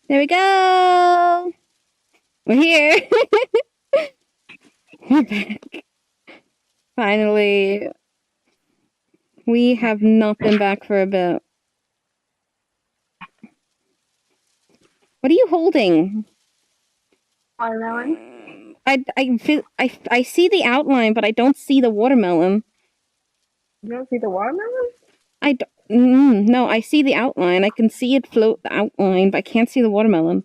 There we go! We're here! We're back. Finally. We have not been back for a bit. What are you holding? Watermelon? I see the outline, but I don't see the watermelon. You don't see the watermelon? No, I see the outline. I can see it float the outline, but I can't see the watermelon.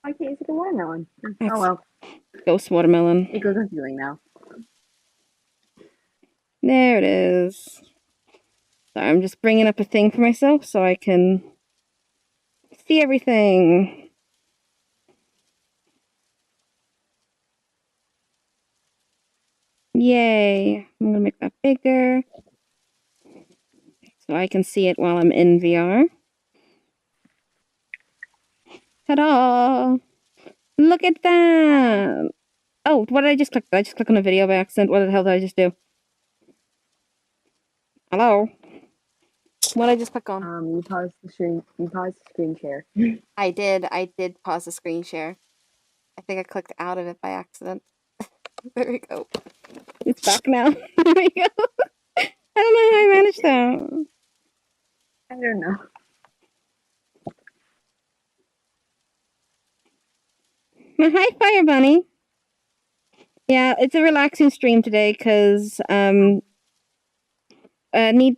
I can't see the watermelon. That's oh well. Ghost watermelon. It goes on feeling now. There it is. Sorry, I'm just bringing up a thing for myself so I can see everything. Yay. I'm going to make that bigger so I can see it while I'm in VR. Ta-da! Look at that! Oh, what did I just click? Did I just click on a video by accident? What the hell did I just do? Hello? What did I just click on? You paused the screen share. I did pause the screen share. I think I clicked out of it by accident. There we go. It's back now. There we go. I don't know how I managed that. I don't know. Hi, Fire Bunny. Yeah, it's a relaxing stream today because need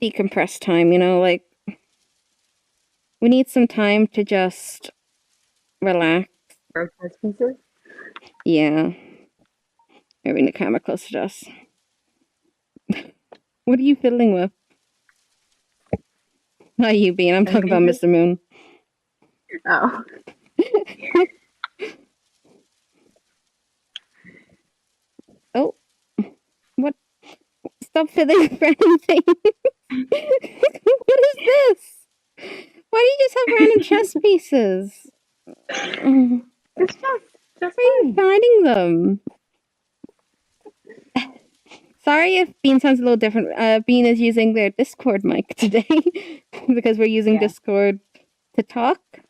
decompress time. You know, like we need some time to just relax. Broadcast pieces? Yeah. Bring the camera closer to us. What are you fiddling with? Not you, Bean. I'm talking about Mr. Moon. Oh. Oh. What? Stop fiddling with random things. What is this? Why do you just have random chess pieces? It's just where are you finding them? Sorry if Bean sounds a little different. Bean is using their Discord mic today because we're using Discord to talk.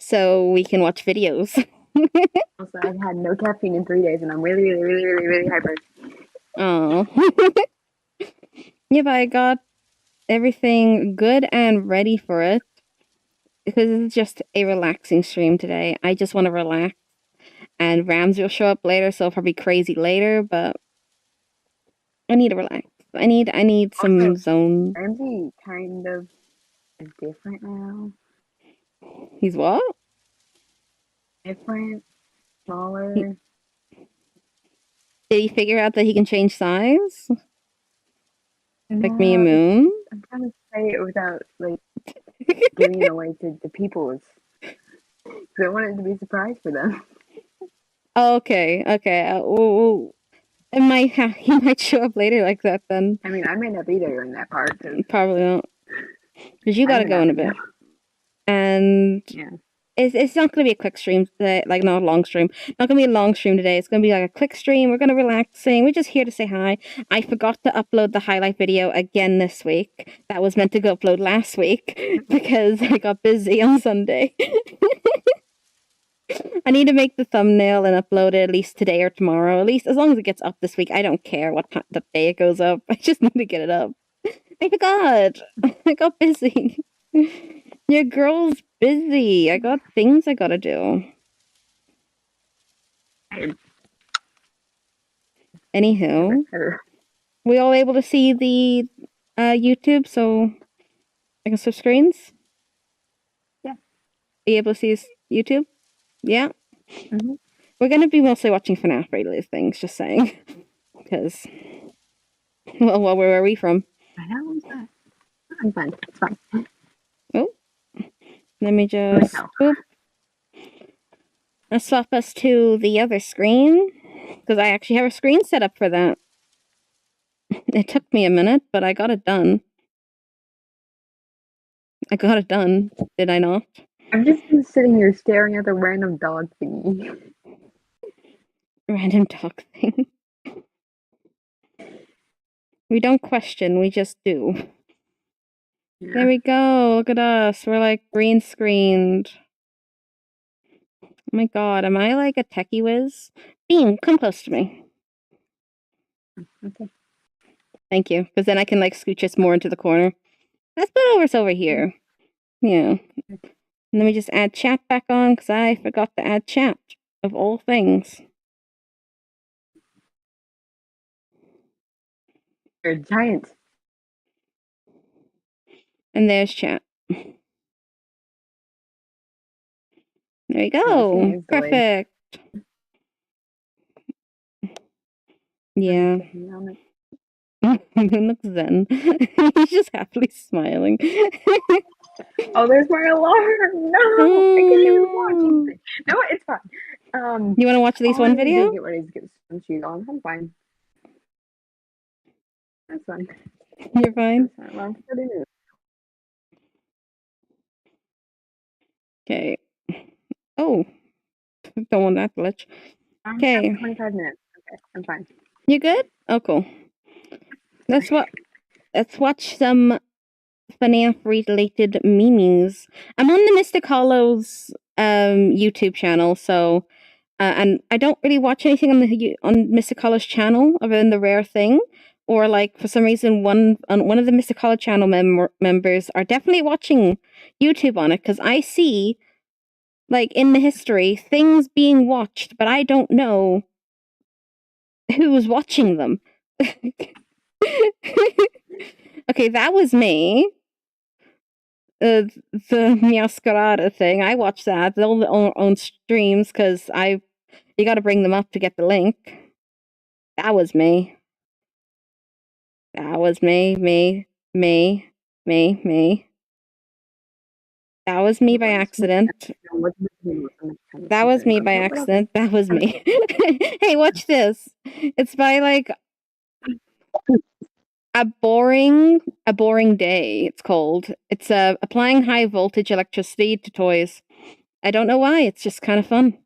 So we can watch videos. Also, I've had no caffeine in 3 days and I'm really hyper. Oh. Yeah, but I got everything good and ready for it because it's just a relaxing stream today. I just want to relax. And Ramsey will show up later, so it'll probably be crazy later, but I need to relax. I need some also, zone. Ramsey kind of is different now. He's what? Different, smaller. Did he figure out that he can change size? Like me and Moon? I'm trying to say it without, like, giving it away to the people. Because I want it to be a surprise for them. Oh, okay. He might show up later like that then. I mean, I may not be there in that part. Probably not. Because you gotta go in a bit. And yeah. It's not going to be a quick stream today, like not a long stream. Not going to be a long stream today. It's going to be like a quick stream. We're going to relaxing. We're just here to say hi. I forgot to upload the highlight video again this week. That was meant to go upload last week because I got busy on Sunday. I need to make the thumbnail and upload it at least today or tomorrow. At least as long as it gets up this week. I don't care what time the day it goes up. I just need to get it up. I forgot. I got busy. Your girl's busy. I got things I gotta do. Anywho, we all able to see the YouTube, so I can switch screens? Yeah. Are you able to see his YouTube? Yeah? Mm-hmm. We're gonna be mostly watching FNAF-related things, just saying. Because, well, where are we from? I know, what's that? I'm fine. It's fine. Oh. Let me just... Boop. Let's swap us to the other screen. Because I actually have a screen set up for that. It took me a minute, but I got it done. I got it done, did I not? I've just been sitting here staring at the random dog thingy. Random dog thing. We don't question, we just do. There we go. Look at us. We're like green screened. Oh my god, am I like a techie whiz? Bean, come close to me. Okay. Thank you. Because then I can like scooch us more into the corner. Let's put ours over here. Yeah. And let me just add chat back on because I forgot to add chat of all things. You're a giant. And there's chat. There you No, go. seeing is delayed. Perfect. Yeah. He looks zen. He's just happily smiling. Oh, there's my alarm. No, I can't even watch anything. No, it's fine. You want to watch at least one video? Get ready to get some shoes on. I'm fine. That's fine. You're fine. Okay. Oh, don't want that glitch. Okay. 25 minutes. Okay, I'm fine. You good? Oh, cool. Let's watch some FNAF-related memes. I'm on the Mystic Hollow's YouTube channel, so and I don't really watch anything on Mystic Hollow's channel other than the rare thing. Or like for some reason, one of the Mystic Hollow channel members are definitely watching YouTube on it because I see like in the history things being watched, but I don't know who's watching them. Okay, that was me. The Miascarada thing. I watched that. They're all their own streams because you got to bring them up to get the link. That was me. That was me. That was me by accident. That was me by accident. That was me. Hey, watch this. It's by like a boring day. It's called. It's applying high voltage electricity to toys. I don't know why. It's just kind of fun.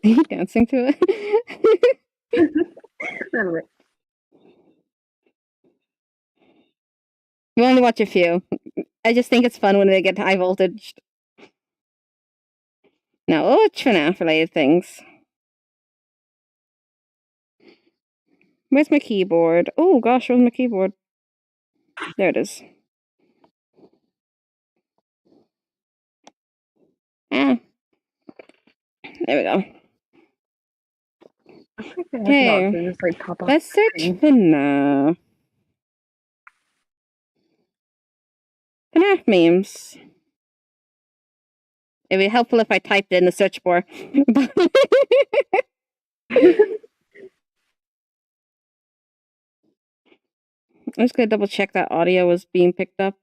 Are you dancing to it? You only watch a few. I just think it's fun when they get high voltage. Now, it's FNAF-related things. Where's my keyboard? Oh gosh, where's my keyboard? There it is. Ah. There we go. Okay. Let's search FNAF. FNAF memes. It'd be helpful if I typed in the search bar. I'm just gonna double check that audio was being picked up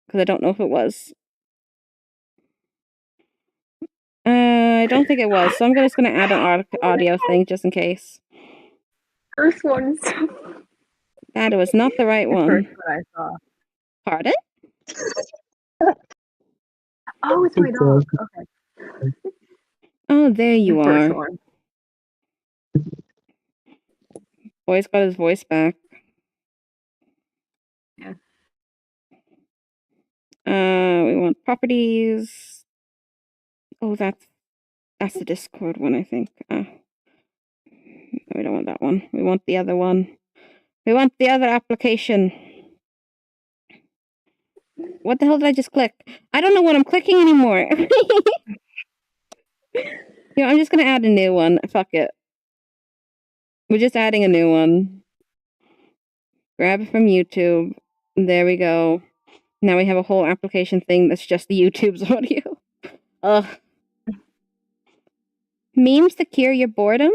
because I don't know if it was. I don't think it was, so I'm just gonna add an audio thing just in case. First one. That was not the right one. First one I saw. Pardon? Oh, it's my dog. Okay. Oh, there you are. One. Boy's got his voice back. Yeah. We want properties. Oh, that's the Discord one, I think. We don't want that one. We want the other one. We want the other application. What the hell did I just click? I don't know what I'm clicking anymore. I'm just gonna add a new one. Fuck it. We're just adding a new one. Grab it from YouTube. There we go. Now we have a whole application thing that's just the YouTube's audio. Ugh. Memes to cure your boredom?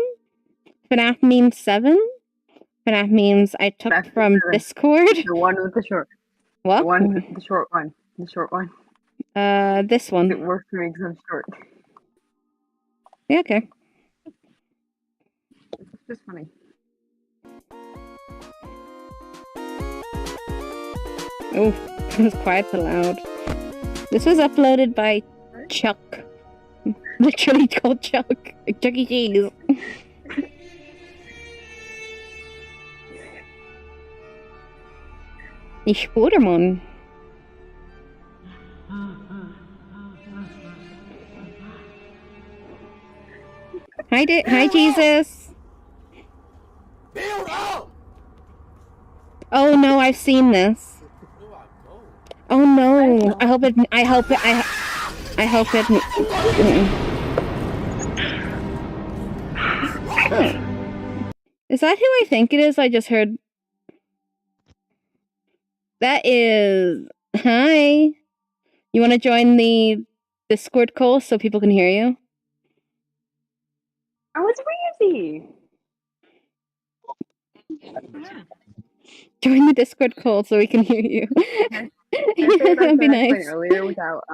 FNAF meme 7? FNAF memes I took from Discord? The one with the short. What? The short one. The short one. This one. It works for me because I'm short. Yeah, okay. Just funny. Oh, it was quite loud. This was uploaded by Chuck. Literally called Chuck. Like Chuck E. Cheese. Ich Spoderman. Hi, Jesus. Build up! Oh no, I've seen this. Oh no! I hope it. Is that who I think it is? I just heard. That is. Hi. You want to join the Discord call so people can hear you? Oh, it's Ramsey! Join the Discord call so we can hear you. Okay. Yeah, that'd be nice. Earlier without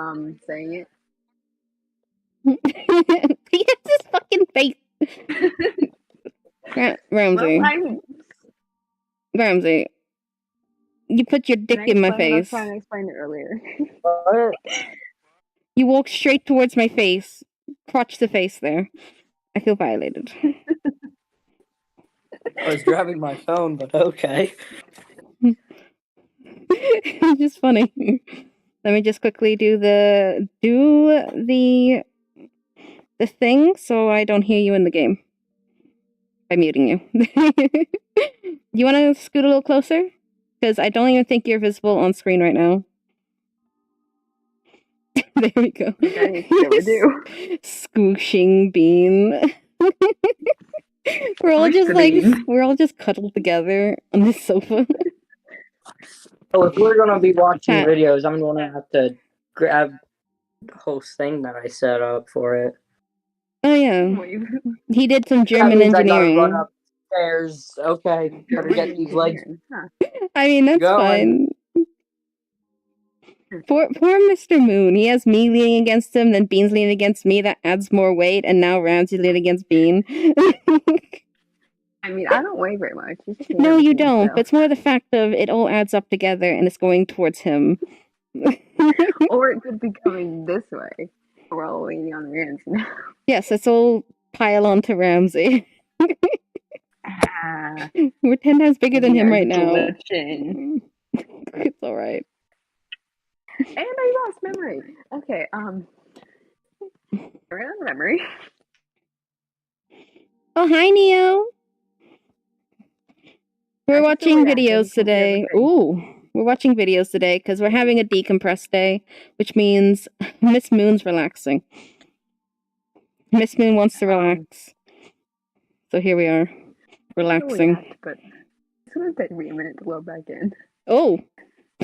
saying it. He has his fucking face. Ramsey. Well, Ramsey. You put your dick in my face. I was trying to explain it earlier. You walked straight towards my face. Crotch the face there. I feel violated. I was grabbing my phone, but okay. It's just funny. Let me just quickly do the thing so I don't hear you in the game. By muting you. You want to scoot a little closer? Because I don't even think you're visible on screen right now. There we go. Okay, never do. Scooshing Bean. We're all just cuddled together on this sofa. Oh, if we're gonna be watching videos, I'm gonna have to grab the whole thing that I set up for it. Oh yeah, he did some German engineering. I gotta run upstairs. Okay, better get these legs. I mean, that's fine. Poor Mr. Moon. He has me leaning against him, then Bean's leaning against me. That adds more weight, and now Ramsey leaning against Bean. I mean, I don't weigh very much. No, you don't. So. But it's more the fact of it all adds up together, and it's going towards him. Or it could be coming this way. We're all leaning on Ramsey now. Yes, it's all pile onto Ramsey. We're 10 times bigger than him right now. It's alright. And I lost memory. Okay, we're on memory. Oh, hi, Neo. We're watching videos today. Ooh, we're watching videos today because we're having a decompress day, which means Miss Moon's relaxing. Miss Moon wants to relax. So here we are, relaxing. But it's going to take me a minute to log back in. Oh,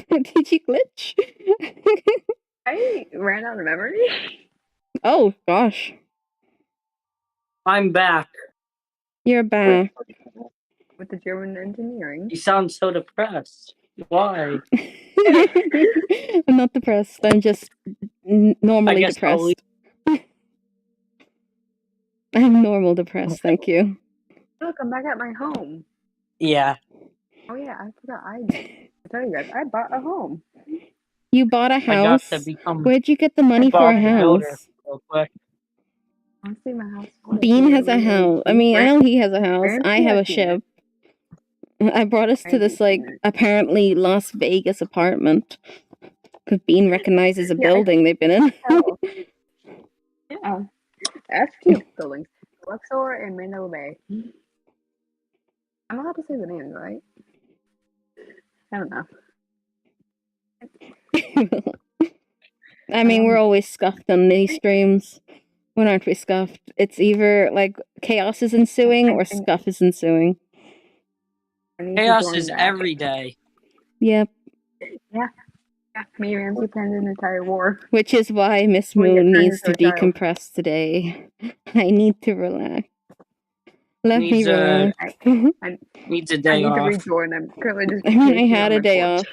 did you glitch? I ran out of memory. Oh, gosh. I'm back. You're back. With the German engineering. You sound so depressed. Why? I'm not depressed. I'm just normally depressed. I'm normal depressed, thank you. Look, I'm back at my home. Yeah. Oh yeah, I forgot. I tell you guys, I bought a home. You bought a house? Where'd you get the money for a house? Real quick. I see my house. Bean has a house. I mean, I know he has a house. I have a ship. I brought us to this, like, apparently Las Vegas apartment. Because Bean recognizes a building they've been in. Yeah. That's two buildings. Luxor and Mandela Bay. I'm allowed to say the names, right? I don't know. I mean, we're always scuffed on these streams. When aren't we scuffed? It's either, like, chaos is ensuing or scuff is ensuing. Chaos is every day. Yep. Yeah. Me and Ramsey planned an entire war. Which is why Miss Moon needs to decompress today. I need to relax. Let me relax. Needs a day off. I need to rejoin. I'm currently just. I mean, I had a day off.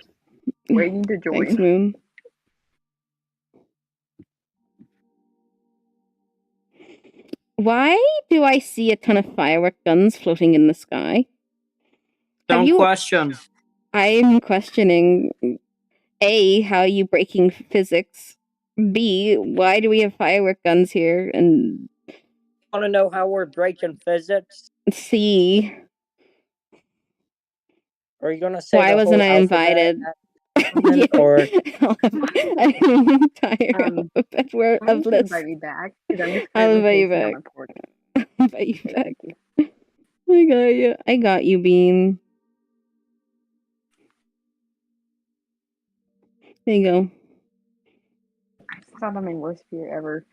Waiting to join. Thanks, Moon. Why do I see a ton of firework guns floating in the sky? Don't question. I'm questioning A, how are you breaking physics? B, why do we have firework guns here? And Want to know how we're breaking physics? C, Or are you gonna say why the wasn't whole I invited? alphabet, or an entire alphabet of lists. Invite me back because I'm just I'll invite you pacing on back. my porch. I'll invite you back. I got you. I got you, Bean. There you go. I just thought my worst fear ever.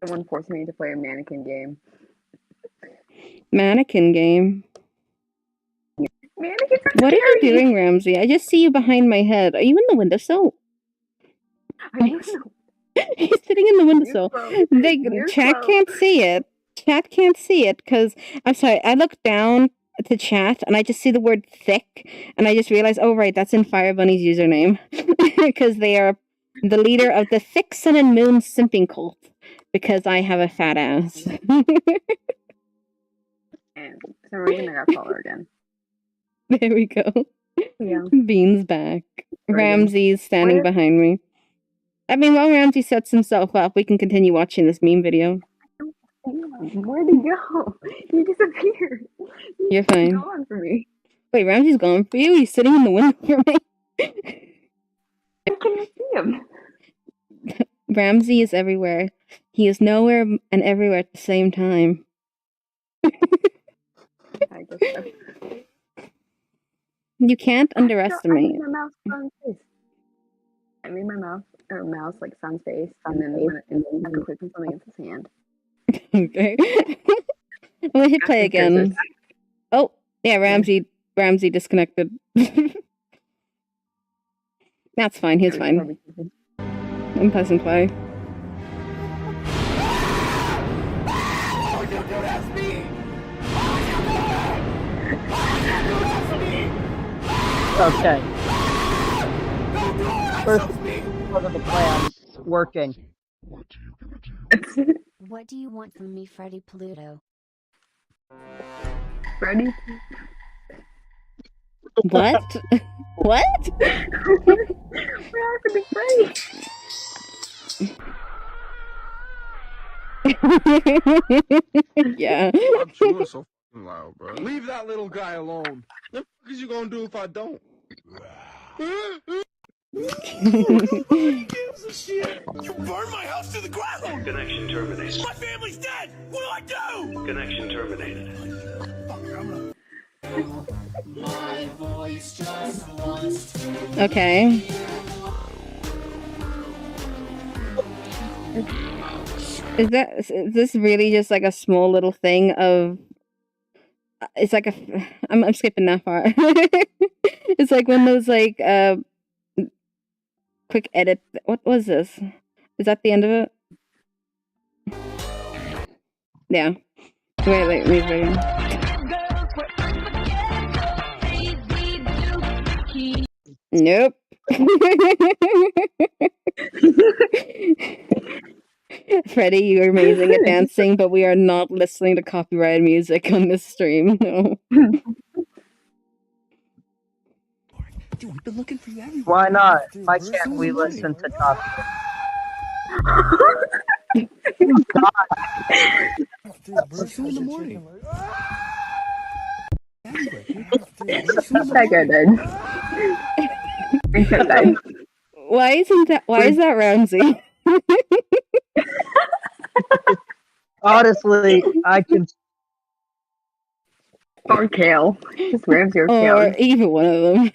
Someone forced me to play a mannequin game. Mannequin game. Mannequins are What are you scary. doing, Ramsey? I just see you behind my head. Are you in the windowsill? I don't know. He's sitting in the windowsill. You're Chat close. can't see it. Chat can't see it because I'm sorry. I look down to chat and I just see the word thick, and I just realize, oh right, that's in Fire Bunny's username because they are the leader of the Thick Sun and Moon simping cult. Because I have a fat ass. And for some reason I got taller again. There we go. Yeah. Bean's back. Right Ramsey's standing behind me. I mean, while Ramsey sets himself up, we can continue watching this meme video. Where'd he go? He disappeared. You're fine. He's gone for me. Wait, Ramsey's gone for you? He's sitting in the window for me? I can't see him. Ramsey is everywhere. He is nowhere and everywhere at the same time. I guess so. You can't underestimate. I made my mouse son's face. I made my mouse like son's face, and then when I can click on something, it's his hand. Okay. I'm gonna hit play again. Oh, yeah, Ramsey disconnected. That's fine, he's fine. I'm pressing play. Okay. First part of the plan working. What do you want from me, Freddy Pluto? Freddy? What? What? What happened to Freddy? Yeah. I'm sure it's so fucking loud, bro. Leave that little guy alone. What the fuck is you gonna do if I don't? Nobody gives a shit. You burned my house to the ground. Connection terminated. My family's dead. What do I do? Connection terminated. Okay. Is this really just like a small little thing of? It's like I'm skipping that part. It's like one of those like quick edit. What was this? Is that the end of it? Yeah. Wait, Nope. Freddie, you're amazing at dancing, but we are not listening to copyrighted music on this stream. No. Dude, we've been looking for you everywhere. Why not? Why can't we listen to top? First thing in the morning. That guy dead. Why is that Ramsey? Honestly, I can. Or Kale. Just Ramsey or Kale. Or either one of them.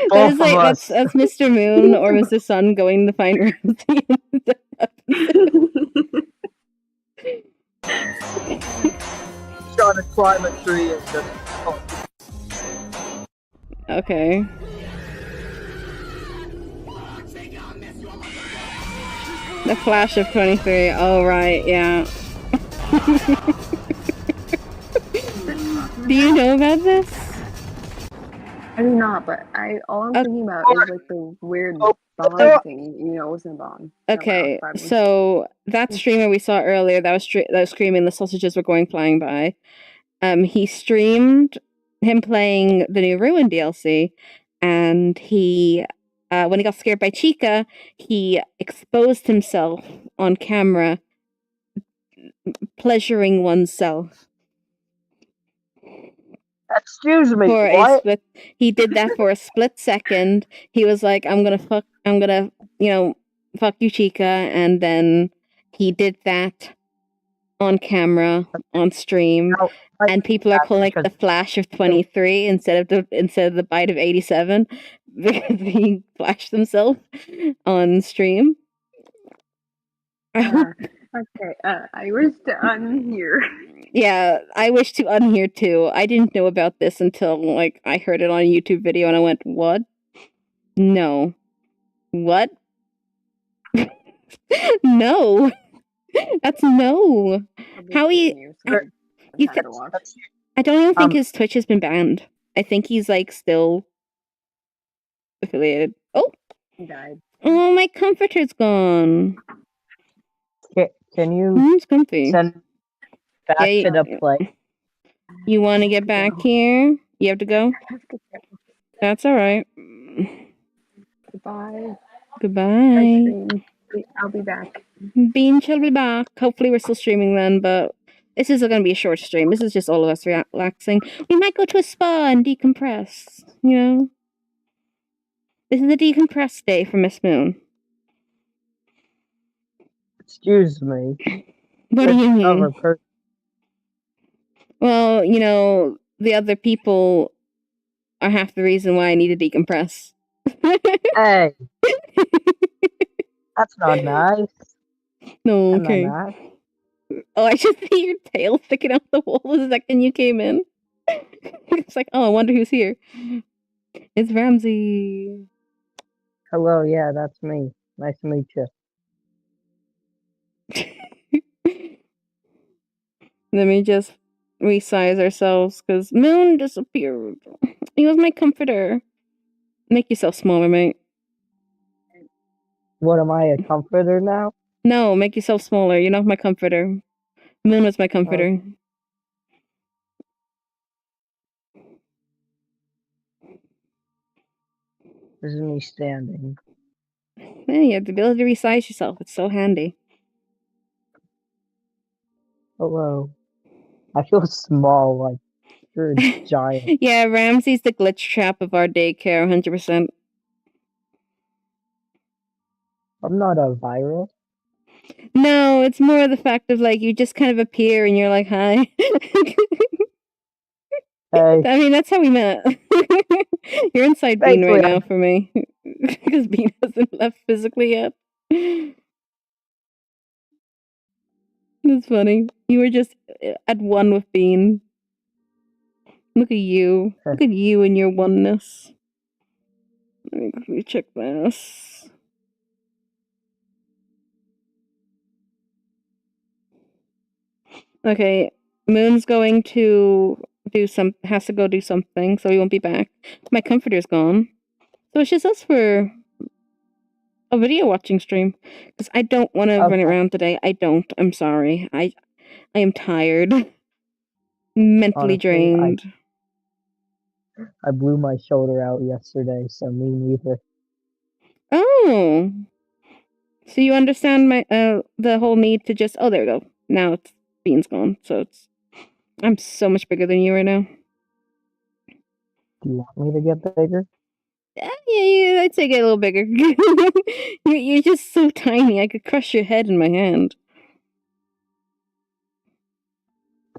Both of us. That's Mr. Moon or Mr. Sun going to find Ramsey. Trying to climb a tree and just. Okay. The Flash of 23. Oh, right, yeah. Do you know about this? I do not, but all I'm thinking about is like the weird bomb everything. You know it wasn't a bomb. Okay, so that streamer we saw earlier that was screaming the sausages were going flying by. He streamed him playing the new Ruin DLC, and he, when he got scared by Chica, he exposed himself on camera, pleasuring oneself. Excuse me, For what? a split, he did that for a split second. He was like, I'm gonna, fuck you, Chica, and then he did that on camera, on stream, and people are calling it the flash of 23 instead of the bite of 87 because he flashed himself on stream. Okay, I wish to unhear. Yeah, I wish to unhear too. I didn't know about this until I heard it on a YouTube video and I went, what? No. What? No. That's no. How he... I don't even think his Twitch has been banned. I think he's still affiliated. Oh! He died. Oh, my comforter's gone. Can you send back to the play? You want to get back here? You have to go? That's alright. Goodbye. Goodbye. I'll be back. Bean shall be back. Hopefully we're still streaming then, but this is going to be a short stream. This is just all of us relaxing. We might go to a spa and decompress, you know? This is a decompress day for Miss Moon. Excuse me. What do you mean? Well, the other people are half the reason why I need to decompress. Hey! That's not nice. No, okay. Oh, I just see your tail sticking out the wall the second you came in. It's like, oh, I wonder who's here. It's Ramsey. Hello, yeah, that's me. Nice to meet you. Let me just resize ourselves, because Moon disappeared. He was my comforter. Make yourself smaller, mate. What, am I a comforter now? No, make yourself smaller. You're not my comforter. Moon was my comforter. This is me standing. Yeah, you have the ability to resize yourself. It's so handy. Hello. I feel small, you're a giant. Yeah, Ramsey's the glitch trap of our daycare, 100%. I'm not a virus. No, it's more the fact of you just kind of appear and you're like, hi. Hey. I mean, that's how we met. You're inside Bean right now for me. Because Bean hasn't left physically yet. That's funny. You were just at one with Bean. Look at you. Look at you and your oneness. Let me check this. Okay, Moon's going to has to go do something, so he won't be back. My comforter's gone. So it's just us for a video watching stream. Because I don't want to run around today. I don't. I'm sorry. I am tired. Mentally drained. I blew my shoulder out yesterday, so me neither. Oh. So you understand my the whole need to just... Oh, there we go. Now it's Bean's gone, so it's... I'm so much bigger than you right now. Do you want me to get bigger? Yeah, I'd say get a little bigger. You're just so tiny, I could crush your head in my hand.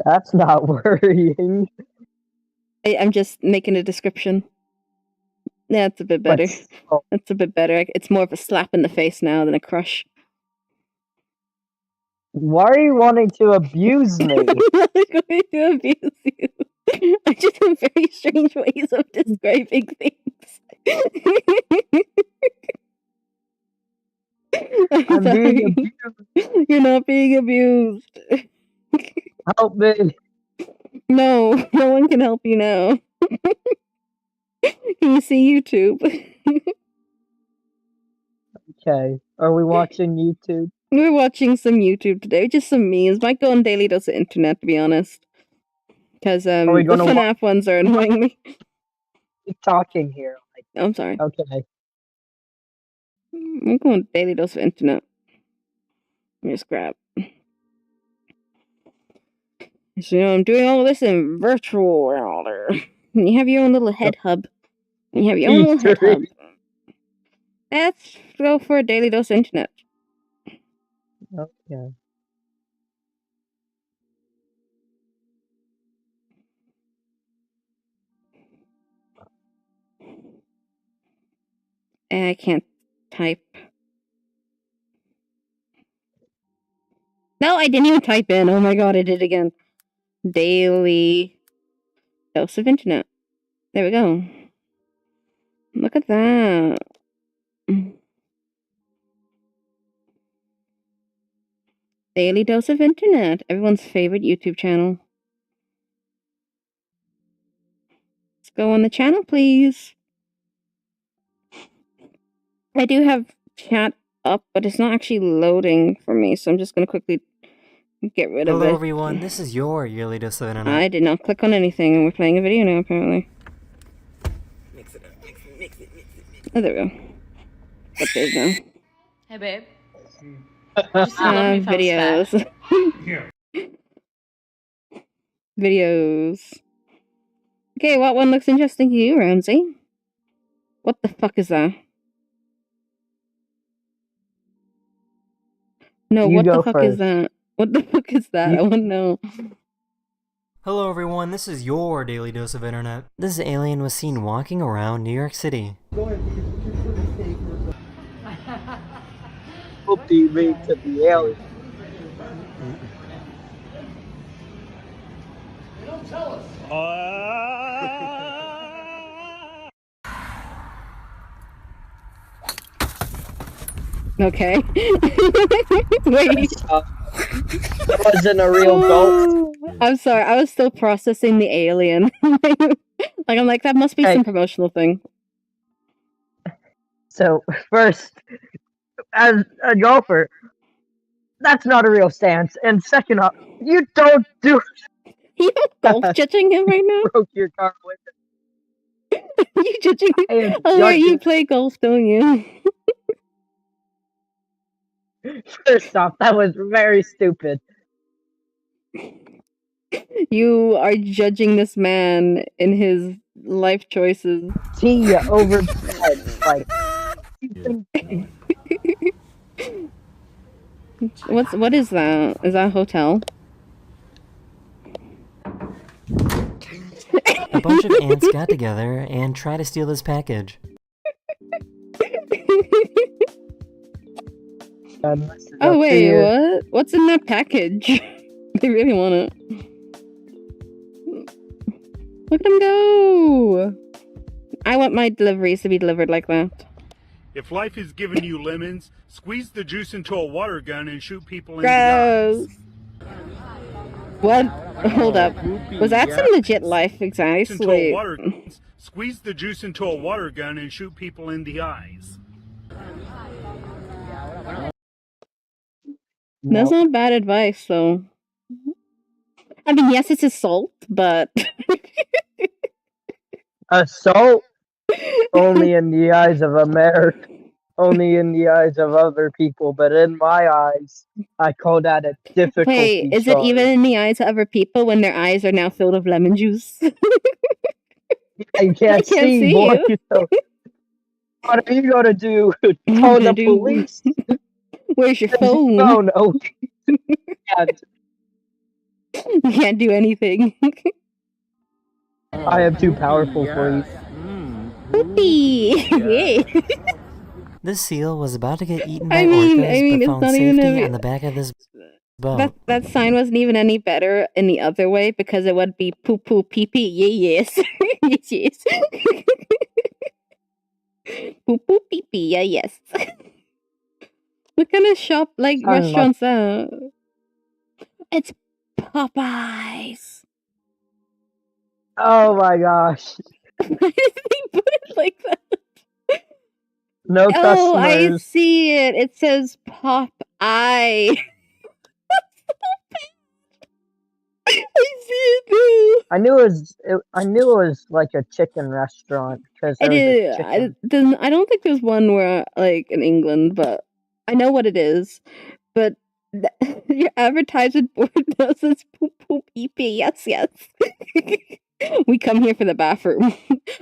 That's not worrying. I'm just making a description. That's a bit better. That's a bit better. It's more of a slap in the face now than a crush. Why are you wanting to abuse me? I'm not going to abuse you. I just have very strange ways of describing things. I'm being abused. You're not being abused. Help me. No, no one can help you now. Can you see YouTube? Okay. Are we watching YouTube? We're watching some YouTube today, just some memes. Might go on Daily Dose of Internet, to be honest. Because the FNAF ones are annoying me. Keep talking here. I'm sorry. Okay. I'm going Daily Dose of Internet. Let me just grab. So, I'm doing all this in virtual world. You have your own little head hub. You have your own little head hub. Let's go for a Daily Dose of Internet. Okay. I can't type. No, I didn't even type in. Oh my god, I did it again. Daily Dose of Internet. There we go. Look at that. Daily Dose of Internet. Everyone's favorite YouTube channel. Let's go on the channel, please. I do have chat up, but it's not actually loading for me, so I'm just going to quickly get rid of it. Hello everyone, this is your yearly dose of internet. I did not click on anything, and we're playing a video now, apparently. Mix it up, mix it. Oh, there we go. But there's no. Hey, babe. Just love me videos. Videos. Okay, what one looks interesting to you, Ramsey? What the fuck is that? No, what the fuck is that? What the fuck is that? I want to know. Hello everyone, this is your daily dose of internet. This alien was seen walking around New York City. What do you mean to the alien? Don't tell us. Okay. Wait. That wasn't a real ghost. I'm sorry, I was still processing the alien. I'm like, that must be some promotional thing. So, first, as a golfer, that's not a real stance. And second off, you don't do... You golf judging him right now? Broke your car with it. You judging him? Oh, yeah, you play golf, don't you? First off, that was very stupid. You are judging this man in his life choices. Gee, over like. What is that? Is that a hotel? A bunch of ants got together and tried to steal this package. Oh wait, what? What's in that package? They really want it. Look at them go! I want my deliveries to be delivered like that. If life is giving you lemons, squeeze the juice into a water gun and shoot people in Gross. the eyes. What? Hold up. Was that some legit life exactly? Squeeze the juice into a water gun and shoot people in the eyes. That's not bad advice, though. I mean, yes, it's assault, but... Assault? Only in the eyes of America. Only in the eyes of other people, but in my eyes, I call that a difficulty. Wait, is it even in the eyes of other people when their eyes are now filled with lemon juice? I can't see, boy. So what are you gonna do? Call the police? Where's your phone? Oh, you can't do anything. I am too powerful for you. Poopy! This seal was about to get eaten by orcas, but found safety on the back of this boat. That sign wasn't even any better in the other way, because it would be poo poo pee pee, yes. Yes. Poo poo pee pee, yes. What kind of shop, like, restaurants are? It's Popeyes. Oh my gosh. Why did they put it like that? No Oh, I customers. see it. It says Pop Eye. I see it now. I knew it was like a chicken restaurant because I there was a did. chicken. I don't think there's one where like in England, but I know what it is. But your advertisement board does this poop poop pee pee. Yes, yes. We come here for the bathroom.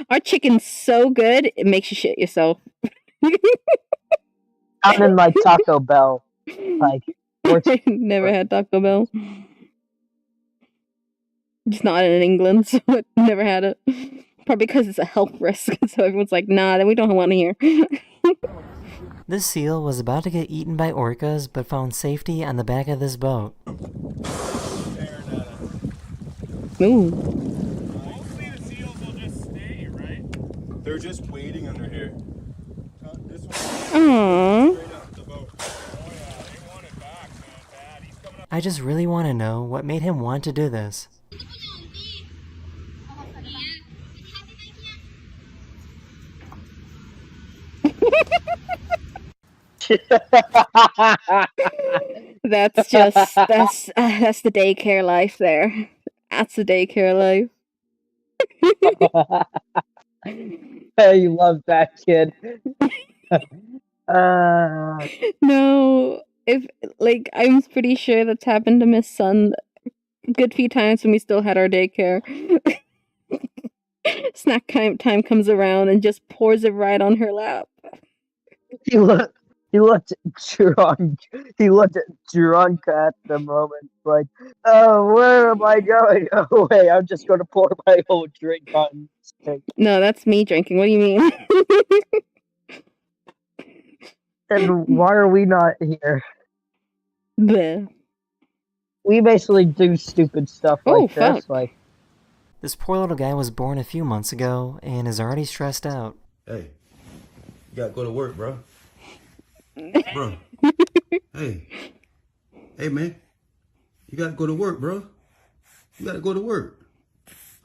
Our chicken's so good it makes you shit yourself. Sounding like Taco Bell. Like I never had Taco Bell. Just not in England, so I never had it. Probably because it's a health risk, so everyone's like, nah, then we don't want to hear. This seal was about to get eaten by orcas, but found safety on the back of this boat. Ooh. Hopefully the seals will just stay, right? They're just waiting under here. This one. Aww. I just really want to know what made him want to do this. That's the daycare life there. That's the daycare life. You love that kid. No, if I'm pretty sure that's happened to Miss Sun a good few times when we still had our daycare. Snack time comes around and just pours it right on her lap. He looked drunk. He looked drunk at the moment. Like, oh, where am I going? Oh, wait, I'm just going to pour my whole drink on steak. No, that's me drinking. What do you mean? And why are we not here? Bleh. We basically do stupid stuff like this. Fuck. Like, This poor little guy was born a few months ago and is already stressed out. Hey, you gotta go to work, bro. Bro. Hey, man. You gotta go to work, bro. You gotta go to work.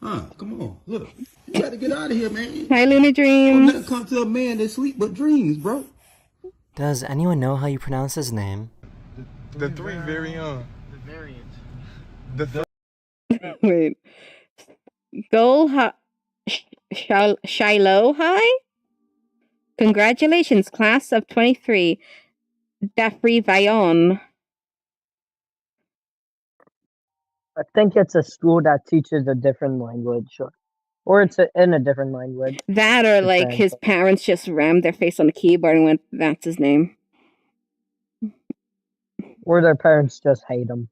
Huh? Come on, look. You gotta get out of here, man. Hi, Lunar Dreams. Nothing come to a man that sleep but dreams, bro. Does anyone know how you pronounce his name? The three variant. The variant. The Wait. Shiloh High? Congratulations, class of 23. Dafri Vayon. I think it's a school that teaches a different language. Or it's in a different language. That or like his parents just rammed their face on the keyboard and went, that's his name. Or their parents just hate him.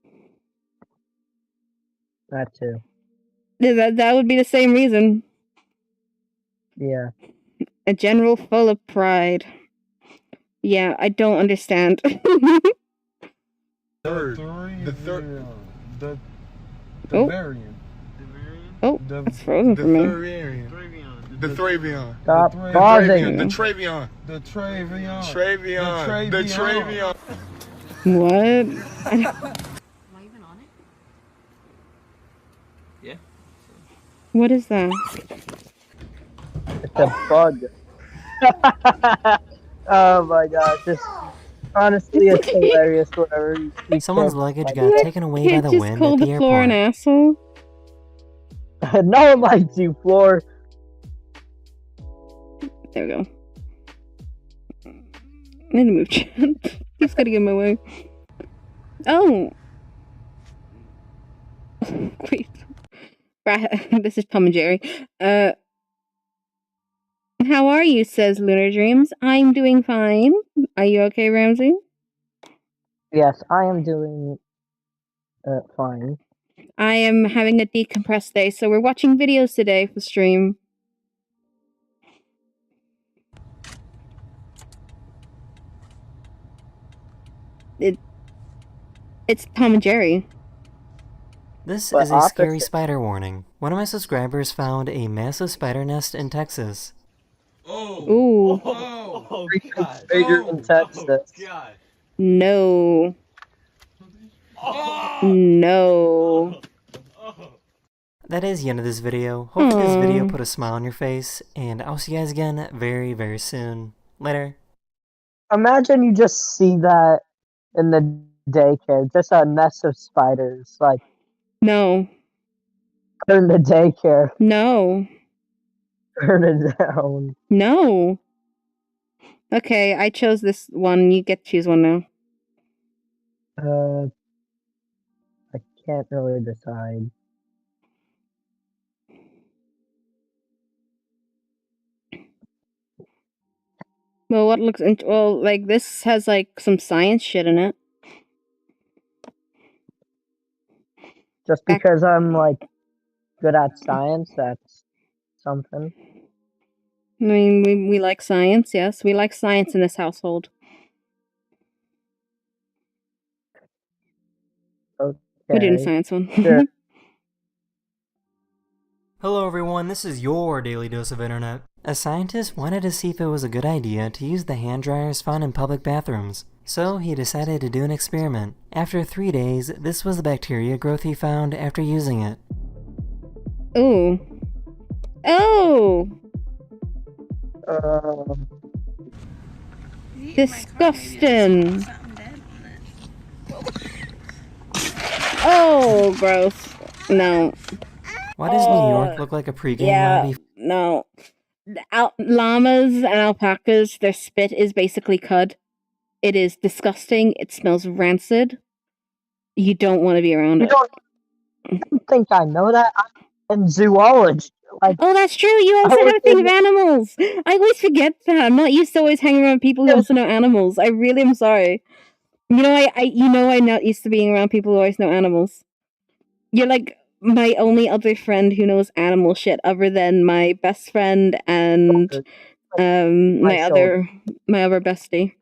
That too. That would be the same reason. Yeah. A general full of pride. Yeah, I don't understand. third. The third. The variant. Oh, it's frozen for me. The variant. The Travion. Stop pausing. The Travion. The Travion. Travion. The Travion. What? Am I even on it? Yeah. What is that? It's a bug. Oh my god, just honestly, it's hilarious whenever you Someone's luggage got taken away by the just wind called at the the floor an airport. asshole. No one likes you, Floor. There we go. I need to move chat. He's gotta get in my way. Oh! Wait. This is Tom and Jerry. How are you, says Lunar Dreams. I'm doing fine. Are you okay, Ramsey? Yes, I am doing fine. I am having a decompress day, so we're watching videos today for stream. It's Tom and Jerry. This But is a scary opposite. spider warning. One of my subscribers found a massive spider nest in Texas. Ooh. Oh, God. Bigger in Texas. God. No. No. That is the end of this video. Hopefully this video put a smile on your face, and I'll see you guys again very, very soon. Later. Imagine you just see that in the daycare, just a nest of spiders, like No. in the daycare. No. Turn it down. No. Okay, I chose this one. You get to choose one now. I can't really decide. Well, what looks well, like this has like some science shit in it. Just because I'm like good at science, that's something. I mean, we like science, yes. We like science in this household. Okay. We're doing a science one. Sure. Hello everyone, this is your Daily Dose of Internet. A scientist wanted to see if it was a good idea to use the hand dryers found in public bathrooms, so he decided to do an experiment. After 3 days, this was the bacteria growth he found after using it. Ooh. Oh! Disgusting! Oh, gross. No. Why does New York look like a pregame lobby? No. Llamas and alpacas, their spit is basically cud. It is disgusting. It smells rancid. You don't want to be around it. I don't think I know that. I'm in zoology. Like, oh, that's true. You also have a thing of animals. I always forget that. I'm not used to always hanging around people who also know animals. I really am sorry. You know, I'm not used to being around people who always know animals. You're like my only other friend who knows animal shit, other than my best friend and my other bestie.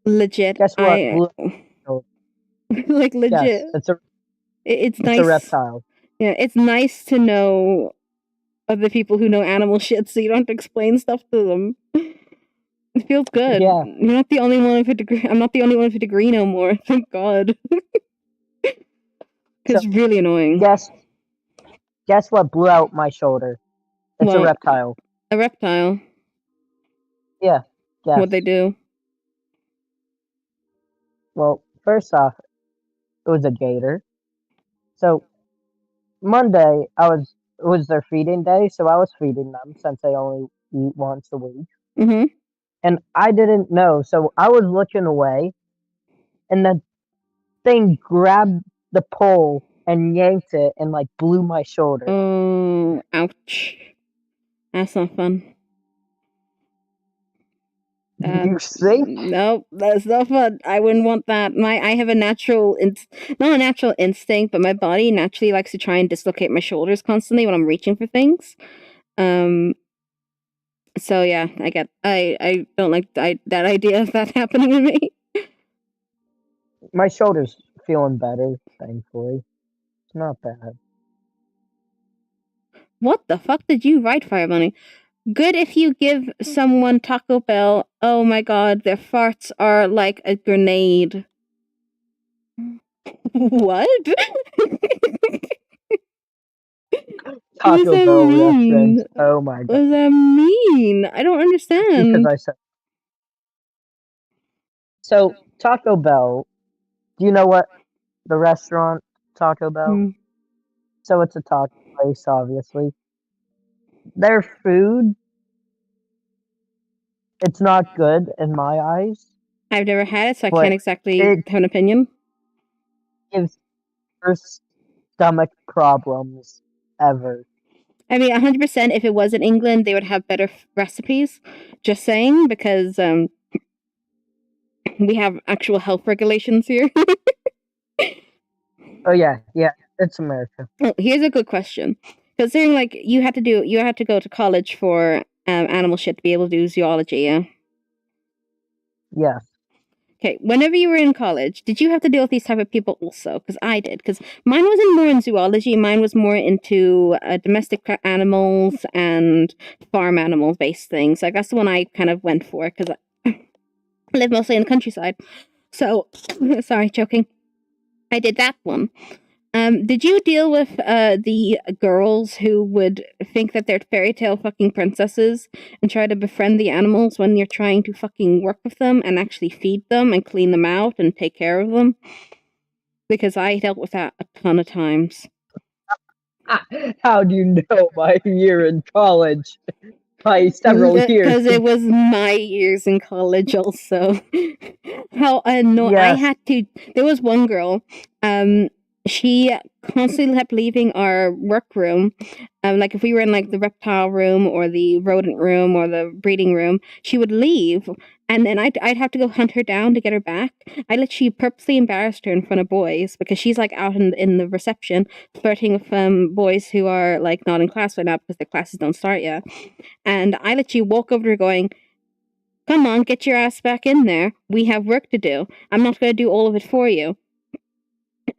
Legit. Guess what? Like legit. Yes, it's nice. It's a reptile. Yeah, it's nice to know other people who know animal shit, so you don't have to explain stuff to them. It feels good. Yeah. You're not the only one with a degree. I'm not the only one with a degree no more. Thank God. It's really annoying. Guess what blew out my shoulder? It's a reptile. A reptile? Yeah. Guess. What'd they do? Well, first off, it was a gator. So Monday, it was their feeding day, so I was feeding them since they only eat once a week. Mm-hmm. And I didn't know, so I was looking away, and the thing grabbed the pole and yanked it and like blew my shoulder. Oh, ouch! That's not fun. You think? Nope, that's not fun. I wouldn't want that. I have a natural, not a natural instinct, but my body naturally likes to try and dislocate my shoulders constantly when I'm reaching for things. So yeah, I don't like that idea of that happening to me. My shoulder's feeling better, thankfully. It's not bad. What the fuck did you write, Fire Bunny? Good if you give someone Taco Bell. Oh my god, their farts are like a grenade. What? Taco Bell reference. Oh my god. What does that mean? I don't understand. Because I said. So, Taco Bell, do you know what the restaurant Taco Bell? So it's a taco place, obviously. Their food, it's not good in my eyes. I've never had it, so I can't exactly have an opinion. Gives worst stomach problems ever. I mean, 100%, if it was in England, they would have better recipes. Just saying, because we have actual health regulations here. Oh yeah, it's America. Oh, here's a good question. Considering, like, you had to go to college for animal shit to be able to do zoology, yeah? Yes. Okay, whenever you were in college, did you have to deal with these type of people also? Because I did. Because mine wasn't more in zoology. Mine was more into domestic animals and farm animal-based things. Like, that's the one I kind of went for, because I live mostly in the countryside. So, sorry, choking. I did that one. Did you deal with the girls who would think that they're fairy tale fucking princesses and try to befriend the animals when you're trying to fucking work with them and actually feed them and clean them out and take care of them? Because I dealt with that a ton of times. How do you know my year in college? My several years. Because it was my years in college also. How annoying. I Yes. had to. There was one girl, she constantly kept leaving our workroom. Like if we were in like the reptile room or the rodent room or the breeding room, she would leave, and then I'd have to go hunt her down to get her back. I literally purposely embarrassed her in front of boys because she's like out in the reception flirting with boys who are like not in class right now because their classes don't start yet. And I literally walk over to her going, "Come on, get your ass back in there. We have work to do. I'm not going to do all of it for you."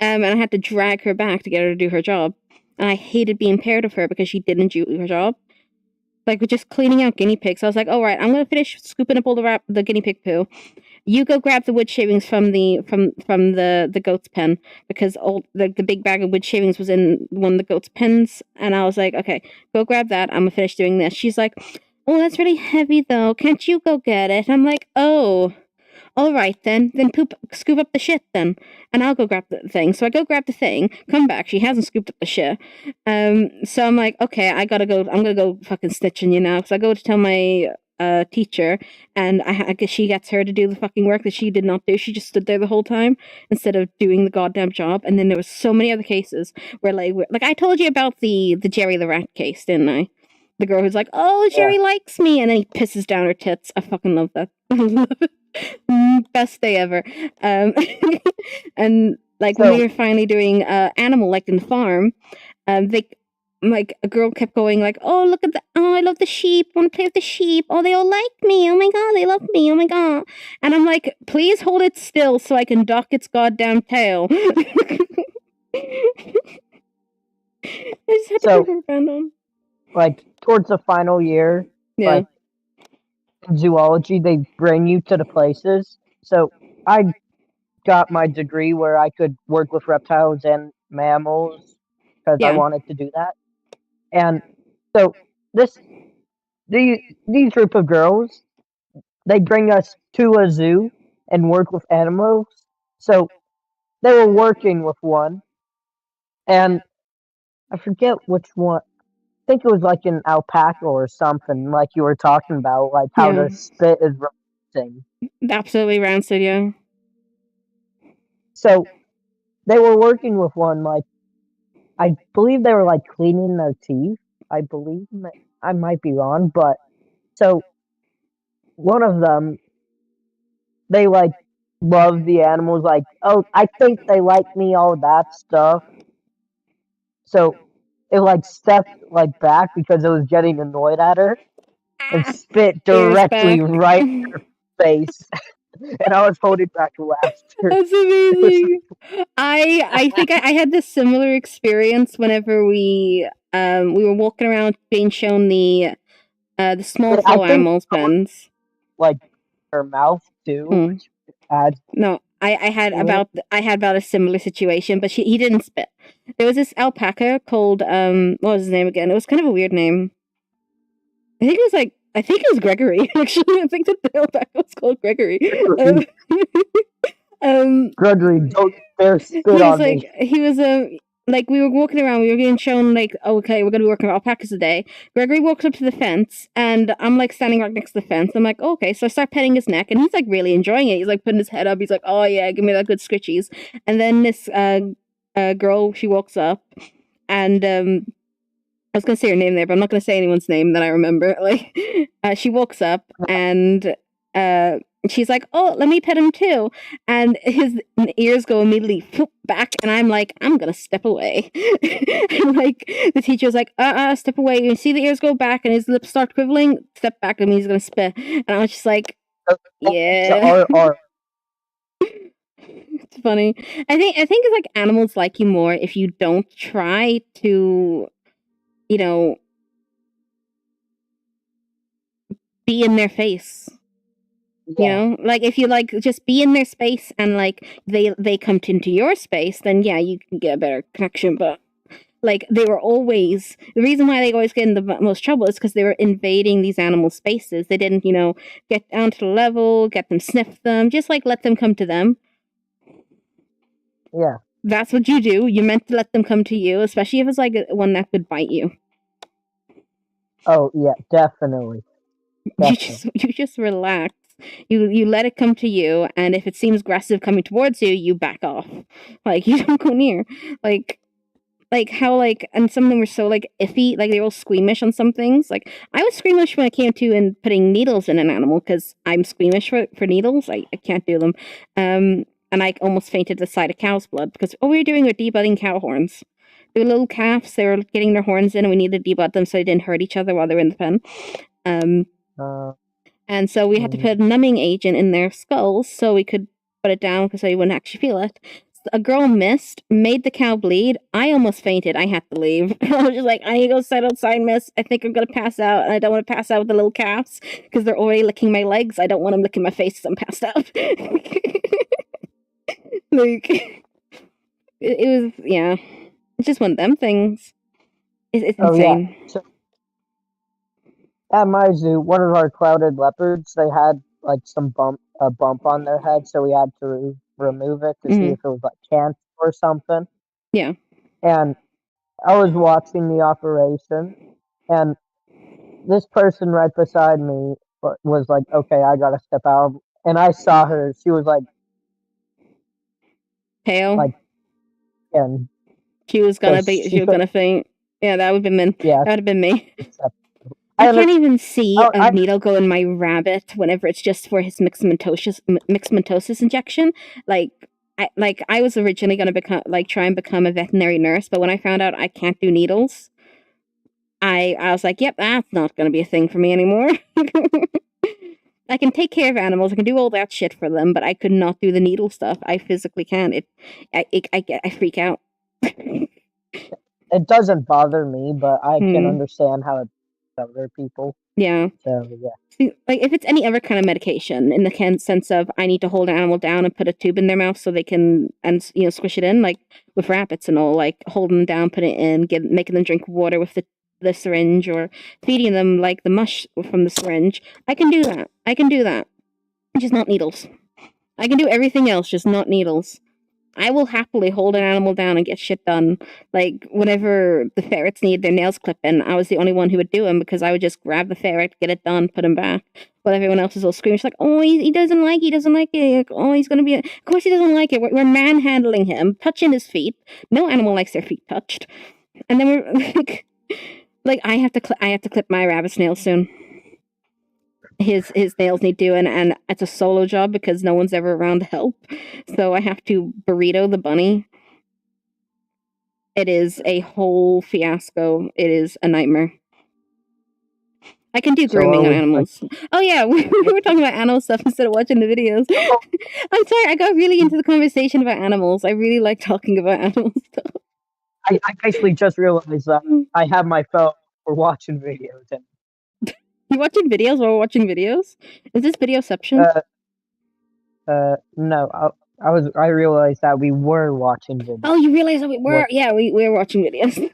And I had to drag her back to get her to do her job. And I hated being paired with her because she didn't do her job. Like, with just cleaning out guinea pigs. I was like, all right, I'm going to finish scooping up all the guinea pig poo. You go grab the wood shavings from the goat's pen, because all the big bag of wood shavings was in one of the goat's pens. And I was like, okay, go grab that. I'm going to finish doing this. She's like, oh, that's really heavy, though. Can't you go get it? I'm like, oh, all right, then scoop up the shit, then, and I'll go grab the thing. So I go grab the thing, come back, she hasn't scooped up the shit. So I'm like, okay, I'm gonna go fucking stitching you now, because I go to tell my teacher, and I guess she gets her to do the fucking work that she did not do. She just stood there the whole time instead of doing the goddamn job. And then there was so many other cases where like I told you about the Jerry the Rat case, didn't I? The girl who's like, oh, Jerry likes me, and then he pisses down her tits. I fucking love that. I love it. Best day ever. And like when we were finally doing animal, like in the farm, they like a girl kept going like, oh, look at the, oh, I love the sheep, I want to play with the sheep, oh, they all like me, oh my god, they love me, oh my god. And I'm like, please hold it still so I can dock its goddamn tail. I just had to put her band on. Like towards the final year, like in zoology, they bring you to the places. So I got my degree where I could work with reptiles and mammals because I wanted to do that. And so these group of girls, they bring us to a zoo and work with animals. So they were working with one, and I forget which one. I think it was like an alpaca or something, like you were talking about, like how the spit is rancid. Absolutely rancid, yeah. So they were working with one, like I believe they were like cleaning their teeth. I believe I might be wrong, but so one of them, they like love the animals, like, oh, I think they like me, all that stuff. So it like stepped like back because it was getting annoyed at her and spit directly right in her face. And I was holding back laughter. That's amazing. I think I had this similar experience whenever we were walking around being shown the small flow animals pens. Like her mouth too. Which adds no, I had about a similar situation, but he didn't spit. There was this alpaca called what was his name again? It was kind of a weird name. I think it was Gregory. Actually, I think the alpaca was called Gregory. Gregory, don't dare spit on me. He was like we were walking around, we were getting shown like, oh, okay, we're gonna be working with alpacas today. Gregory walks up to the fence, and I'm like standing right next to the fence. I'm like, oh, okay, so I start petting his neck, and he's like really enjoying it. He's like putting his head up. He's like, oh yeah, give me that good scritchies. And then this girl, she walks up, and I was gonna say her name there, but I'm not gonna say anyone's name that I remember. Like, she walks up and she's like, "Oh, let me pet him too," and his ears go immediately back, and I'm like, "I'm gonna step away." And like the teacher's like, step away." You see the ears go back, and his lips start quivering. Step back, and he's gonna spit. And I was just like, "Yeah." It's funny. I think it's like animals like you more if you don't try to, you know, be in their face. You know, like if you like just be in their space and like they come into your space, then yeah, you can get a better connection. But like they were always the reason why they always get in the most trouble is because they were invading these animal spaces. They didn't, you know, get down to the level, get them, sniff them, just like let them come to them. Yeah. That's what you do. You're meant to let them come to you, especially if it's like one that could bite you. Oh yeah, definitely. You just relax. You let it come to you, and if it seems aggressive coming towards you, you back off. Like you don't go near. Like how like and some of them were so like iffy, like they were all squeamish on some things. Like I was squeamish when it came to in putting needles in an animal because I'm squeamish for needles. I can't do them. And I almost fainted the sight of cow's blood because all we were doing were debudding cow horns. They were little calves. They were getting their horns in, and we needed to debud them so they didn't hurt each other while they were in the pen. And so we had to put a numbing agent in their skulls so we could put it down because they wouldn't actually feel it. A girl missed, made the cow bleed. I almost fainted. I had to leave. I was just like, I need to go sit outside, miss. I think I'm going to pass out, and I don't want to pass out with the little calves because they're already licking my legs. I don't want them licking my face as I'm passed out. Like, it was, yeah. It's just one of them things. It's insane. Yeah. So, at my zoo, one of our clouded leopards, they had like a bump on their head, so we had to remove it to see if it was like cancer or something. Yeah. And I was watching the operation, and this person right beside me was like, "Okay, I gotta step out." And I saw her; she was like pale. Like, and she was gonna faint. Yeah, that would have been yeah, that would have been me. I can't even see a needle go in my rabbit whenever it's just for his mixed-mitosis injection. I was originally going to try and become a veterinary nurse, but when I found out I can't do needles, I was like, yep, that's not going to be a thing for me anymore. I can take care of animals, I can do all that shit for them, but I could not do the needle stuff. I physically can't. I freak out. It doesn't bother me, but I can understand how it other people. Yeah. So yeah. See, like if it's any other kind of medication, in the sense of I need to hold an animal down and put a tube in their mouth so they can squish it in, like with rabbits and all, like holding them down, put it in, making them drink water with the syringe or feeding them like the mush from the syringe. I can do that. Just not needles. I can do everything else, just not needles. I will happily hold an animal down and get shit done. Like, whenever the ferrets need their nails clipping, I was the only one who would do them because I would just grab the ferret, get it done, put him back. But everyone else is all screaming. She's like, oh, he doesn't like it. Oh, he's going to be... Of course he doesn't like it. We're manhandling him, touching his feet. No animal likes their feet touched. And then we're like I have to clip my rabbit's nails soon. His nails need doing, and it's a solo job because no one's ever around to help. So I have to burrito the bunny. It is a whole fiasco. It is a nightmare. I can do grooming on animals. Oh yeah, we were talking about animal stuff instead of watching the videos. I'm sorry, I got really into the conversation about animals. I really like talking about animal stuff. I basically just realized that I have my phone for watching videos. And you watching videos while we're watching videos? Is this videoception? No. I realized that we were watching videos. Oh, you realized that we were? Yeah, we're watching videos.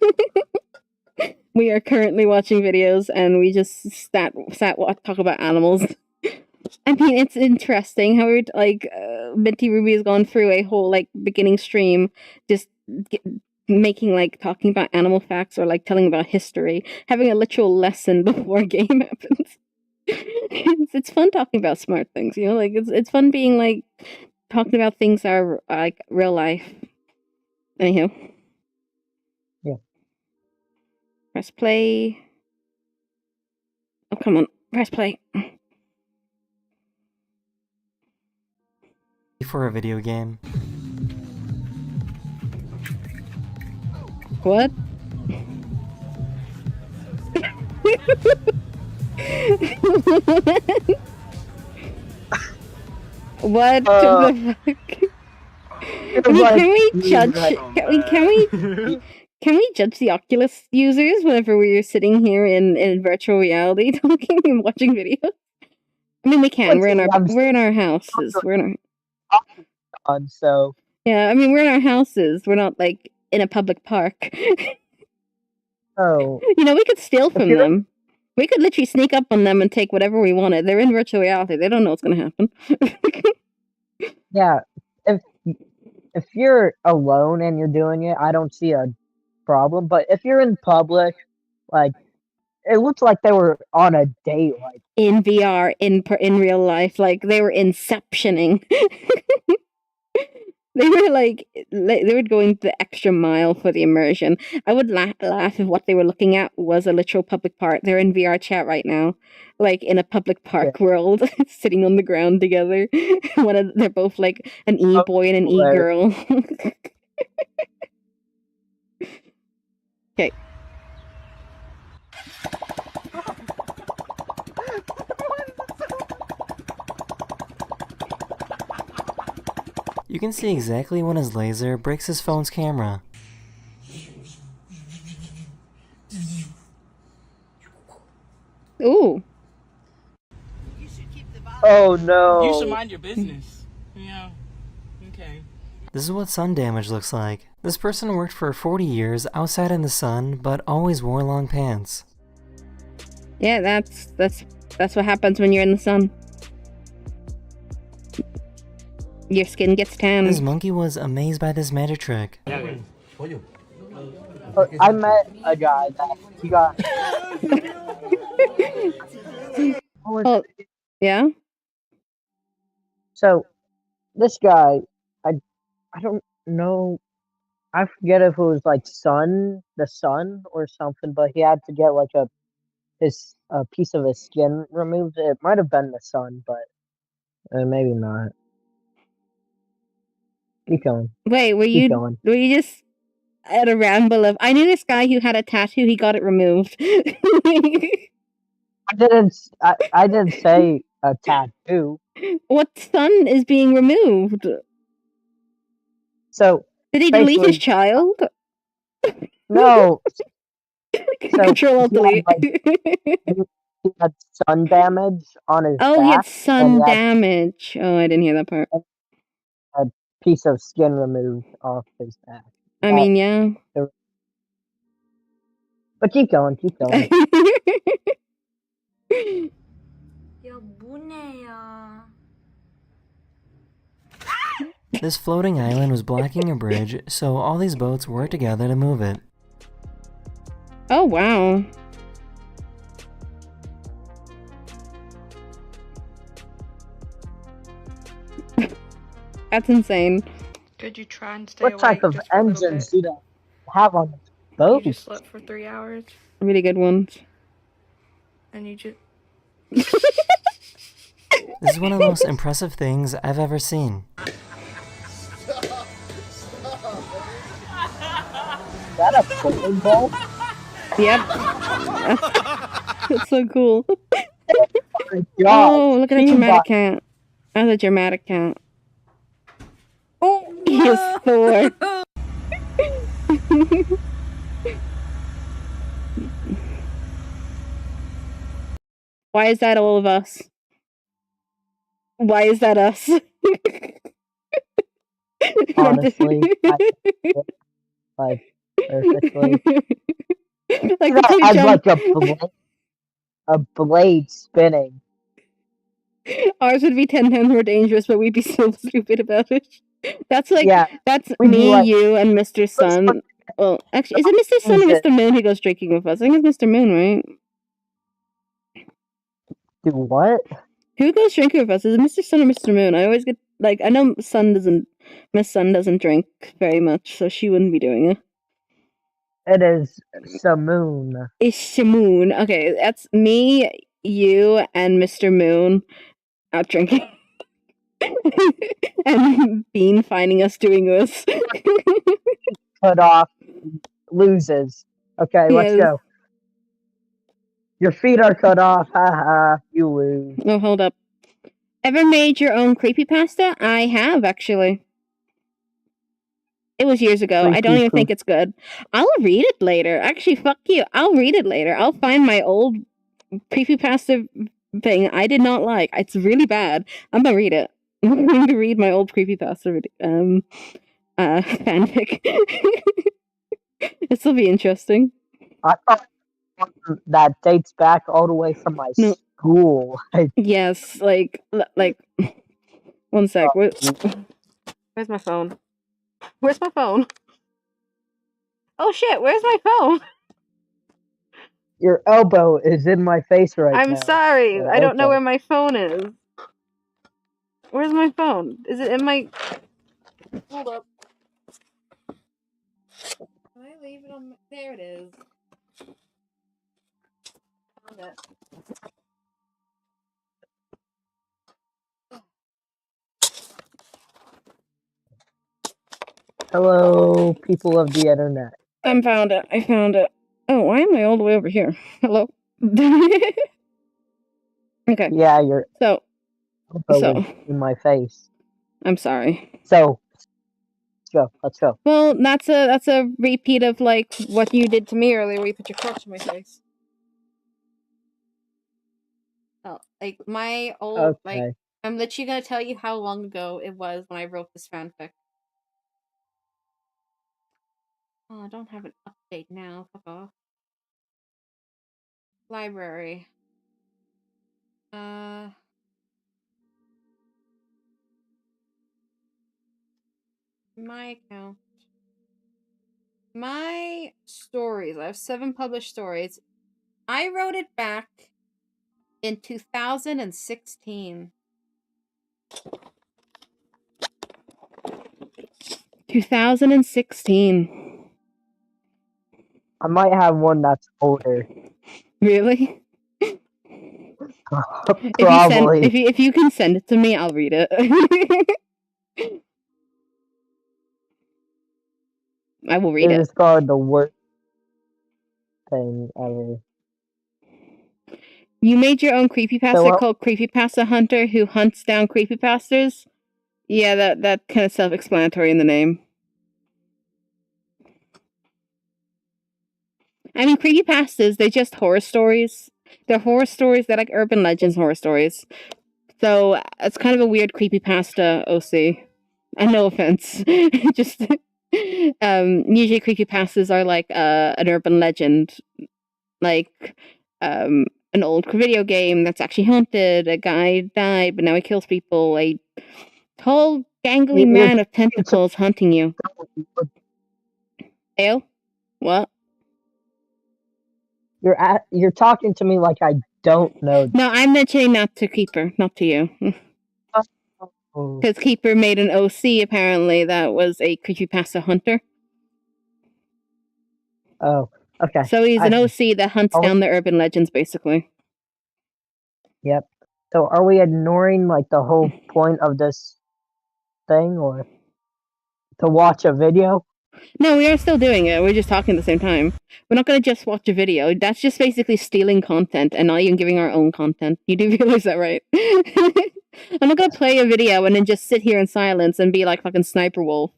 We are currently watching videos, and we just talk about animals. I mean, it's interesting how we're Minty Ruby has gone through a whole beginning stream, just talking about animal facts or telling about history, having a literal lesson before a game happens. It's fun talking about smart things, it's fun being talking about things that are real life. Anyhow. Yeah. Press play. Oh, come on. Press play. For a video game. What? What the fuck? Can we judge? Can we judge the Oculus users whenever we're sitting here in virtual reality talking and watching videos? I mean, we can. We're I'm in our houses. We're in our so yeah. I mean, we're in our houses. We're not like in a public park. oh, You know, we could steal if from you're them. We could literally sneak up on them and take whatever we wanted. They're in virtual reality. They don't know what's going to happen. yeah, if you're alone and you're doing it, I don't see a problem. But if you're in public, like it looks like they were on a date, like in VR, in real life, like they were inceptioning. They were like they were going the extra mile for the immersion. I would laugh if what they were looking at was a literal public park. They're in VR chat right now, like in a public park world, sitting on the ground together. They're both like an e-boy and an e-girl. Okay. You can see exactly when his laser breaks his phone's camera. Ooh. oh no. You should mind your business. Yeah. Okay. This is what sun damage looks like. This person worked for 40 years outside in the sun, but always wore long pants. Yeah, that's what happens when you're in the sun. Your skin gets tan. This monkey was amazed by this magic trick. I met a guy that he got. Oh, yeah. So this guy, I don't know. I forget if it was like the sun or something, but he had to get like a piece of his skin removed. It might have been the sun, but maybe not. Keep going. Wait, were Keep you going. just at a ramble of? I knew this guy who had a tattoo. He got it removed. I didn't say a tattoo. What sun is being removed? So did he delete his child? No. Control Alt Delete. He had sun damage on his back. Oh, he had sun damage. Oh, I didn't hear that part. A piece of skin removed off his back. I mean, yeah. But keep going, keep going. This floating island was blocking a bridge, so all these boats worked together to move it. Oh, wow. That's insane. Did you try and stay awake? What type of engines do they have on the boat? You just slept for 3 hours. Really good ones. And you just... This is one of the most impressive things I've ever seen. Is that a bowling ball? Yep. That's so cool. Oh, look at that dramatic count. That's a dramatic count. Oh, yes, Thor. Why is that all of us? Why is that us? Honestly, like perfectly. Like, I'd like a blade spinning. Ours would be 10 times more dangerous, but we'd be so stupid about it. That's like, that's me, like, you, and Mr. Sun. Well, actually, is it Mr. Sun or Mr. Moon who goes drinking with us? I think it's Mr. Moon, right? Do what? Who goes drinking with us? Is it Mr. Sun or Mr. Moon? I always get, like, I know Miss Sun doesn't drink very much, so she wouldn't be doing it. It is Samoon. It's Shamoon. Okay, that's me, you, and Mr. Moon out drinking. And Bean finding us doing this. Cut off, loses. Okay, let's go. Your feet are cut off. Haha, you lose. Oh, hold up. Ever made your own creepypasta? I have, actually. It was years ago. I don't even think it's good. I'll read it later. Actually, fuck you. I'll read it later. I'll find my old creepypasta thing I did not like. It's really bad. I'm gonna read it. I'm going to read my old creepypasta fanfic. This will be interesting. I thought that dates back all the way from my No. school. Yes, like 1 sec. Where's my phone? Where's my phone? Oh shit! Where's my phone? Your elbow is in my face right now. I'm sorry. I don't know okay. where my phone is. Where's my phone? Is it in my... Hold up. Can I leave it on... There it is. Found it. Hello, people of the internet. I found it. I found it. Oh, why am I all the way over here? Hello? Okay. Yeah, your elbow is in my face. I'm sorry. So, let's go. Well, that's a repeat of like what you did to me earlier, where you put your crotch in my face. Oh, like my old like I'm literally gonna tell you how long ago it was when I wrote this fanfic. Oh, I don't have an update now. Fuck off. Library. My account. My stories. I have 7 published stories. I wrote it back in 2016. 2016. I might have one that's older. Really? Probably. If you can send it to me, I'll read it. I will read it. It is called the worst thing ever. You made your own creepypasta called Creepypasta Hunter, who hunts down creepypastas? Yeah, that kind of self-explanatory in the name. I mean, creepypastas, they're just horror stories. They're horror stories, they're like urban legends horror stories. So, it's kind of a weird creepypasta OC. And no offense. Just, usually creepypastas are like an urban legend. Like, an old video game that's actually haunted, a guy died, but now he kills people, a tall, gangly man with tentacles hunting you. Ew? What? You're talking to me like I don't know. No, I'm mentioning that to Keeper, not to you. Because Keeper made an OC, apparently, that was a creepypasta hunter. Oh, okay. So he's an OC that hunts down the urban legends, basically. Yep. So are we ignoring, like, the whole point of this thing, or to watch a video? No, we are still doing it. We're just talking at the same time. We're not going to just watch a video. That's just basically stealing content and not even giving our own content. You do realize that, right? I'm not going to play a video and then just sit here in silence and be like fucking Sniper Wolf.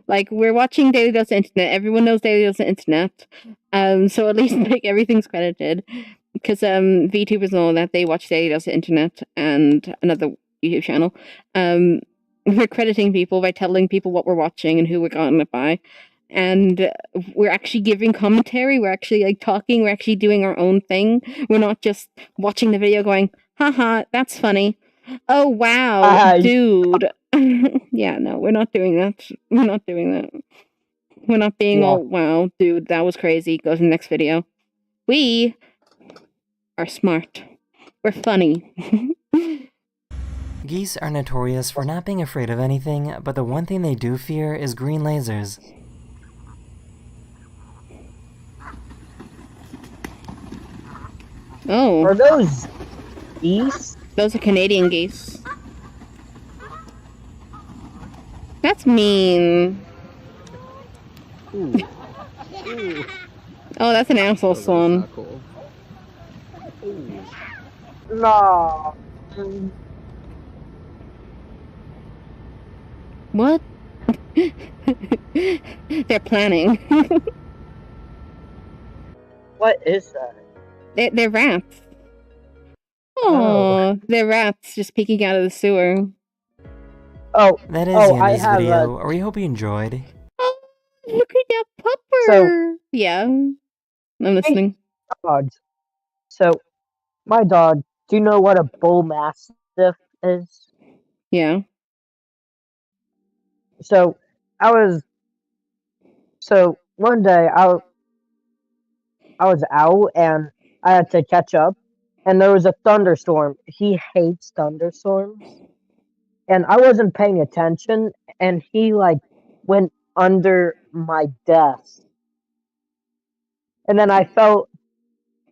Like, we're watching Daily Dose of Internet. Everyone knows Daily Dose of Internet. So at least, like, everything's credited. Because VTubers know that they watch Daily Dose of Internet and another YouTube channel. We're crediting people by telling people what we're watching and who we're gotten it by. And we're actually giving commentary. We're actually, like, talking. We're actually doing our own thing. We're not just watching the video going, haha, that's funny. Oh, wow, dude. Yeah, no, we're not doing that. We're not doing that. We're not being all, wow, dude, that was crazy. Go to the next video. We are smart. We're funny. Geese are notorious for not being afraid of anything, but the one thing they do fear is green lasers. Oh. Are those geese? Those are Canadian geese. That's mean. Ooh. Ooh. Oh, that's an asshole swan. Cool. No. What? They're planning. What is that? They're rats. Oh, they're rats just peeking out of the sewer. Oh, That is the end I of this have video. We hope you enjoyed. Oh, look at that pupper. So- yeah, I'm listening. dogs. So, my dog. Do you know what a bull mastiff is? Yeah. So one day I was out and I had to catch up, and there was a thunderstorm. He hates thunderstorms, and I wasn't paying attention, and he like went under my desk, and then I felt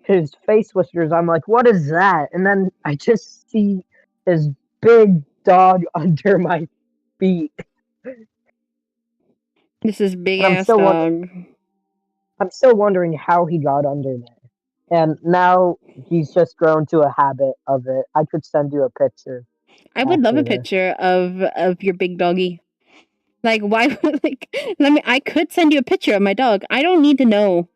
his face whiskers. I'm like, what is that? And then I just see his big dog under my feet. This is big And ass dog. I'm still wondering how he got under there. And now he's just grown to a habit of it. I could send you a picture. I would love a after this. picture of your big doggy. Like, why would, like, I could send you a picture of my dog. I don't need to know.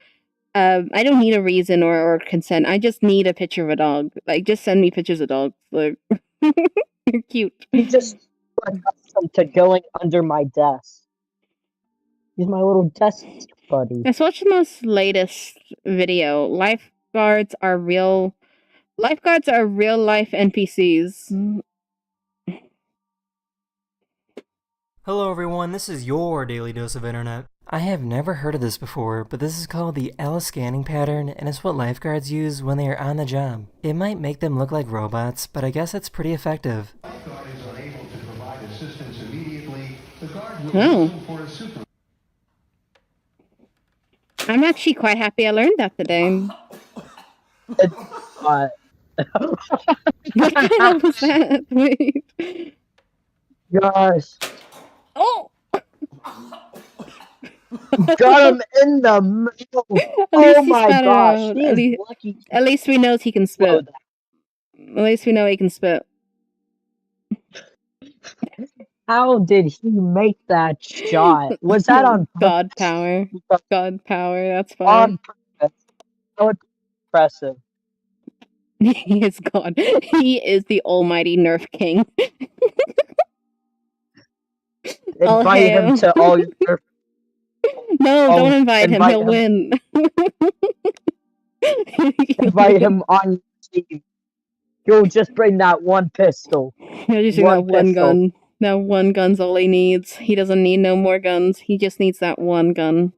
I don't need a reason or consent. I just need a picture of a dog. Like, just send me pictures of dogs. Like, you're cute. He's just accustomed to going under my desk. He's my little desk buddy. Let's watch the most latest video. Lifeguards are real life NPCs. Hello everyone, this is your Daily Dose of Internet. I have never heard of this before, but this is called the Alice scanning pattern, and it's what lifeguards use when they are on the job. It might make them look like robots, but I guess it's pretty effective. Oh. I'm actually quite happy I learned that today. What the hell was that? Wait. Gosh. Oh! Got him in the middle. Oh my gosh. He is lucky. At least we know he can spit. At least we know he can spit. How did he make that shot? Was that on God power? God power, that's fine. On purpose. So impressive. He is God. He is the almighty Nerf King. Invite him to all your Nerf. No, don't invite him. He'll win. Invite him on your team. You'll just bring that one pistol. He'll just bring that one gun. That one gun's all he needs. He doesn't need no more guns. He just needs that one gun.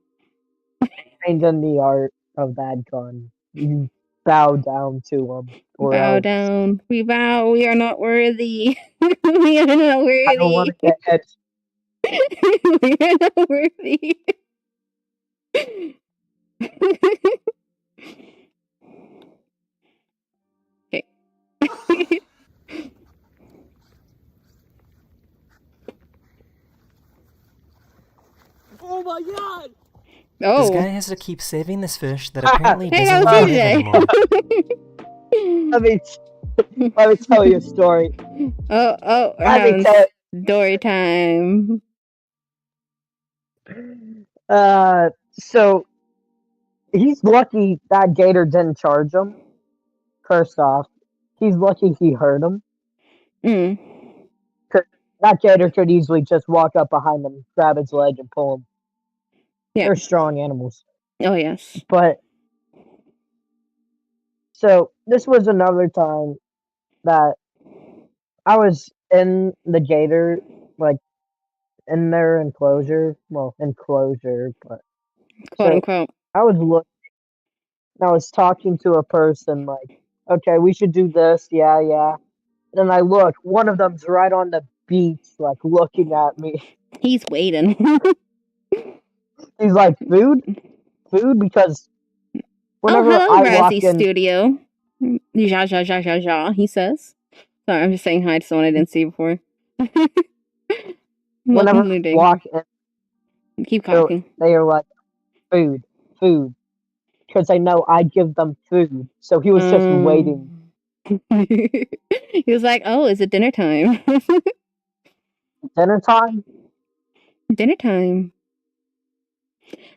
Trained in the art of that gun. You bow down to him. Bow down. We bow. We are not worthy. We are not worthy. I don't want to get hit. We are not worthy. Okay. Oh my god! Oh. This guy has to keep saving this fish that apparently doesn't that was live anymore. Let me tell you a story. Oh, we're having story time. So he's lucky that gator didn't charge him. First off, he's lucky he hurt him. That gator could easily just walk up behind him, grab his leg, and pull him. Yeah. They're strong animals. Oh, yes. But, so, this was another time that I was in the gator, like, in their enclosure. Well, enclosure, but... Quote, unquote. I was looking, I was talking to a person, like, okay, we should do this, yeah. Then I look, one of them's right on the beach, like, looking at me. He's waiting. He's like, food? Because whenever hello, I walk in... Studio. Ja, he says. Sorry, I'm just saying hi to someone I didn't see before. Whenever I walk in... Keep talking. They are like, food. Because I know I give them food. So he was just waiting. He was like, oh, is it dinner time? Dinner time? Dinner time.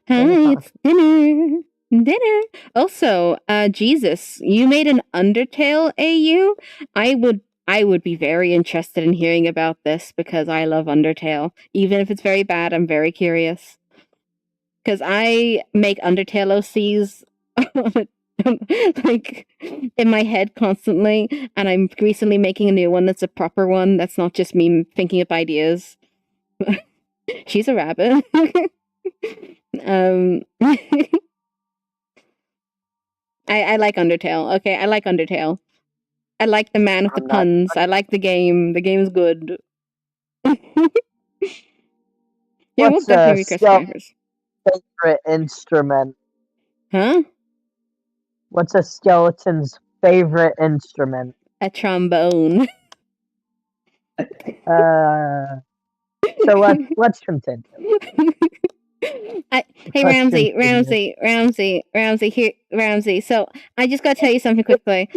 Hi, it's dinner. Dinner. Also, Jesus, you made an Undertale AU? I would be very interested in hearing about this because I love Undertale. Even if it's very bad, I'm very curious. Because I make Undertale OCs like in my head constantly, and I'm recently making a new one that's a proper one that's not just me thinking up ideas. She's a rabbit. I like Undertale. Okay, I like Undertale. I like the man with the puns. I like the game. The game's good. Yeah, we'll What's definitely request crackers. favorite instrument? Huh? What's a skeleton's favorite instrument? A trombone. So let's continue. Hey, Ramsey. So I just gotta tell you something quickly.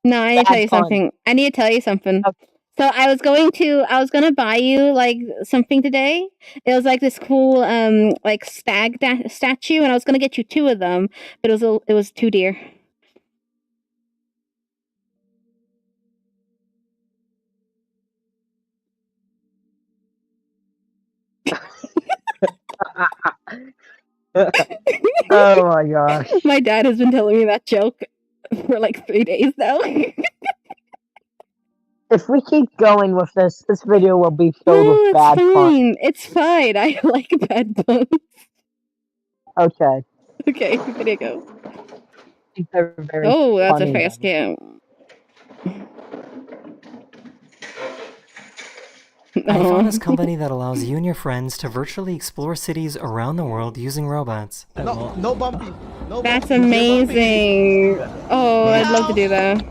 No, I need to tell you something. So I was gonna buy you like something today. It was like this cool like stag statue, and I was gonna get you 2 of them, but it was too dear. Oh my gosh. My dad has been telling me that joke for like 3 days now. If we keep going with this video will be filled with bad puns. It's fine. I like bad puns. Okay. Okay, video go. Very Oh, that's a funny fast game. I found this company that allows you and your friends to virtually explore cities around the world using robots. No bumpy. No That's bumpy. amazing. Oh, I'd love to do that.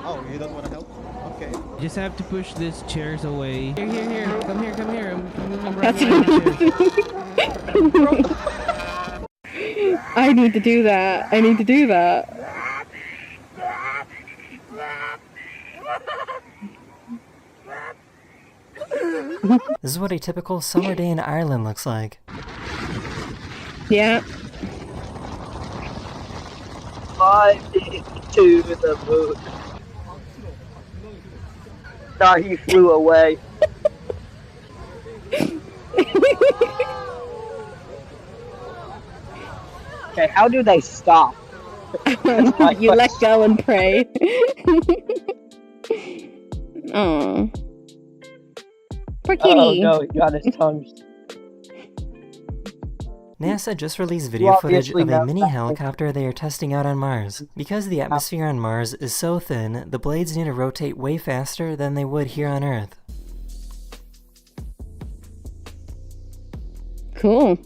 Oh, you don't want to help? Okay. You just have to push these chairs away. Here. Come here. I'm moving That's right. I need to do that. This is what a typical summer day in Ireland looks like. Yeah. Fly me to the moon. Sorry, he flew away. Okay, how do they stop? You let go and pray. Oh. Poor kitty. Oh no, he got his tongue. NASA just released video footage of a mini helicopter they are testing out on Mars. Because the atmosphere on Mars is so thin, the blades need to rotate way faster than they would here on Earth. Cool.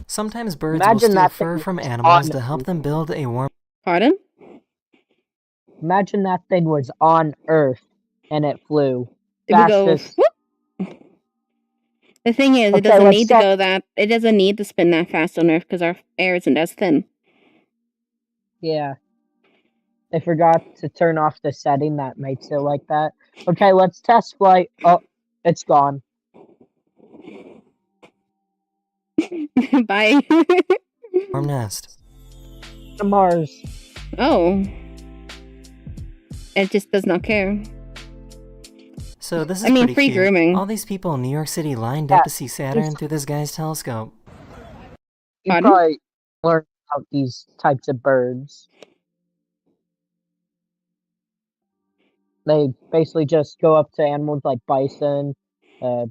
Sometimes birds will steal fur from animals to help them build a warm... Pardon? Imagine that thing was on Earth and it flew. It would go, the thing is, it doesn't need to go that. It doesn't need to spin that fast on Earth because our air isn't as thin. Yeah. I forgot to turn off the setting that makes it like that. Okay, let's test flight. Oh, it's gone. Bye. warm nest. To Mars. Oh. It just does not care. So this is pretty free cute. grooming. All these people in New York City lined up to see Saturn through this guy's telescope. You probably learn about these types of birds. They basically just go up to animals like bison, other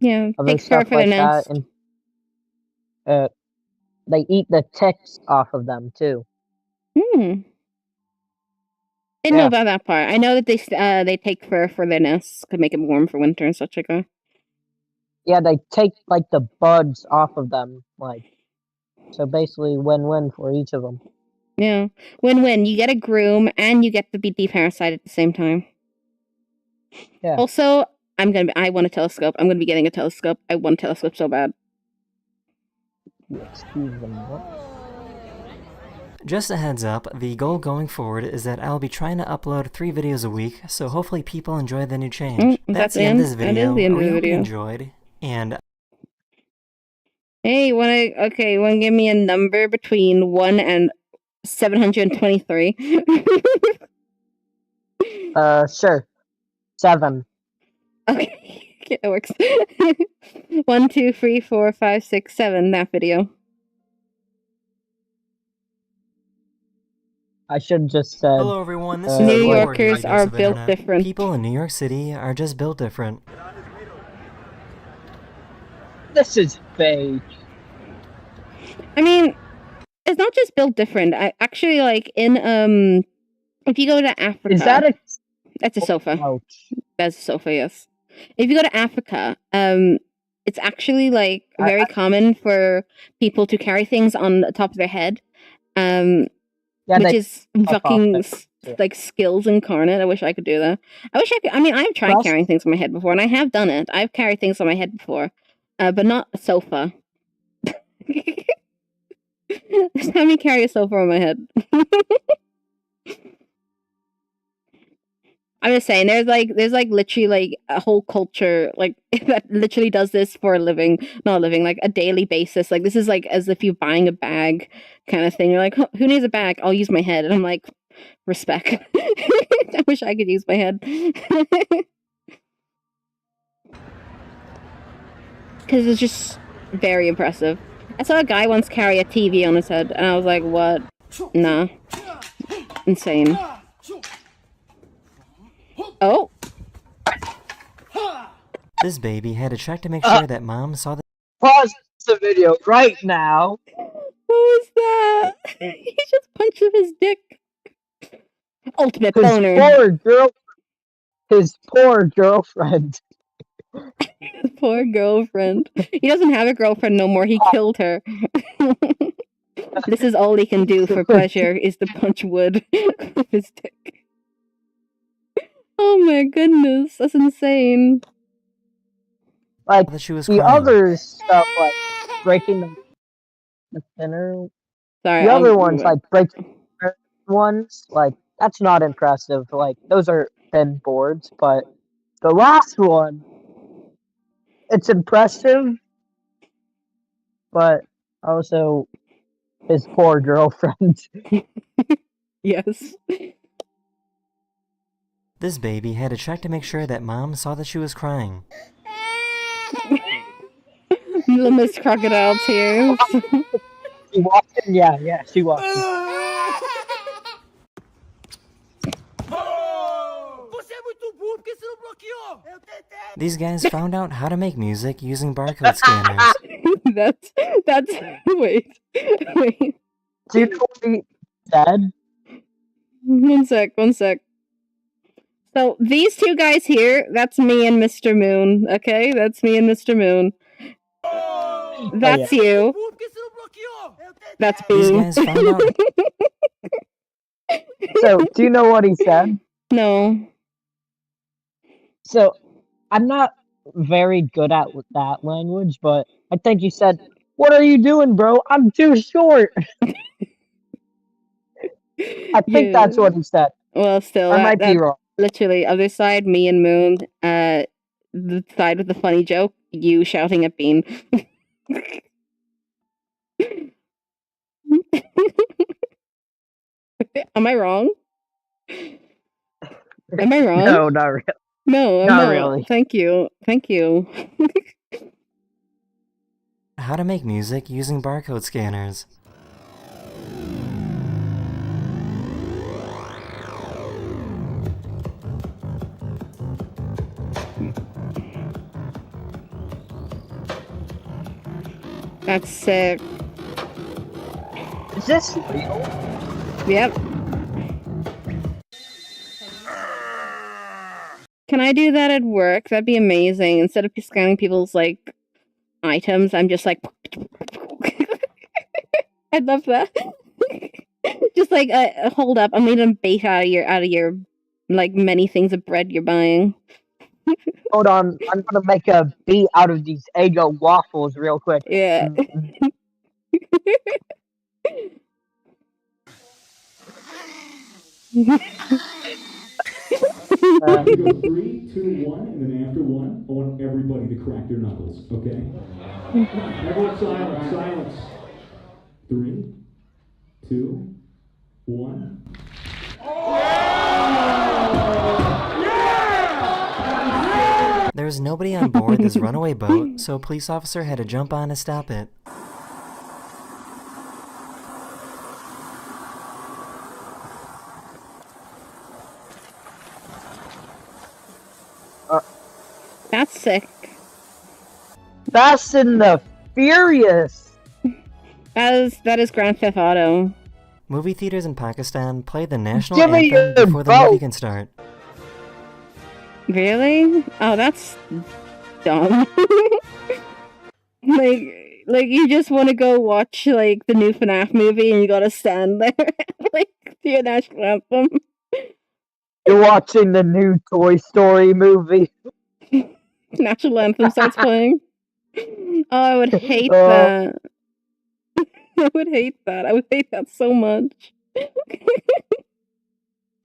take stuff fur for like the that, nest. and they eat the ticks off of them too. Didn't know about that part. I know that they take fur for their nests to make it warm for winter and such like that. Yeah, they take like the buds off of them, like so basically win-win for each of them. Yeah, win-win. You get a groom and you get to be deparasited at the same time. Yeah. Also, I want a telescope. I'm gonna be getting a telescope. I want a telescope so bad. Excuse me. Just a heads up, the goal going forward is that I'll be trying to upload 3 videos a week, so hopefully people enjoy the new change. That's the end of this video. I hope you enjoyed, and Hey, wanna give me a number between 1 and 723? Sure. 7. Okay, it works. 1, 2, 3, 4, 5, 6, 7. That video. I should just said. Hello everyone, this New is your Yorkers Daily are Dose of built Internet. different. People in New York City are just built different. This is fake. I mean, it's not just built different. I actually like in if you go to Africa. Is that a? That's a sofa. Ouch. That's a sofa, yes. If you go to Africa, it's actually like very common for people to carry things on the top of their head. Yeah, which is fucking yeah. like skills incarnate. I wish I could do that. I wish I could. I mean, I've tried carrying things on my head before, and I have done it. I've carried things on my head before, but not a sofa. Just have me carry a sofa on my head. I'm just saying, there's like literally like a whole culture like that literally does this for a living, not a living, like a daily basis. Like this is like as if you're buying a bag kind of thing. You're like, who needs a bag? I'll use my head, and I'm like, respect. I wish I could use my head. Because it's just very impressive. I saw a guy once carry a TV on his head, and I was like, what? Nah. Insane. Oh! This baby had to check to make sure that mom saw the— Pause the video right now. What was that? He just punched his dick. Ultimate boner. His poor girlfriend. Poor girlfriend. He doesn't have a girlfriend no more. He killed her. This is all he can do for pleasure, is to punch wood with his dick. Oh my goodness, that's insane. Like, that she was the crying. other stuff, like, breaking the thinner. Sorry, the other ones, like, breaking the ones, like, that's not impressive. Like, those are thin boards, but the last one, it's impressive, but also his poor girlfriend. Yes. This baby had to check to make sure that mom saw that she was crying. Little Miss Crocodile tears. She walked in? Yeah, she walked in. These guys found out how to make music using barcode scanners. That's wait. Do you know what he said? One sec. So these two guys here, that's me and Mr. Moon, okay? That's me and Mr. Moon. That's you. That's me. These guys found out. So, do you know what he said? No. So, I'm not very good at that language, but I think he said, "What are you doing, bro? I'm too short." I think that's what he said. Well, still, I might be wrong. Literally, other side, me and Moon. The side with the funny joke, you shouting at Bean. Am I wrong? Am I wrong? No, not really. No, I'm Not not. really. Thank you. How to make music using barcode scanners. That's sick. Is this real? Yep. Can I do that at work? That'd be amazing. Instead of scanning people's, like, items, I'm just like... I'd love that. Just like, hold up, I'm eating bait out of your, like, many things of bread you're buying. Hold on, I'm gonna make a beat out of these Eggo waffles real quick. Yeah. We go 3, 2, 1, and then after 1, I want everybody to crack their knuckles, okay? Everyone silence, silence. 3, 2, 1. There was nobody on board this runaway boat, so a police officer had to jump on to stop it. That's sick. Fast and the Furious. That is Grand Theft Auto. Movie theaters in Pakistan play the national Give me anthem your before the vote. movie can start. Really? Oh, that's dumb. like you just want to go watch like the new FNAF movie and you gotta stand there like to your national anthem. You're watching the new Toy Story movie. National anthem starts playing. Oh, I would hate Oh. that. I would hate that. I would hate that so much.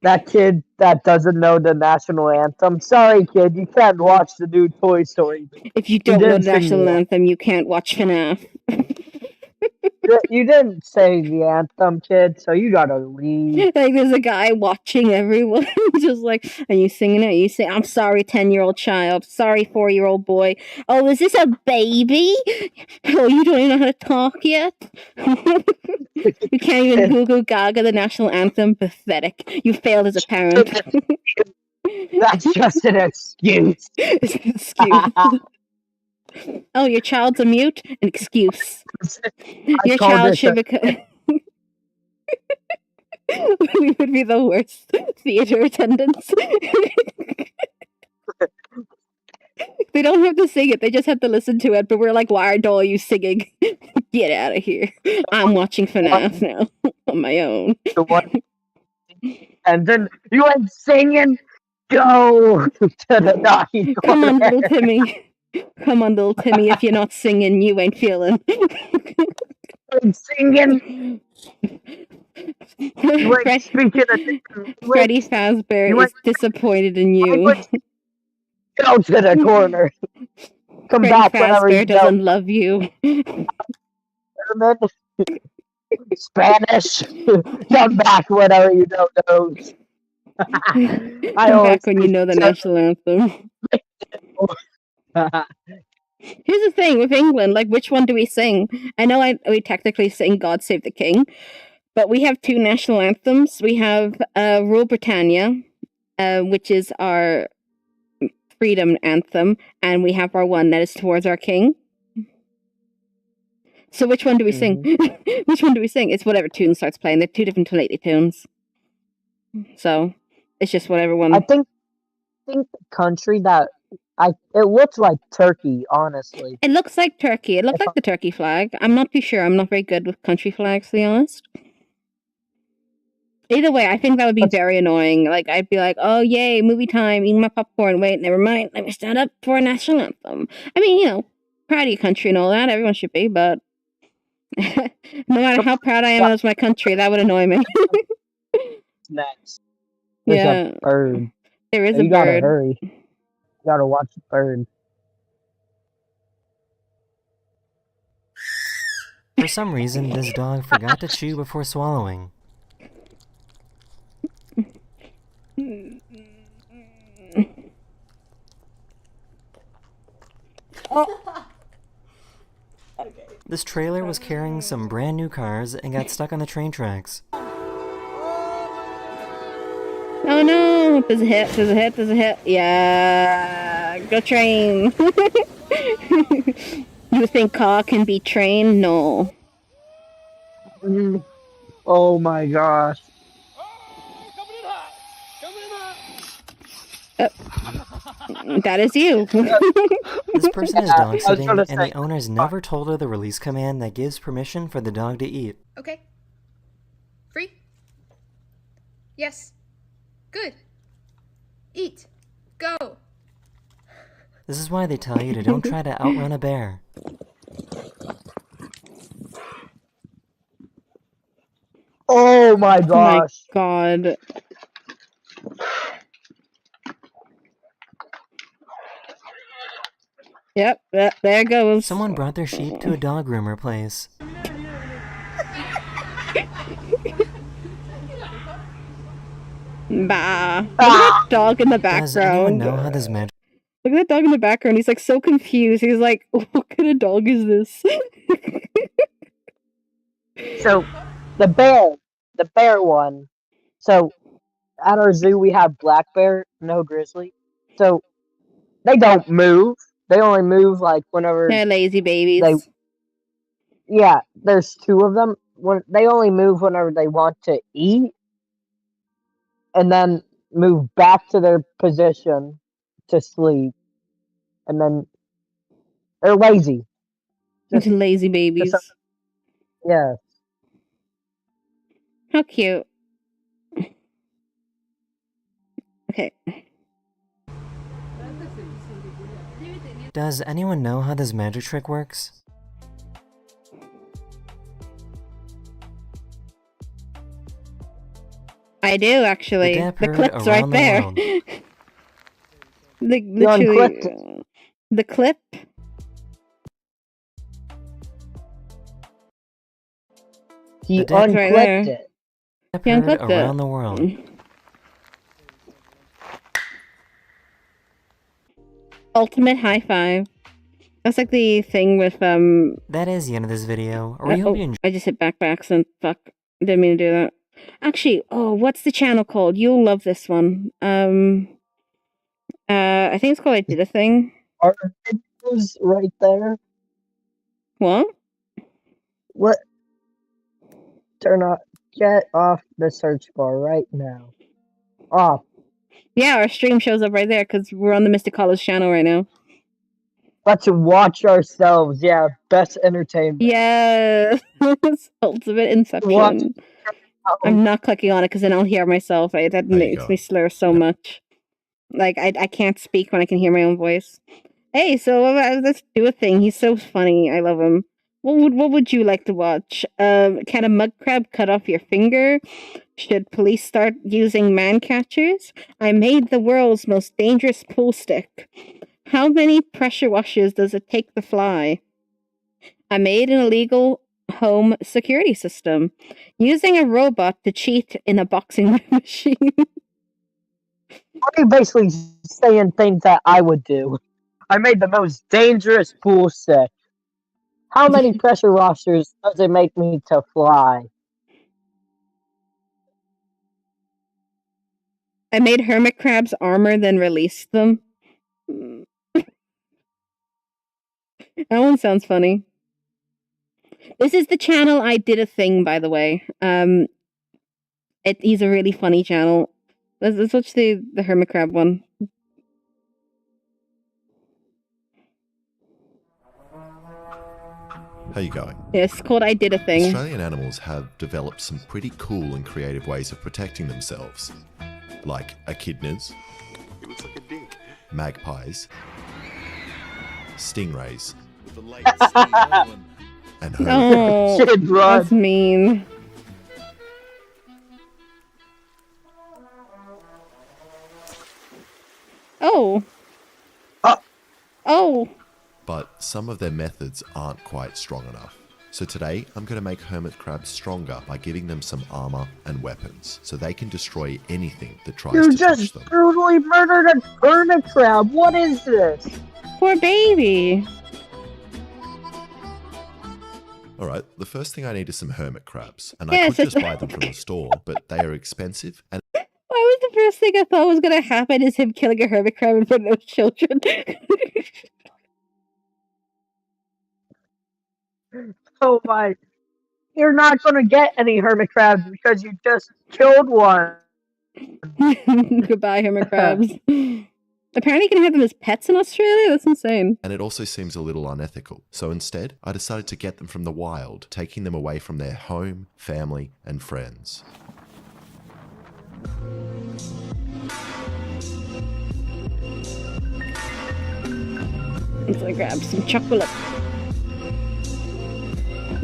That kid that doesn't know the national anthem. Sorry, kid, you can't watch the new Toy Story movie. If you don't know didn't the sing national the anthem, you can't watch FNAF. You didn't say the anthem, kid, so you gotta leave. Like there's a guy watching everyone, just like, are you singing it? You say, "I'm sorry, 10-year-old child. Sorry, 4-year-old boy. Oh, is this a baby? Oh, you don't even know how to talk yet. You can't even Google Gaga the national anthem. Pathetic. You failed as a parent." That's just an excuse. It's an excuse. Oh, your child's a mute? An excuse. Your call child this should a- become. We would be the worst theater attendants. They don't have to sing it, they just have to listen to it, but we're like, why are you singing? Get out of here. I'm watching FNAF now on my own. And then you ain't singing. Go to the naughty Come on, corner. little Timmy. Come on, little Timmy. If you're not singing, you ain't feeling. I'm singing. You ain't speaking a different language. Freddy Fazbear You is disappointed in you. Go to the corner. Come Freddy back whenever you Fazbear doesn't love you. Hermit. Spanish. Come back whenever you don't know. Come back when you know the national anthem. Here's the thing with England, like, which one do we sing? I know we technically sing God Save the King, but we have two national anthems. We have Rule Britannia, which is our freedom anthem, and we have our one that is Towards Our King. So which one do we sing? Which one do we sing? It's whatever tune starts playing. They're two different tonality tunes. So it's just whatever one. I think the country that it looks like Turkey, honestly. It looks like Turkey. It looked like the Turkey flag. I'm not too sure. I'm not very good with country flags, to be honest. Either way, I think that would be very annoying. Like, I'd be like, oh, yay, movie time, eating my popcorn. Wait, never mind. Let me stand up for a national anthem. I mean, you know, proud of your country and all that. Everyone should be, but no matter how proud I am of my country, that would annoy me. Next. Yeah. There's a bird. There is a You gotta bird. hurry. You gotta watch the bird. For some reason, this dog forgot to chew before swallowing. This trailer was carrying some brand new cars and got stuck on the train tracks. Oh no! There's a hit, there's a hit, there's a hit. Yeah, go train. You think car can be trained? No. Oh my gosh. That is you. This person is dog sitting, gonna and say- the owners never told her the release command that gives permission for the dog to eat. Okay. Free? Yes. Good. Eat. Go. This is why they tell you to don't try to outrun a bear. Oh my Oh my gosh. god. Yep, there goes. Someone brought their sheep to a dog groomer place. Bah. Look at that dog in the background. Does anyone know how this magic... Look at that dog in the background. He's like so confused. He's like, what kind of dog is this? So, the bear one. So, at our zoo we have black bear, no grizzly. So, they don't move. They only move like whenever They're lazy babies. Yeah, there's two of them. When they only move whenever they want to eat, and then move back to their position to sleep, and then they're lazy. Just lazy babies. Yeah. How cute. Okay. Does anyone know how this magic trick works? I do, actually. The The clip's right there. Literally, the clip. He Right there. unclipped it. He unclipped it. Around the world. Ultimate high five. That's like the thing with That is the end of this video. We hope you enjoyed. I just hit back by accident. Fuck. Didn't mean to do that. Actually, what's the channel called? You'll love this one. I think it's called I Did a Thing. Our videos right there. What? What? Get off the search bar right now. Off. Yeah, our stream shows up right there because we're on the Mystic Hollow channel right now. Let's watch ourselves. Yeah, best entertainment. Yes. Ultimate Inception. I'm not clicking on it because then I'll hear myself. That makes me slur so much. Like, I can't speak when I can hear my own voice. Hey, so let's do a thing. He's so funny. I love him. What would you like to watch? Can a mud crab cut off your finger? Should police start using man catchers? I made the world's most dangerous pool stick. How many pressure washers does it take to fly? I made an illegal home security system. Using a robot to cheat in a boxing machine. You're basically saying things that I would do. I made the most dangerous pool stick. How many pressure washers does it make me to fly? I made hermit crabs armor, then released them. That one sounds funny. This is the channel I Did a Thing, by the way. He's a really funny channel. Let's watch the hermit crab one. How you going? Yeah, it's called I Did a Thing. Australian animals have developed some pretty cool and creative ways of protecting themselves. Like echidnas, it looks like a dick. Magpies, stingrays, and oh, that's mean. Oh. Oh. But some of their methods aren't quite strong enough. So today, I'm going to make hermit crabs stronger by giving them some armor and weapons, so they can destroy anything that tries You to touch just them. brutally murdered a hermit crab. What is this? Poor baby. Alright, the first thing I need is some hermit crabs, and Yeah, I could so- just buy them from the store, but they are expensive, and Why was the first thing I thought was gonna happen is him killing a hermit crab in front of those children? Oh my. You're not gonna get any hermit crabs because you just killed one. Goodbye, hermit crabs. Apparently you can have them as pets in Australia? That's insane. it also seems a little unethical. So instead, I decided to get them from the wild, taking them away from their home, family, and friends. I'm gonna grab some chocolate.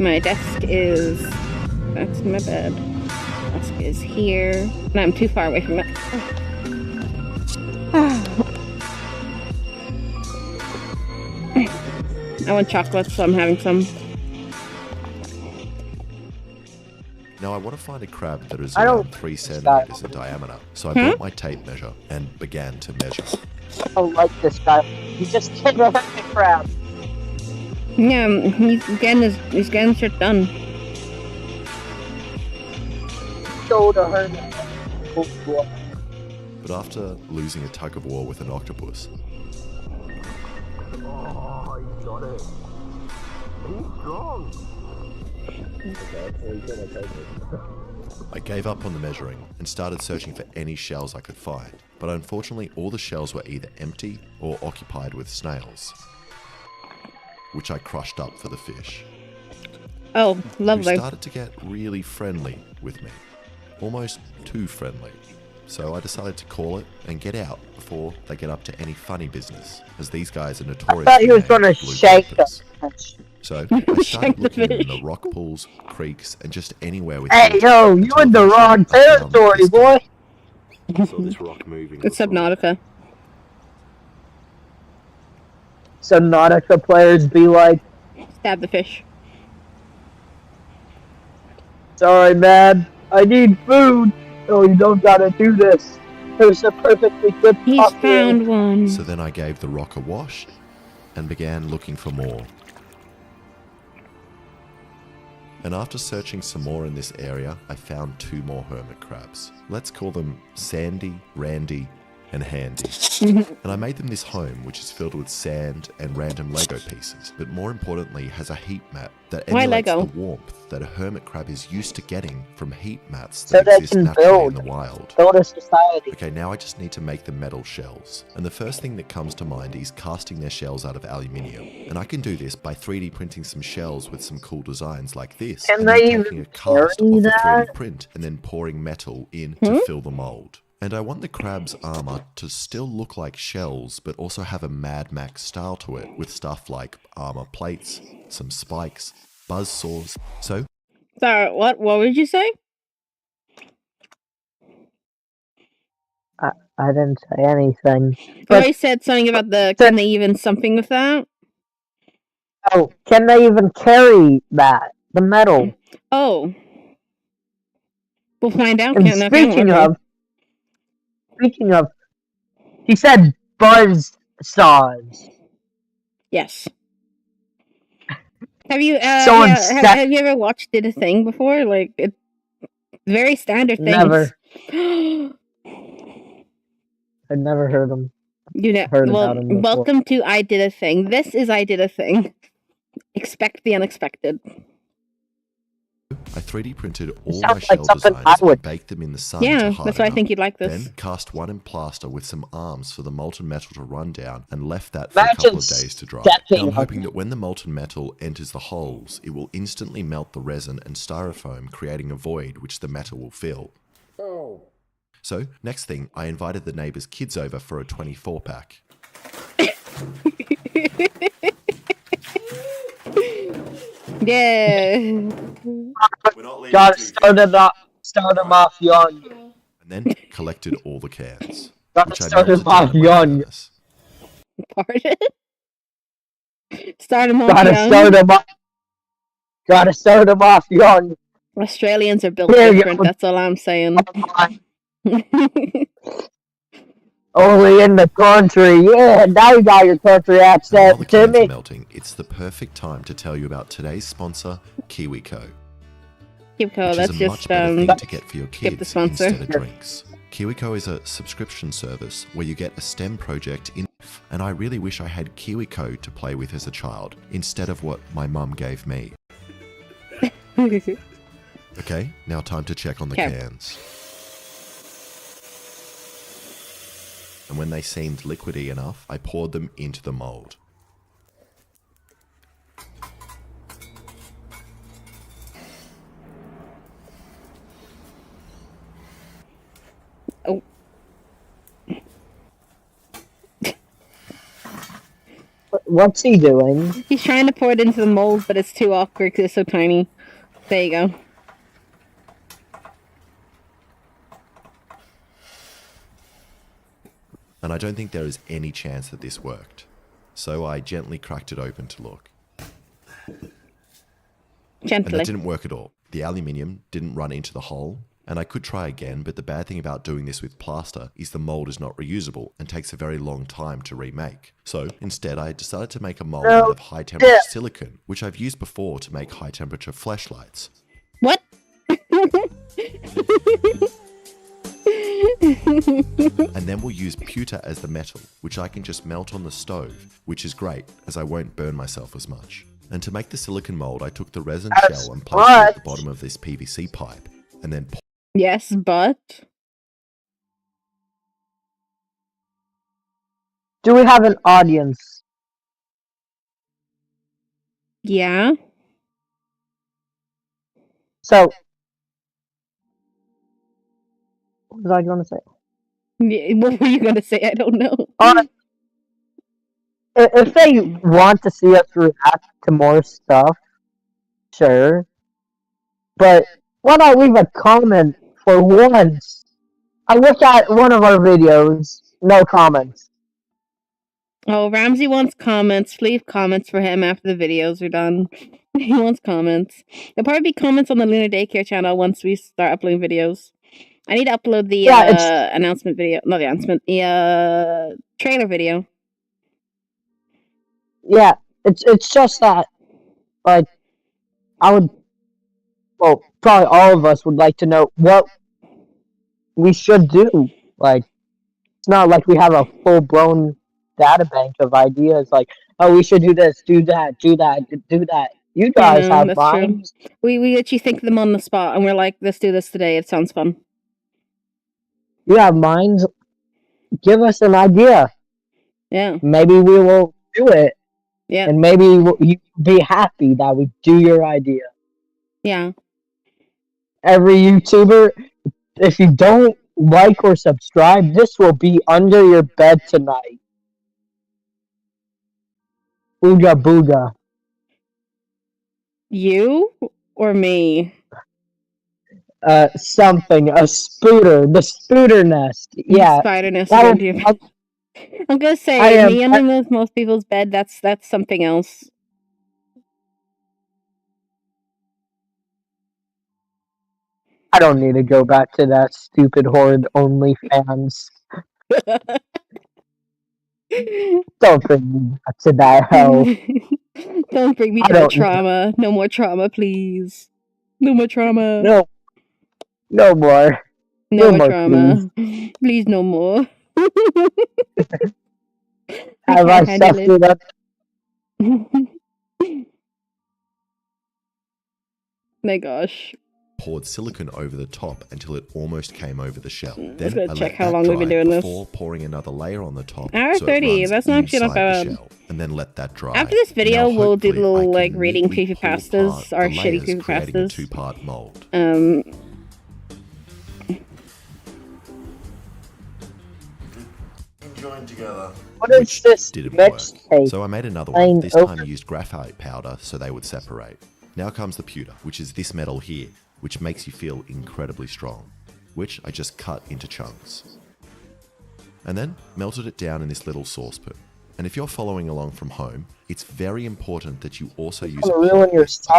My desk is... That's my bed. Desk is here. No, I'm too far away from it. I want chocolate, so I'm having some. Now I want to find a crab that is I don't- around 3 centimeters in diameter, so I Hmm? brought my tape measure and began to measure. I don't like this guy. He just killed a hermit crab. Yeah, he's getting shit done. Killed a hermit. But after losing a tug of war with an octopus, Oh, he got it. He's strong. I gave up on the measuring and started searching for any shells I could find. But unfortunately, all the shells were either empty or occupied with snails, which I crushed up for the fish. Oh, Who lovely. started to get really friendly with me, almost too friendly. So I decided to call it and get out before they get up to any funny business, as these guys are notorious. I thought he was gonna shake the fish. So I Shake started the looking in fish. the rock pools, creeks, and just anywhere with Hey, water yo, you until in the eventually wrong I found territory, this boy. I saw this rock moving. It's Subnautica. Subnautica players be like, Stab the fish. sorry, man, I need food. No, you don't gotta do this. There's a perfectly good He's pup here. found one. So then I gave the rock a wash and began looking for more. And after searching some more in this area, I found 2 more hermit crabs. Let's call them Sandy, Randy, and Handy. And I made them this home, which is filled with sand and random Lego pieces, but more importantly has a heat mat that Why emulates Lego? the warmth that a hermit crab is used to getting from heat mats So that they exist can naturally in build. the wild. Build a society. Okay, now I just need to make the metal shells. And the first thing that comes to mind is casting their shells out of aluminium. And I can do this by 3D printing some shells with some cool designs like this. Can and then they taking even a cast carry of the that? 3D print and then pouring metal in to fill the mold. And I want the crab's armor to still look like shells, but also have a Mad Max style to it, with stuff like armor plates, some spikes, buzz saws. So Sorry, what would you say? I didn't say anything. I said something about can they even something with that? Oh, can they even carry that? The metal. Oh. We'll find out. And Can speaking of, he said buzz saws. Yes. Have you So have you ever watched Did a Thing before? Like, it's very standard things. Never. I've never heard him. Heard about him before. Welcome to I Did a Thing. This is I Did a Thing. Expect the unexpected. I 3D printed all sounds my shell like something designs I would- and baked them in the sun Yeah, to that's harden why I up. think you'd like this. Then cast one in plaster with some arms for the molten metal to run down and left that for a Imagine couple of days to dry. stepping And I'm on hoping it. that when the molten metal enters the holes, it will instantly melt the resin and styrofoam, creating a void which the metal will fill. Oh. So, next thing, I invited the neighbours' kids over for a 24-pack. Yeah. Gotta start them off young. And then collected all the cans. Gotta which I start melted them off down in my young. furnace. Pardon? Start 'em off Gotta young. start them off. Gotta start them off young. Australians are built Here you different, go. that's all I'm saying. Only in the country. Yeah, now you got your country And while accent, the cans are Timmy. melting, it's the perfect time to tell you about today's sponsor, KiwiCo. KiwiCo, which let's is a just much better thing to get for your skip the kids sponsor. instead of drinks. KiwiCo is a subscription service where you get a STEM project in, and I really wish I had KiwiCo to play with as a child instead of what my mum gave me. Okay, now time to check on the Okay. cans. And when they seemed liquidy enough, I poured them into the mold. Oh. What's he doing? He's trying to pour it into the mold, but it's too awkward because it's so tiny. There you go. And I don't think there is any chance that this worked. So I gently cracked it open to look. And Gently. that didn't work at all. The aluminium didn't run into the hole, and I could try again, but the bad thing about doing this with plaster is the mold is not reusable and takes a very long time to remake. So instead I decided to make a mold out of high temperature silicone, which I've used before to make high temperature flashlights. What? And then we'll use pewter as the metal, which I can just melt on the stove, which is great as I won't burn myself as much. And to make the silicone mold, I took the resin shell and placed it at the bottom of this PVC pipe, and then Yes, but... Do we have an audience? Yeah. So, what was I going to say? What were you going to say? I don't know. If they want to see us react to more stuff, sure. But why not leave a comment for once? I looked at one of our videos, no comments. Oh, Ramsey wants comments. Leave comments for him after the videos are done. He wants comments. There'll probably be comments on the Lunar Daycare channel once we start uploading videos. I need to upload the announcement video. Not the announcement. The trailer video. Yeah, it's just that, like, probably all of us would like to know what we should do. Like, it's not like we have a full-blown data bank of ideas, like, oh, we should do this, do that, do that, do that. You guys have that's minds. True. We actually think of them on the spot, and we're like, let's do this today. It sounds fun. You have minds. Give us an idea. Yeah. Maybe we will do it. Yeah. And maybe you'll be happy that we do your idea. Yeah. Every YouTuber, if you don't like or subscribe, this will be under your bed tonight. Ooga booga. You or me? Something. A spooter. The spooter nest. Yeah. Spider nest. I'm gonna say me under most people's bed. That's something else. I don't need to go back to that stupid horde OnlyFans. Don't bring me back to that hell. Don't bring me to the trauma. No more trauma, please. No more trauma. No. No more. No more trauma. Please, no more. Have I suffered up? My gosh. Poured silicone over the top until it almost came over the shell. Let's Then go I check let how that long we've been dry doing this. before pouring another layer on the top. Hour so 30. That's not actually not inside the bad. shell, and then let that dry. After this video, Now, we'll do hopefully, little I like can reading neatly pull creepypastas, apart our the shitty layers, creating a creepypastas. two-part mold. Join together. What is this Didn't work. tape? So I made another one. This time I used graphite powder so they would separate. Now comes the pewter, which is this metal here, which makes you feel incredibly strong, which I just cut into chunks. And then melted it down in this little saucepan. And if you're following along from home, it's very important that you also use a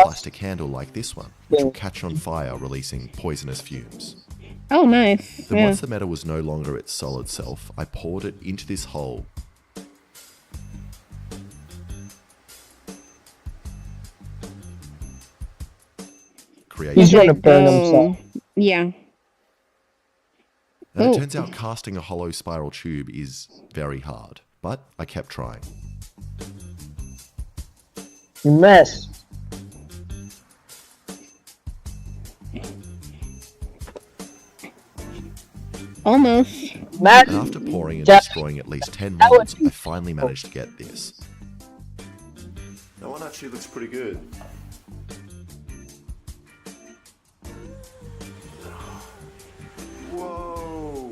plastic handle like this one, which will catch on fire, releasing poisonous fumes. Oh, nice. Then once the metal was no longer its solid self, I poured it into this hole. He's going to burn himself. Yeah. And it turns out casting a hollow spiral tube is very hard, but I kept trying. You missed. Almost. And after pouring and destroying at least 10 molds, I finally managed to get this. That one actually looks pretty good. Whoa!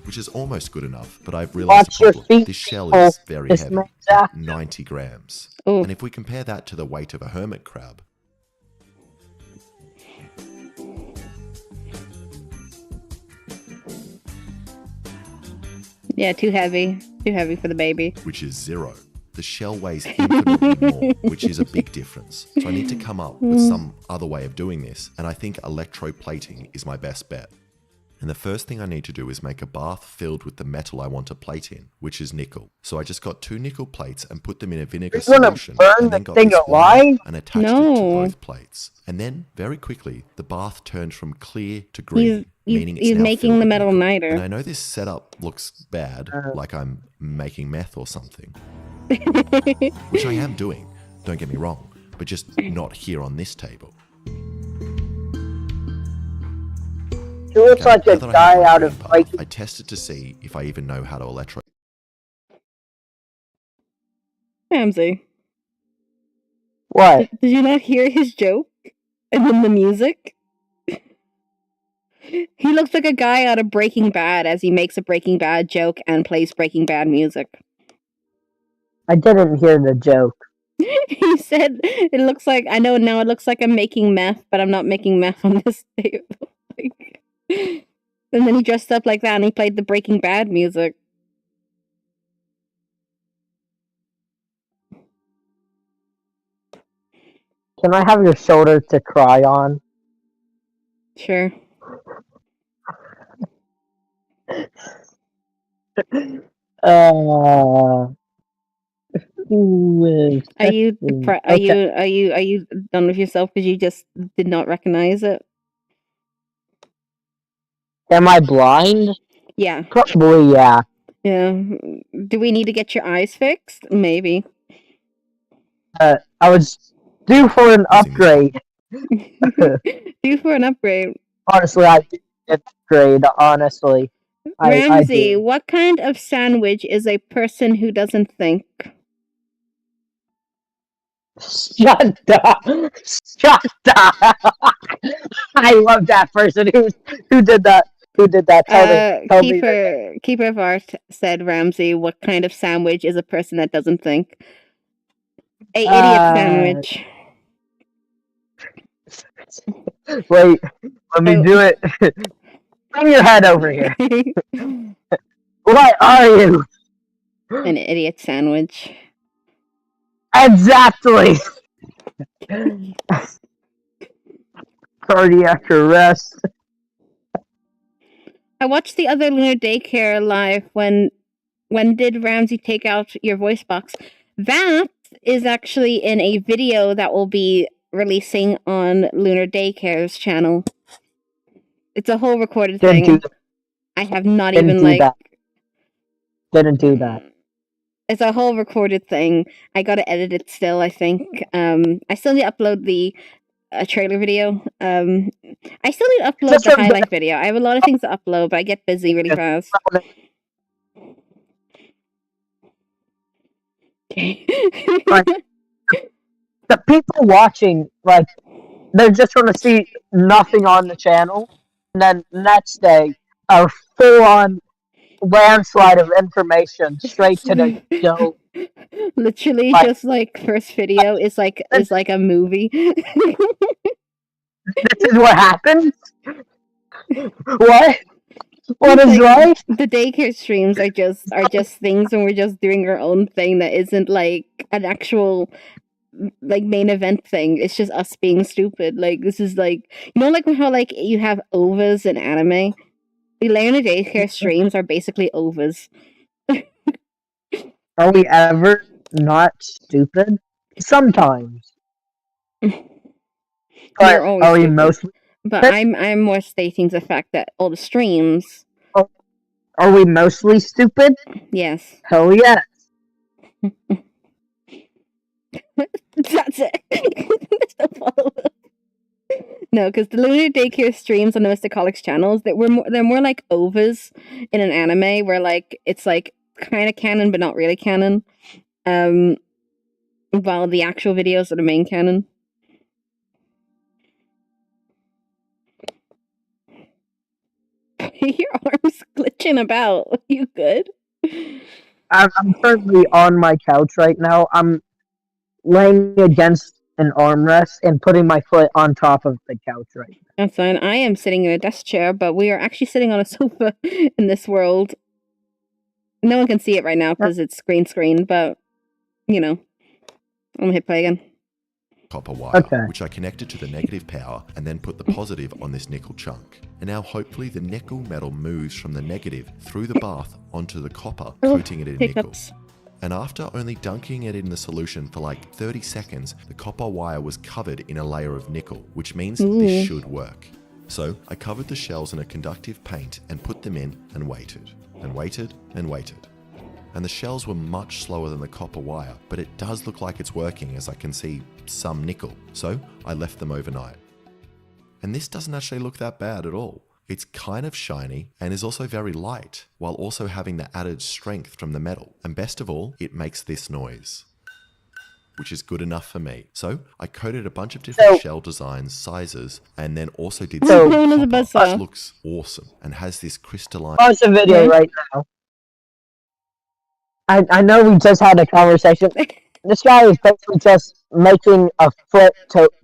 Which is almost good enough, but I've realized a problem. This shell is very heavy, 90 grams. And if we compare that to the weight of a hermit crab, yeah, too heavy. Too heavy for the baby. which is 0. the shell weighs infinitely more, which is a big difference. So I need to come up with some other way of doing this, and I think electroplating is my best bet. And the first thing I need to do is make a bath filled with the metal I want to plate in, which is nickel. So I just got 2 nickel plates and put them in a vinegar solution, and then got this wire and attached it to both plates. And then, very quickly, the bath turned from clear to green, meaning it's now making filled the with metal nickel. niter. And I know this setup looks bad, like I'm making meth or something, which I am doing, don't get me wrong, but just not here on this table. He looks like a guy out of I tested to see if I even know how to electro. Ramsey. What? Did you not hear his joke? And then the music? He looks like a guy out of Breaking Bad as he makes a Breaking Bad joke and plays Breaking Bad music. I didn't hear the joke. He said, it looks like, I know now it looks like I'm making meth, but I'm not making meth on this table. And then he dressed up like that and he played the Breaking Bad music. Can I have your shoulder to cry on? Sure. Are you done with yourself because you just did not recognize it? Am I blind? Yeah. Probably, yeah. Yeah. Do we need to get your eyes fixed? Maybe. I was due for an upgrade. Due for an upgrade. Honestly, I did an upgrade, honestly. Ramsey, what kind of sandwich is a person who doesn't think? Shut up! Shut up! I love that person who did that. Who did that? Tell me. Keeper of Art said, Ramsey, what kind of sandwich is a person that doesn't think? A idiot sandwich. Wait, let me do it. Bring your head over here. What are you? An idiot sandwich. Exactly. Cardiac arrest. I watched the other Lunar Daycare live when did Ramsey take out your voice box? That is actually in a video that will be releasing on Lunar Daycare's channel. It's a whole recorded thing. I have not even like... Didn't do that. It's a whole recorded thing. I gotta edit it still, I think. I still need to upload the trailer video. I still need to upload the highlight video. I have a lot of things to upload, but I get busy really fast. The people watching, like, they're just going to see nothing on the channel, and then next day, a full-on landslide of information straight to the dope. Literally, just like first video is like a movie. This is what happens. What? What is life? The daycare streams are just things when we're just doing our own thing that isn't like an actual like main event thing. It's just us being stupid. Like this is like, you know, like how like you have ovas in anime. The Lunar Daycare streams are basically ovas. Are we ever not stupid? Sometimes. But are we mostly? But I'm more stating the fact that all the streams. Are we mostly stupid? Yes. Hell yes. That's it. No, because the Lunar Daycare streams on the Mystic Hollow channels, they're more like ovas in an anime where like it's like kind of canon but not really canon. While the actual videos are the main canon. Your arm's glitching about. Are you good? I'm currently on my couch right now. I'm laying against an armrest and putting my foot on top of the couch right now. That's fine. I am sitting in a desk chair, but we are actually sitting on a sofa in this world. No one can see it right now because it's green screen, but You know. I'm gonna hit play again. Copper wire, which I connected to the negative power and then put the positive on this nickel chunk. And now hopefully the nickel metal moves from the negative through the bath onto the copper, coating it in nickel. And after only dunking it in the solution for like 30 seconds, the copper wire was covered in a layer of nickel, which means this should work. So I covered the shells in a conductive paint and put them in and waited, and waited, and waited. And the shells were much slower than the copper wire, but it does look like it's working as I can see some nickel. So I left them overnight. And this doesn't actually look that bad at all. It's kind of shiny and is also very light, while also having the added strength from the metal. And best of all, it makes this noise, which is good enough for me. So I coded a bunch of different shell designs, sizes, and then also did some copper, which looks awesome and has this crystalline... Pause the video right now. I know we just had a conversation. This guy is basically just making a foot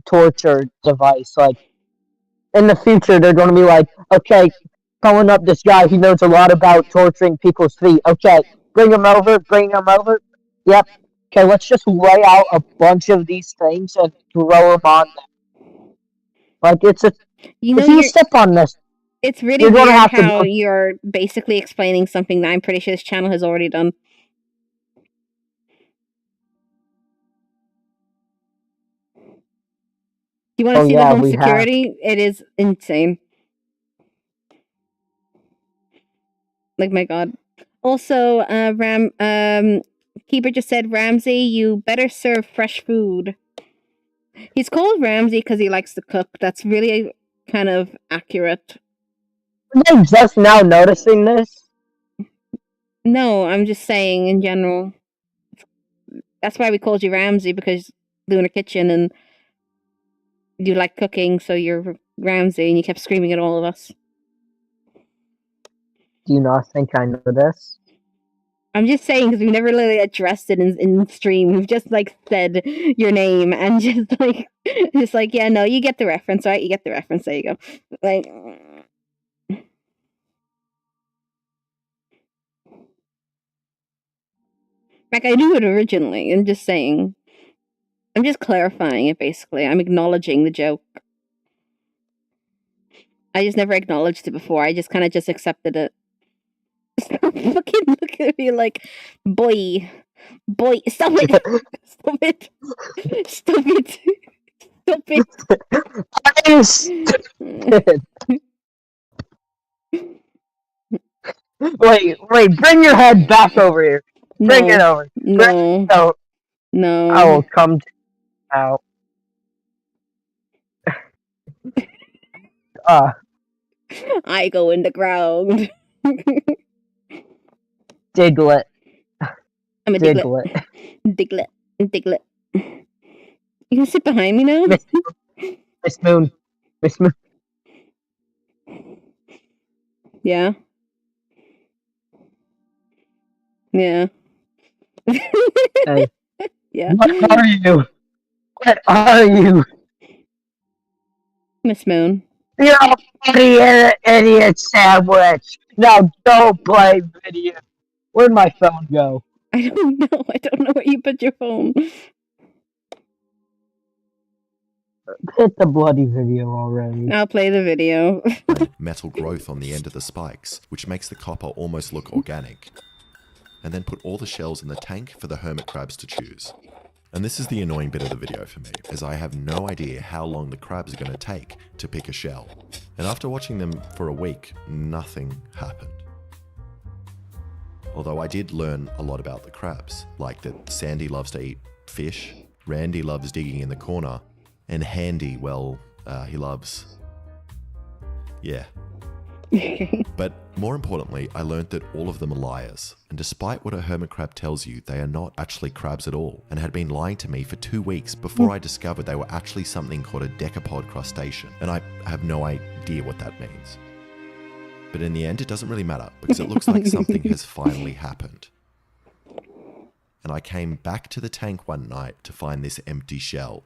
torture device. Like, in the future, they're going to be like, okay, calling up this guy, he knows a lot about torturing people's feet. Okay, bring him over. Yep. Okay, let's just lay out a bunch of these things and throw them on them. Like, it's a... if you step on this... It's really weird how you're basically explaining something that I'm pretty sure this channel has already done. You want to see the home security? It is insane. Like, my god. Also, Keeper just said, Ramsey, you better serve fresh food. He's called Ramsey because he likes to cook. That's really kind of accurate. I'm just now noticing this. No, I'm just saying in general. That's why we called you Ramsey, because Lunar Kitchen and you like cooking, so you're Ramsey, and you kept screaming at all of us. Do you not think I know this? I'm just saying, because we've never really addressed it in the stream. We've just, like, said your name, and just like, yeah, no, you get the reference, right? You get the reference, there you go. Like... Like, I knew it originally, I'm just saying. I'm just clarifying it, basically. I'm acknowledging the joke. I just never acknowledged it before. I just kind of just accepted it. Stop fucking looking at me like, boy, stop it, stop it, stop it, stop it. I'm stupid. Wait, bring your head back over here. Bring it over. No. I will come out. I go in the ground. Diglett. I'm a Diglett. Diglett. You can sit behind me now? Miss Moon. Yeah. Yeah. Hey. Yeah. What are you? Miss Moon. You're a bloody idiot sandwich. Now don't play video. Where'd my phone go? I don't know. I don't know where you put your phone. Hit the bloody video already. I'll play the video. Metal growth on the end of the spikes, which makes the copper almost look organic. And then put all the shells in the tank for the hermit crabs to choose. And this is the annoying bit of the video for me, as I have no idea how long the crabs are going to take to pick a shell. And after watching them for a week, nothing happened. Although I did learn a lot about the crabs, like that Sandy loves to eat fish, Randy loves digging in the corner, and Handy, well, he loves... yeah. But more importantly, I learned that all of them are liars. And despite what a hermit crab tells you, they are not actually crabs at all, and had been lying to me for 2 weeks before I discovered they were actually something called a decapod crustacean. And I have no idea what that means. But in the end, it doesn't really matter, because it looks like something has finally happened. And I came back to the tank one night to find this empty shell.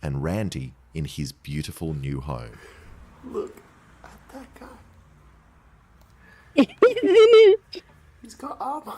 And Randy in his beautiful new home. Look at that guy. He's got armor.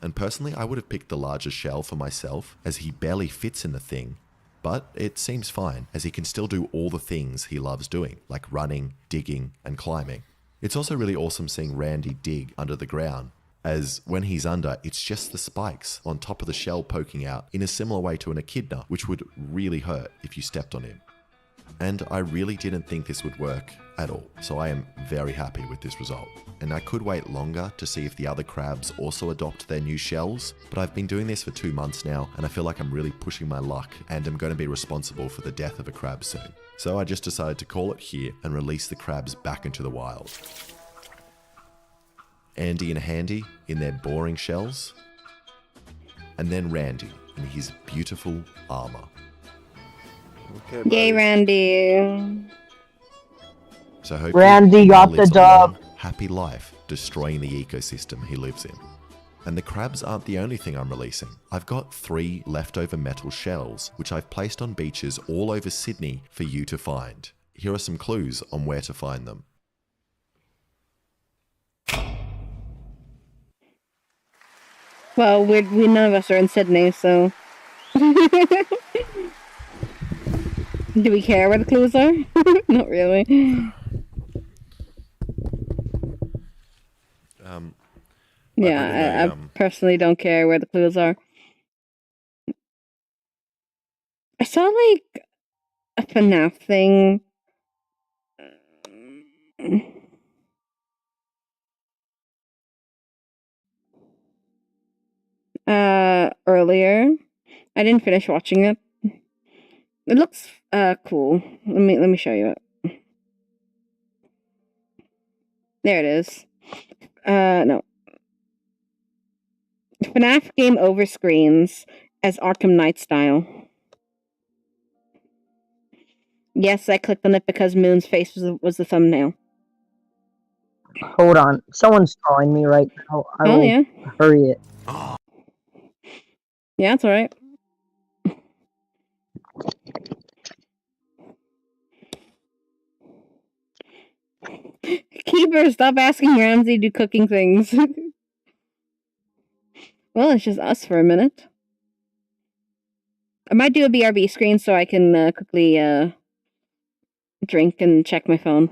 and personally I would have picked the larger shell for myself as he barely fits in the thing, but it seems fine as he can still do all the things he loves doing, like running, digging, and climbing. It's also really awesome seeing Randy dig under the ground, as when he's under, it's just the spikes on top of the shell poking out in a similar way to an echidna, which would really hurt if you stepped on him. And I really didn't think this would work at all, so I am very happy with this result. And I could wait longer to see if the other crabs also adopt their new shells, but I've been doing this for 2 months now, and I feel like I'm really pushing my luck, and I'm going to be responsible for the death of a crab soon. So I just decided to call it here and release the crabs back into the wild. Andy and Handy in their boring shells, and then Randy in his beautiful armor. Okay, Yay, Randy. So hopefully Randy he got the lives a dub. long, happy life, destroying the ecosystem he lives in. And the crabs aren't the only thing I'm releasing. I've got 3 leftover metal shells, which I've placed on beaches all over Sydney for you to find. Here are some clues on where to find them. Well, we none of us are in Sydney, so... Do we care where the clues are? Not really. Yeah, I personally don't care where the clues are. I saw, like, a FNAF thing. Earlier. I didn't finish watching it. It looks cool. Let me show you it. There it is. No. FNAF game over screens as Arkham Knight style. Yes, I clicked on it because Moon's face was the thumbnail. Hold on. Someone's calling me right now. I will yeah. hurry it. Yeah, it's alright. Keeper, stop asking Ramsey to do cooking things. Well, it's just us for a minute. I might do a BRB screen so I can quickly drink and check my phone.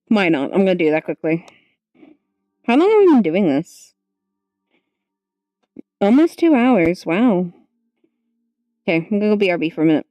Why not? I'm gonna do that quickly. How long have we been doing this? Almost 2 hours. Wow. Okay, I'm gonna go BRB for a minute.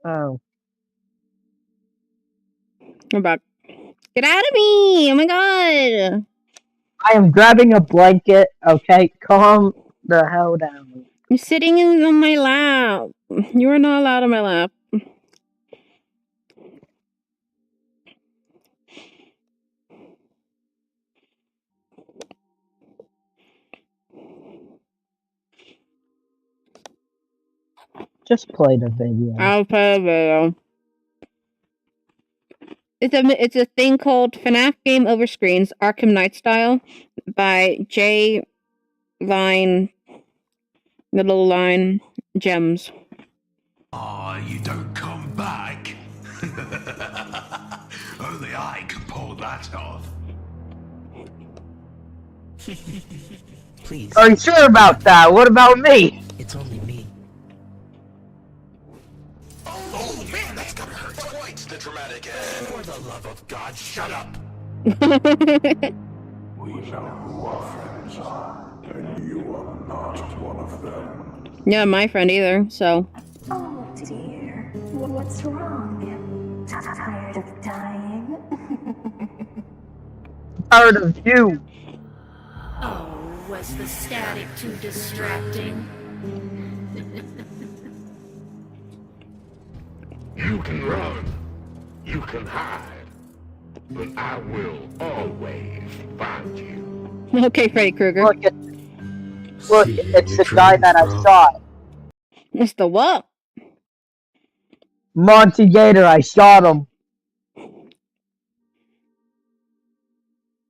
Oh. We're back. Get out of me! Oh my god! I am grabbing a blanket, okay? Calm the hell down. You're sitting on my lap. You are not allowed on my lap. Just play the video. I'll play a video. It's a thing called FNAF Game Over Screens, Arkham Knight Style, by J. Line, Little Line, Gems. Ah, you don't come back. Only I can pull that off. Please. Are you sure about that? What about me? It's only me. Oh man, that's gonna hurt quite the dramatic end. For the love of God, shut up. We know who our friends are, and you are not one of them. Yeah, my friend either, so. Oh dear, what's wrong? Tired of dying? Tired of you. Oh, was the static too distracting? You can run, you can hide, but I will always find you. Okay, Freddy Krueger. Look, it's the guy that I shot. It's the what? Monty Gator, I shot him.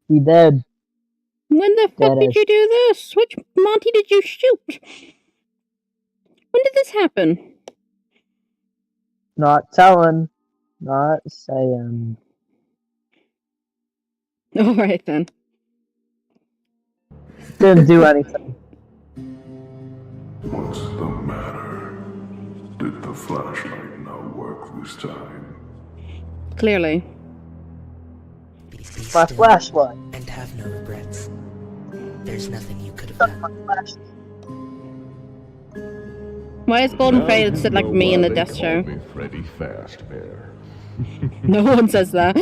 He did. When the fuck did you do this? Which Monty did you shoot? When did this happen? Not telling. Not saying. Alright then. Didn't do anything. What's the matter? Did the flashlight not work this time? Clearly. My flashlight. And have no regrets. There's nothing you could have done. Why is Golden Freddy sit like me in the death show? Me Freddy Fazbear. No one says that.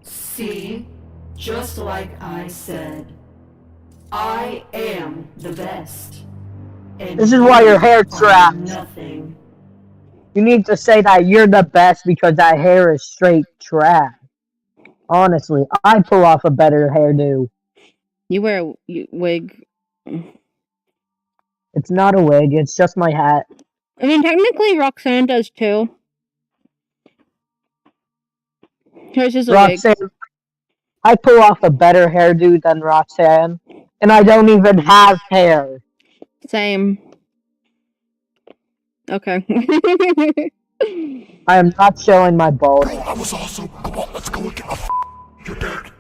See? Just like I said. I am the best. And This is why your hair you are trapped. nothing. You need to say that you're the best because that hair is straight trash. Honestly, I pull off a better hairdo. You wear a wig. It's not a wig, it's just my hat. I mean, technically Roxanne does too. Hers is a Roxanne, wig. I pull off a better hairdo than Roxanne, and I don't even have hair. Same. Okay. I am not showing my bald head. I was also. Come on, let's go and get a. You're dead.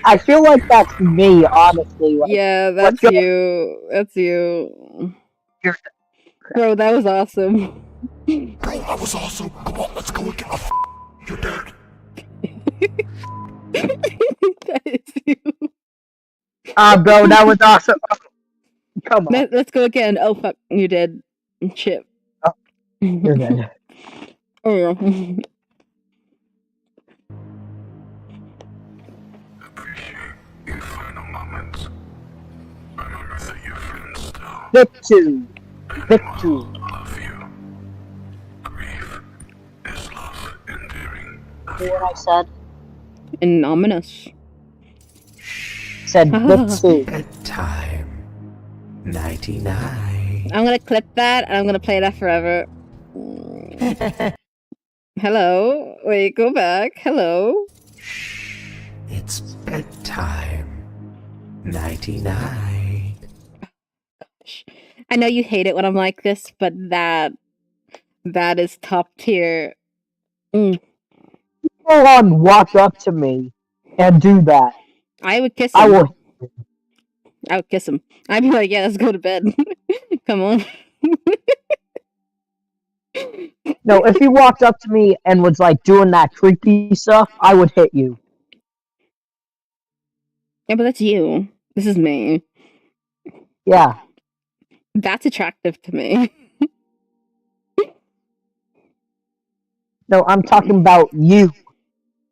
I feel like that's me, honestly. Like, Yeah, that's you. That's you. Bro, that was awesome. Bro, I was also. Come on, let's go and get a. You're dead. That is you. Bro, that was awesome. Come on. Let's go again. Oh, fuck. You did. Chip. Oh, you're dead. Oh, yeah. Your final moments. Remember that your friends still Victu. Victu. love you. Grief is love endearing. Hear what I said? And ominous. Said Victu. Time. 99. I'm gonna clip that and I'm gonna play that forever. Hello? Wait, go back. Hello? It's bedtime. 99. I know you hate it when I'm like this, but that is top tier. Go on, walk up to me and do that. I would kiss him. I would kiss him. I'd be like, yeah, let's go to bed. Come on. No, if you walked up to me and was like doing that creepy stuff, I would hit you. Yeah, but that's you. This is me. Yeah. That's attractive to me. No, I'm talking about you.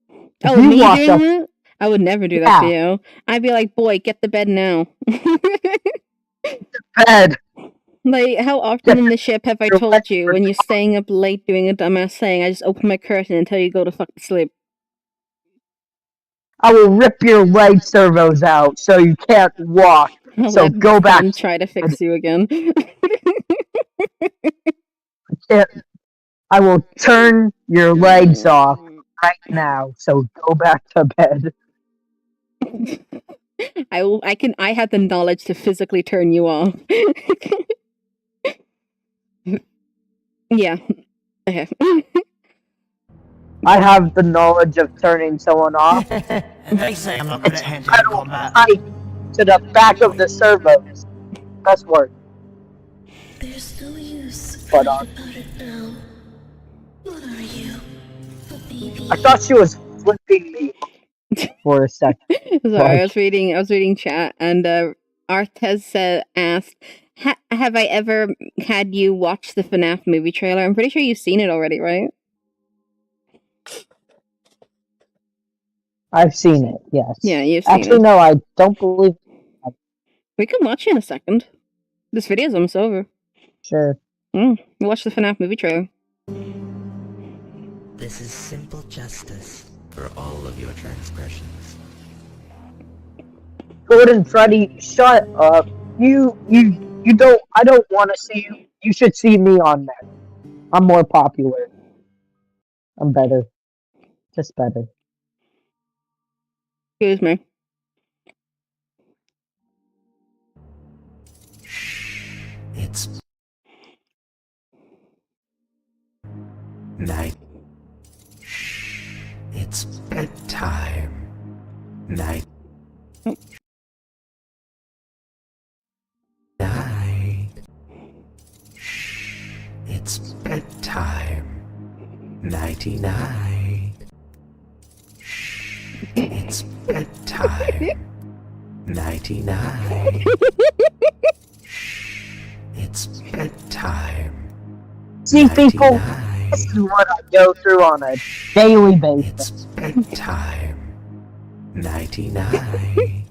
If Oh, you me watch doing a that? I would never do that to yeah you. I'd be like, boy, get to bed now. bed, Like, how often in the ship have I your legs told you are when you're staying up late doing a dumbass thing, I just open my curtain and tell you to go to fucking sleep? I will rip your leg servos out so you can't walk. I'll So let go back. fun try to fix you again. I will turn your legs off right now. So go back to bed. I have the knowledge to physically turn you off. Yeah. Okay. I have the knowledge of turning someone off. They say I'm not good at hand-to-hand combat. To the back of the servos. That's work. There's no use But crying about it now. What are you? A baby? I thought she was flipping me for a second. Sorry, I was reading chat, and Artez asked, "Have I ever had you watch the FNAF movie trailer?" I'm pretty sure you've seen it already, right? I've seen it, yes. Yeah, you've seen Actually, it. no, I don't believe. We can watch it in a second. This video's almost over. Sure. We'll watch the FNAF movie trailer. This is simple justice for all of your transgressions. Gordon, Freddy, shut up. You don't. I don't want to see you. You should see me on there. I'm more popular. I'm better. Just better. Excuse me. It's night. It's bedtime. Night. Night. It's bedtime. Nighty-night. It's bedtime. Nighty-night. It's bedtime. See, people, this is what I go through on a daily basis. It's bedtime. Nighty-night.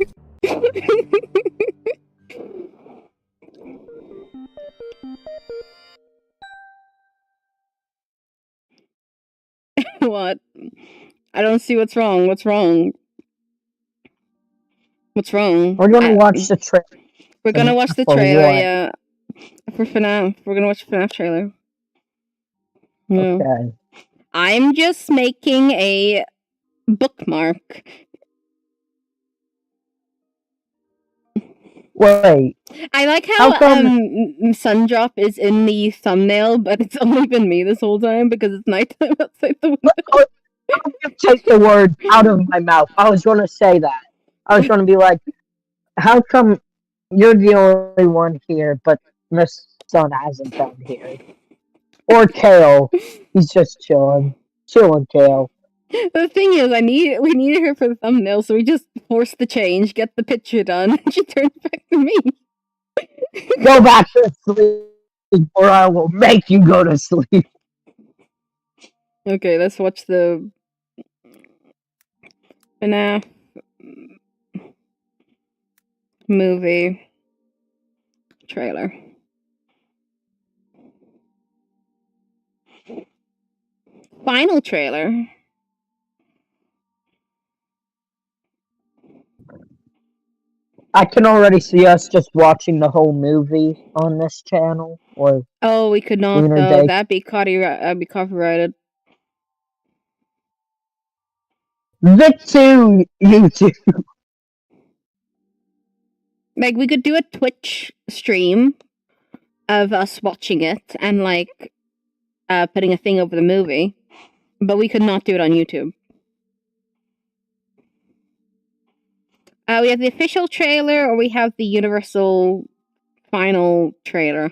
What? I don't see what's wrong. What's wrong? What's wrong? We're gonna watch the trailer. We're gonna watch the trailer, yeah. For FNAF. We're gonna watch the FNAF trailer. Yeah. Okay. I'm just making a bookmark. Wait. I like how Sundrop is in the thumbnail, but it's only been me this whole time because it's nighttime outside the window. Take the word out of my mouth. I was gonna say that. I was gonna be like, how come you're the only one here, but Miss Sun hasn't been here? Or Kale. He's just chilling. Chilling, Kale. The thing is, we needed her for the thumbnail, so we just forced the change, get the picture done, and she turned back to me. Go back to sleep, or I will make you go to sleep. Okay, let's watch the FNAF movie trailer. Final trailer. I can already see us just watching the whole movie on this channel, or oh, we could not Lunar though. Day. That'd be copyrighted. Vtuber YouTube. Like, we could do a Twitch stream of us watching it and like putting a thing over the movie, but we could not do it on YouTube. We have the official trailer, or we have the Universal final trailer.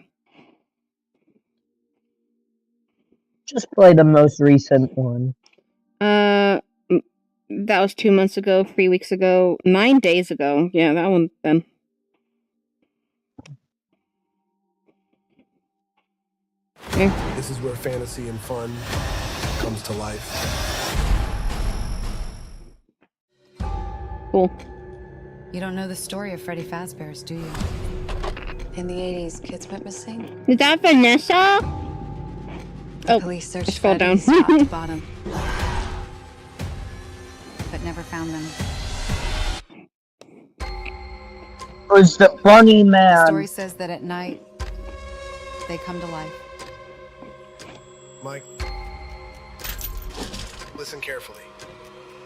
Just play the most recent one. That was 2 months ago, 3 weeks ago, 9 days ago. Yeah, that one then. This is where fantasy and fun comes to life. Cool. You don't know the story of Freddy Fazbear's, do you? In the 80s, kids went missing. Is that Vanessa? Oh, Police I searched scrolled down. Freddy's top to bottom, but never found them. Was the funny The man? story says that at night, they come to life. Mike, listen carefully.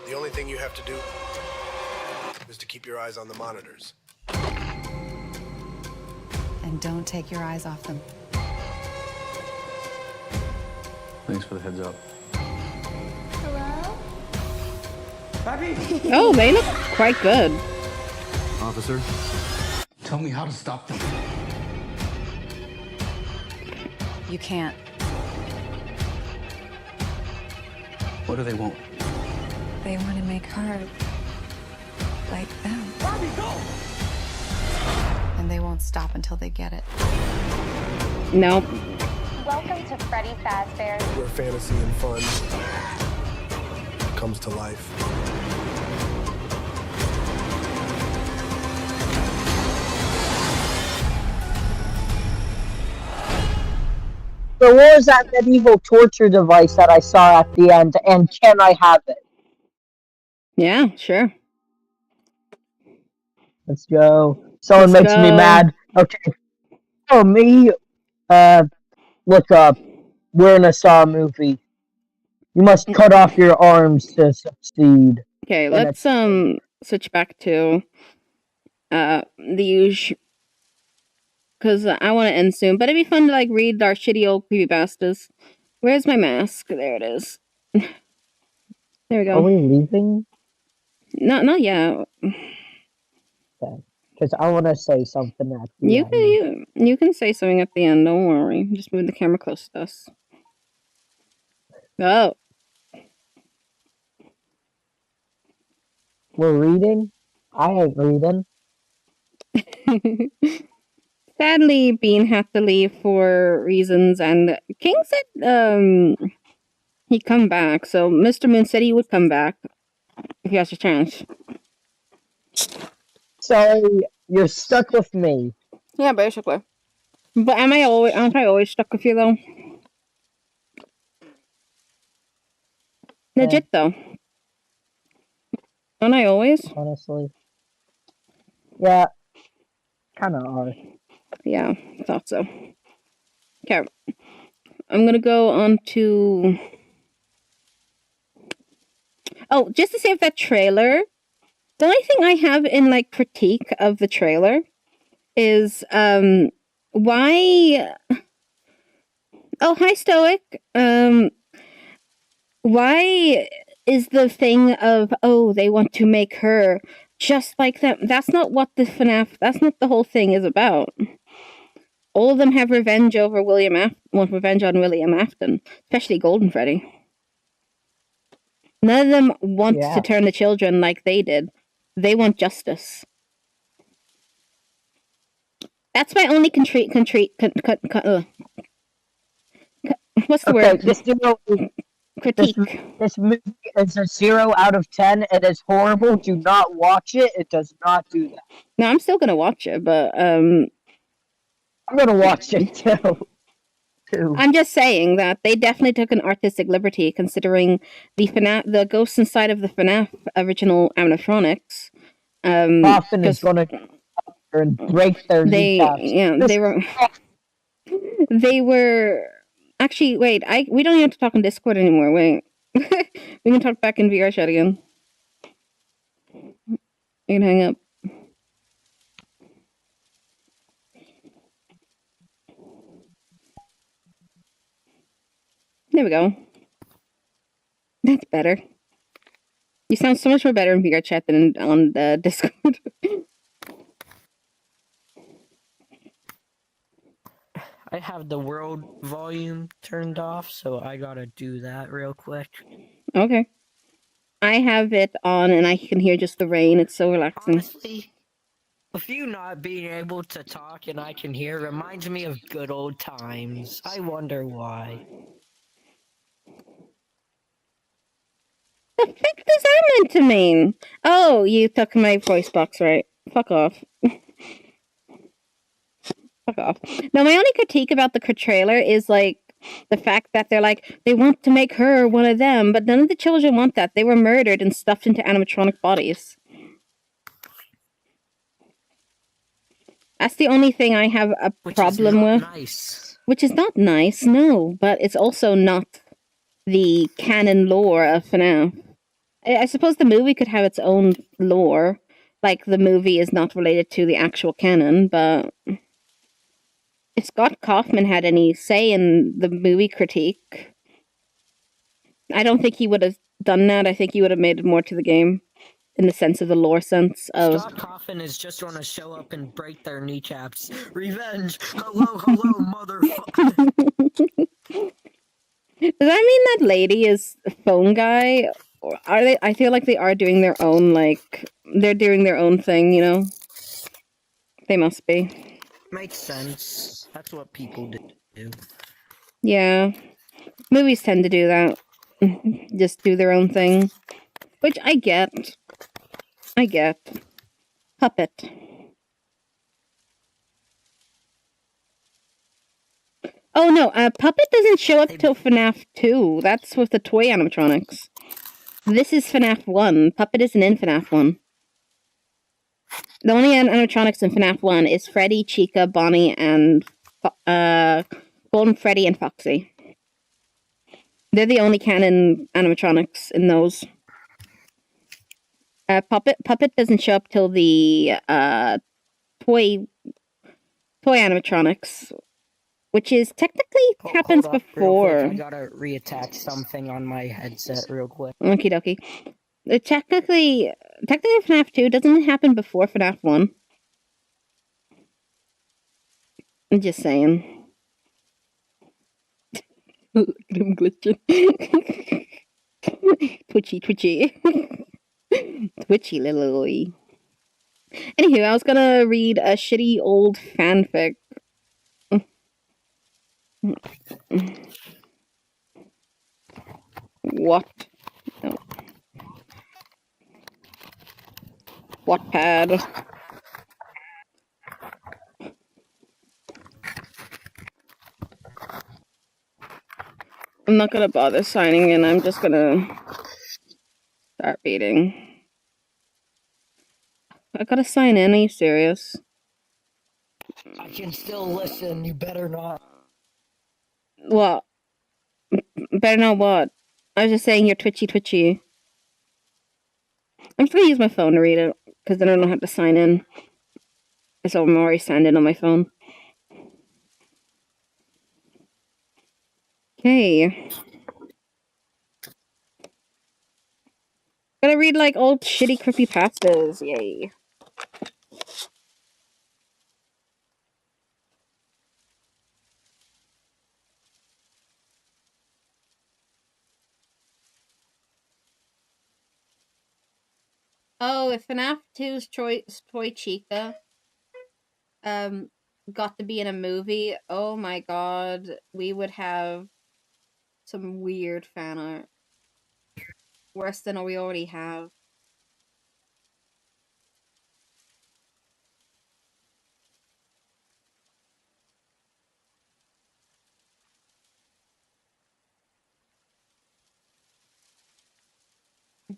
The only thing you have to do is to keep your eyes on the monitors. And don't take your eyes off them. Thanks for the heads up. Hello? Papi! Oh, they look quite good. Officer, tell me how to stop them. You can't. What do they want? They want to make her like them. Papi, go! And they won't stop until they get it. Nope. Welcome to Freddy Fazbear. Where fantasy and fun comes to life. So what was that medieval torture device that I saw at the end, and can I have it? Yeah, sure. Let's go. Someone Let's makes me go. mad. Okay. Oh, me, look up. We're in a Saw movie. You must cut off your arms to succeed. Okay, And let's switch back to the usual, because I want to end soon. But it'd be fun to like read our shitty old creepypastas. Where's my mask? There it is. There we go. Are we leaving? Not yet. Okay. Because I want to say something at the You end. can you can say something at the end. Don't worry. Just move the camera close to us. Oh. We're reading? I ain't reading. Sadly, Bean had to leave for reasons, and King said he'd come back. So Mr. Moon said he would come back if he has a chance. So you're stuck with me. Yeah, basically. But aren't I always stuck with you though? Legit though. Aren't I always? Honestly. Yeah. Kinda are. Yeah, thought so. Okay. I'm gonna go on to... Oh, just to save that trailer, the only thing I have in, like, critique of the trailer is, why... Oh, hi, Stoic. Why is the thing of, oh, they want to make her just like them? That's not what the FNAF... That's not the whole thing is about. All of them have revenge over want revenge on William Afton, especially Golden Freddy. None of them want to turn the children like they did. They want justice. That's my only what's the word? Critique. This movie is a 0 out of 10. It is horrible. Do not watch it. It does not do that. No, I'm still gonna watch it, but I'm gonna watch it too. I'm just saying that they definitely took an artistic liberty, considering the ghosts inside of the FNAF original animatronics. Often is gonna and break their kneecaps. Yeah, they were actually. Wait, we don't even have to talk on Discord anymore. Wait, we can talk back in VR chat again. You can hang up. There we go. That's better. You sound so much more better in VR chat than on the Discord. I have the world volume turned off, so I gotta do that real quick. Okay. I have it on and I can hear just the rain. It's so relaxing. Honestly, With you not being able to talk and I can hear reminds me of good old times. I wonder why. The fuck does that meant to mean? Oh, you took my voice box right. Fuck off. Fuck off. Now, my only critique about the trailer is like the fact that they're like, they want to make her one of them, but none of the children want that. They were murdered and stuffed into animatronic bodies. That's the only thing I have a problem with. Nice. Which is not nice, no, but it's also not the canon lore of FNAF. I suppose the movie could have its own lore. Like, the movie is not related to the actual canon, but if Scott Kaufman had any say in the movie critique, I don't think he would have done that. I think he would have made it more to the game. In the sense of the lore sense of... Scott Coffin is just gonna show up and break their kneecaps. Revenge! Hello, motherfucker! Does that mean that lady is a phone guy? Or are they? I feel like they are doing their own, like... They're doing their own thing, you know? They must be. Makes sense. That's what people do. Yeah. Movies tend to do that. Just do their own thing. Which I get. I get. Puppet. Oh no, Puppet doesn't show up till FNAF 2. That's with the toy animatronics. This is FNAF 1. Puppet isn't in FNAF 1. The only animatronics in FNAF 1 is Freddy, Chica, Bonnie, and Golden Freddy and Foxy. They're the only canon animatronics in those. Puppet doesn't show up till the toy animatronics, which is technically happens before. I gotta reattach something on my headset real quick. Okie dokie. Technically FNAF 2 doesn't happen before FNAF 1. I'm just saying. Look at him glitching. Twitchy. Twitchy little boy. Anywho, I was gonna read a shitty old fanfic. What? No. Wattpad. I'm not gonna bother signing in, I'm just gonna start reading. I gotta sign in, are you serious? I can still listen, you better not. What? Better not what? I was just saying you're twitchy. I'm just gonna use my phone to read it, because then I don't have to sign in. So I'm already signed in on my phone. Okay. Gotta read, like, old shitty creepypastas, yay. Oh, if FNAF 2's Toy Chica got to be in a movie, oh my god, we would have some weird fan art. Worse than we already have.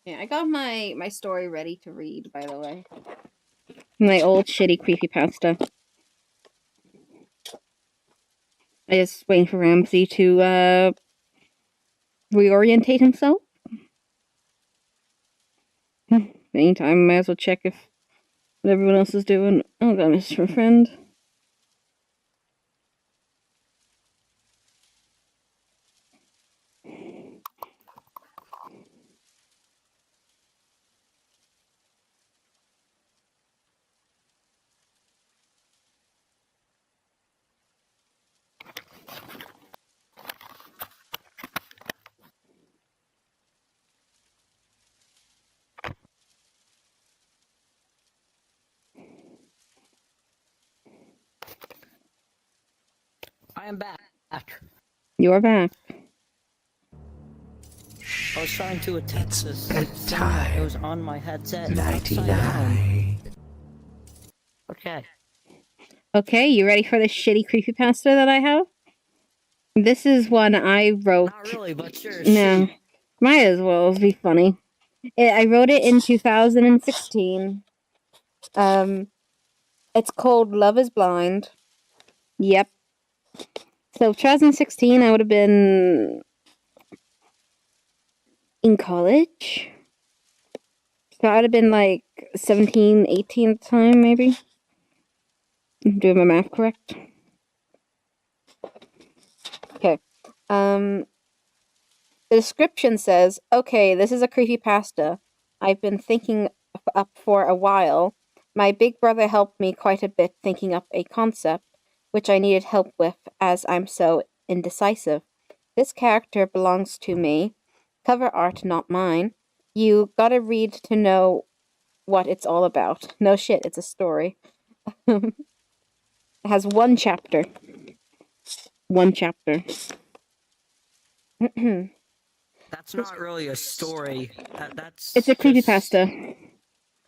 Okay, I got my story ready to read, by the way. My old shitty creepypasta. I just waiting for Ramsey to reorientate himself. Meantime, I might as well check if what everyone else is doing. Oh god, Mr. Friend. I am back. You're back. I was trying to attach this thing that goes on my headset upside down. Okay. Okay, you ready for the shitty creepypasta that I have? This is one I wrote. Not really, but sure. No. Might as well. It'll be funny. I wrote it in 2016. It's called Love is Blind. Yep. So 2016, I would have been in college. So I would have been like 17, 18 at the time, maybe. I'm doing my math correct. Okay. The description says, okay, this is a creepypasta I've been thinking up for a while. My big brother helped me quite a bit thinking up a concept, which I needed help with as I'm so indecisive. This character belongs to me. Cover art, not mine. You gotta read to know what it's all about. No shit, it's a story. It has one chapter. One chapter. That's not really a story. It's a creepypasta.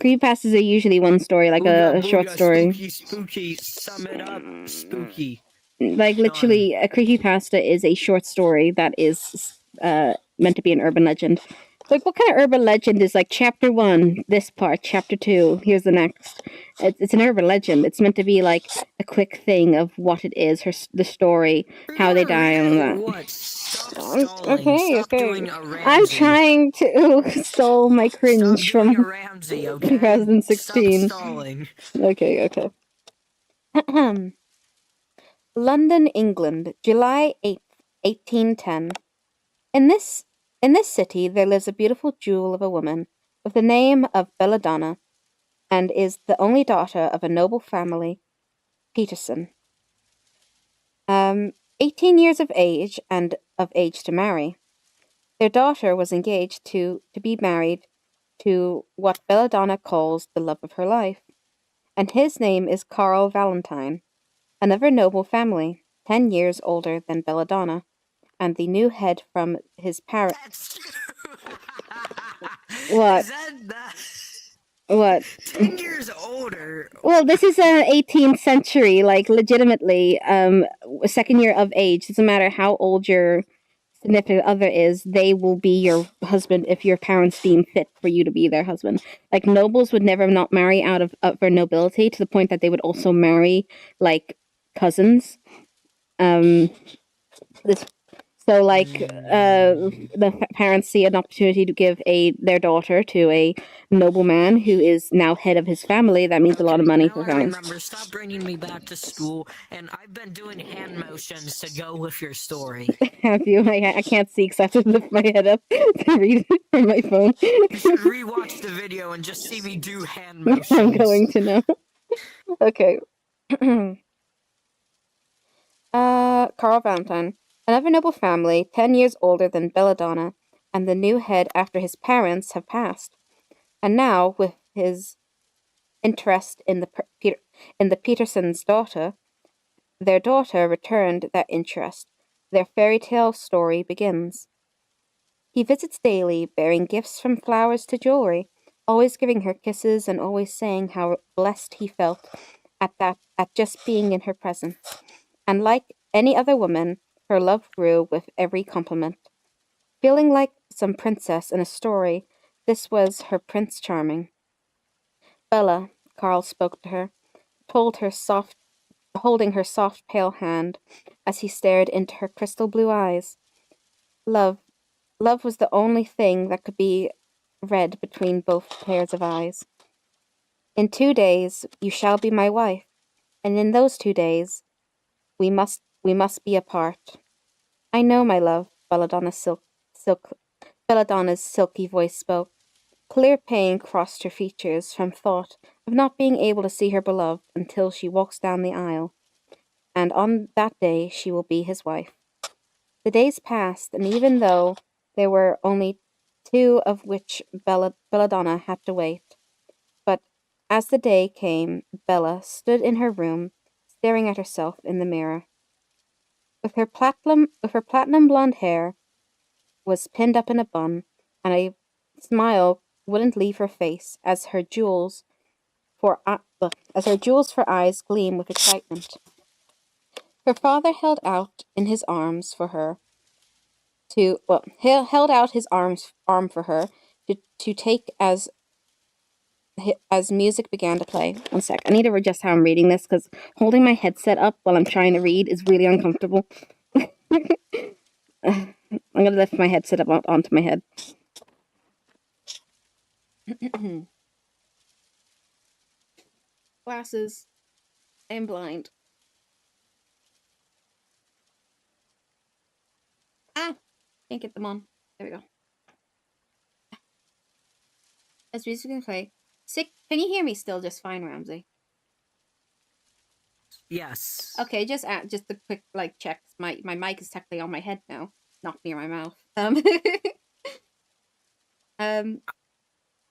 Creepypastas are usually one story, like a short story. Spooky, sum it up, spooky. Like, literally, a creepypasta is a short story that is meant to be an urban legend. Like, what kind of urban legend is like chapter 1, this part, chapter 2, here's the next? It's an urban legend. It's meant to be like a quick thing of what it is, the story, how they die, and all that. What? Stop stalling. Okay, Stop doing a Ramsey. I'm trying to stall my cringe Stop doing from a Ramsey, okay? 2016. Stop stalling. Okay. London, England, July 8th, 1810. In this city there lives a beautiful jewel of a woman with the name of Belladonna, and is the only daughter of a noble family, Peterson. 18 years of age and of age to marry. Their daughter was engaged to be married to what Belladonna calls the love of her life, and his name is Carl Valentine, another noble family, 10 years older than Belladonna, and the new head from his parents. What? What? 10 years older? Well, this is 18th century, like, legitimately, second year of age. Doesn't matter how old your significant other is, they will be your husband if your parents deem fit for you to be their husband. Like, nobles would never not marry out of for nobility, to the point that they would also marry, like, cousins. So, like, the parents see an opportunity to give their daughter to a nobleman who is now head of his family. That means a lot of money for I parents. remember. Stop bringing me back to school, and I've been doing hand motions to go with your story. Have you? I can't see because I have to lift my head up to read it from my phone. You should rewatch the video and just see me do hand motions. I'm going to know. Okay. Carl Valentine. Another noble family, 10 years older than Belladonna, and the new head after his parents have passed. And now, with his interest in the Petersons' daughter, their daughter returned that interest. Their fairy tale story begins. He visits daily, bearing gifts from flowers to jewelry, always giving her kisses and always saying how blessed he felt at just being in her presence. And like any other woman, her love grew with every compliment. Feeling like some princess in a story, this was her Prince Charming. Bella, Carl spoke to her, holding her soft pale hand as he stared into her crystal blue eyes. Love was the only thing that could be read between both pairs of eyes. In 2 days you shall be my wife, and in those 2 days we must be apart. I know, my love, Belladonna's silky voice spoke. Clear pain crossed her features from thought of not being able to see her beloved until she walks down the aisle, and on that day she will be his wife. The days passed, and even though there were only 2 of which Belladonna had to wait, but as the day came, Bella stood in her room, staring at herself in the mirror. with her platinum blonde hair was pinned up in a bun, and a smile wouldn't leave her face as her jewels for eyes gleam with excitement. Her father held out in his arms for her he held out his arm for her to take as music began to play. One sec. I need to adjust how I'm reading this because holding my headset up while I'm trying to read is really uncomfortable. I'm going to lift my headset up onto my head. Glasses. I'm blind. Ah! Can't get them on. There we go. As music can play. Can you hear me still just fine, Ramsey? Yes. Okay, just a quick check. My mic is technically on my head now, not near my mouth.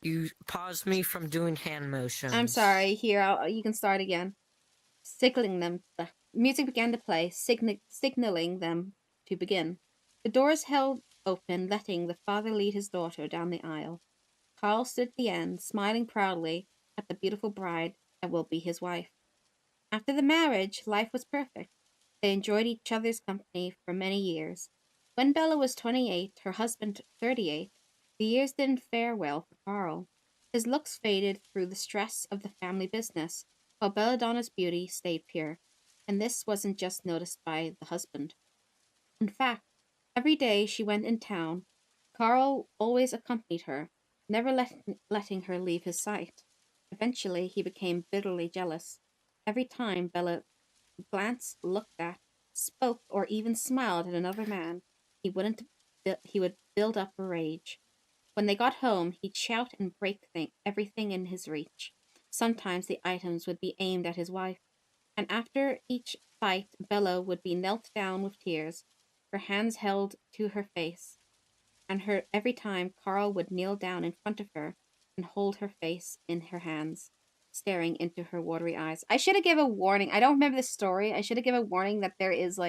You paused me from doing hand motions. I'm sorry. Here, you can start again. Signaling them. The music began to play, signaling them to begin. The doors held open, letting the father lead his daughter down the aisle. Carl stood at the end, smiling proudly at the beautiful bride that will be his wife. After the marriage, life was perfect. They enjoyed each other's company for many years. When Bella was 28, her husband 38, the years didn't fare well for Carl. His looks faded through the stress of the family business, while Belladonna's beauty stayed pure. And this wasn't just noticed by the husband. In fact, every day she went in town, Carl always accompanied her, never letting her leave his sight. Eventually, he became bitterly jealous. Every time Bella glanced, looked at, spoke, or even smiled at another man, he would build up a rage. When they got home, he'd shout and break everything in his reach. Sometimes the items would be aimed at his wife, and after each fight, Bella would be knelt down with tears, her hands held to her face, and every time Carl would kneel down in front of her and hold her face in her hands, staring into her watery eyes. I should have given a warning. I don't remember this story. I should have given a warning that there is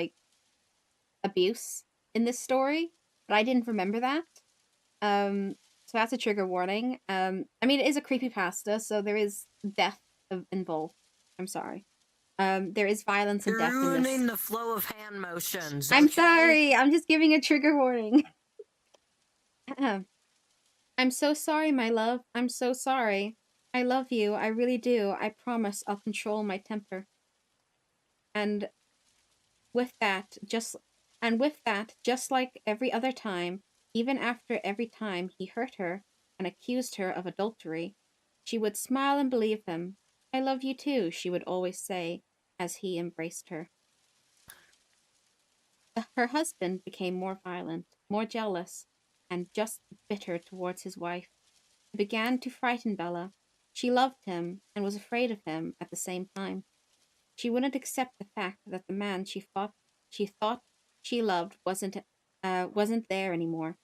abuse in this story, but I didn't remember that. So that's a trigger warning. I mean, it is a creepypasta, so there is death involved. I'm sorry. There is violence and death in this. Ruining the flow of hand motions. I'm okay? sorry. I'm just giving a trigger warning. I'm so sorry, my love. I'm so sorry. I love you. I really do. I promise I'll control my temper. And with that, just like every other time, even after every time he hurt her and accused her of adultery, she would smile and believe him. I love you too, she would always say as he embraced her. Her husband became more violent, more jealous, and just bitter towards his wife. He began to frighten Bella. She loved him and was afraid of him at the same time. She wouldn't accept the fact that the man she thought she loved wasn't there anymore,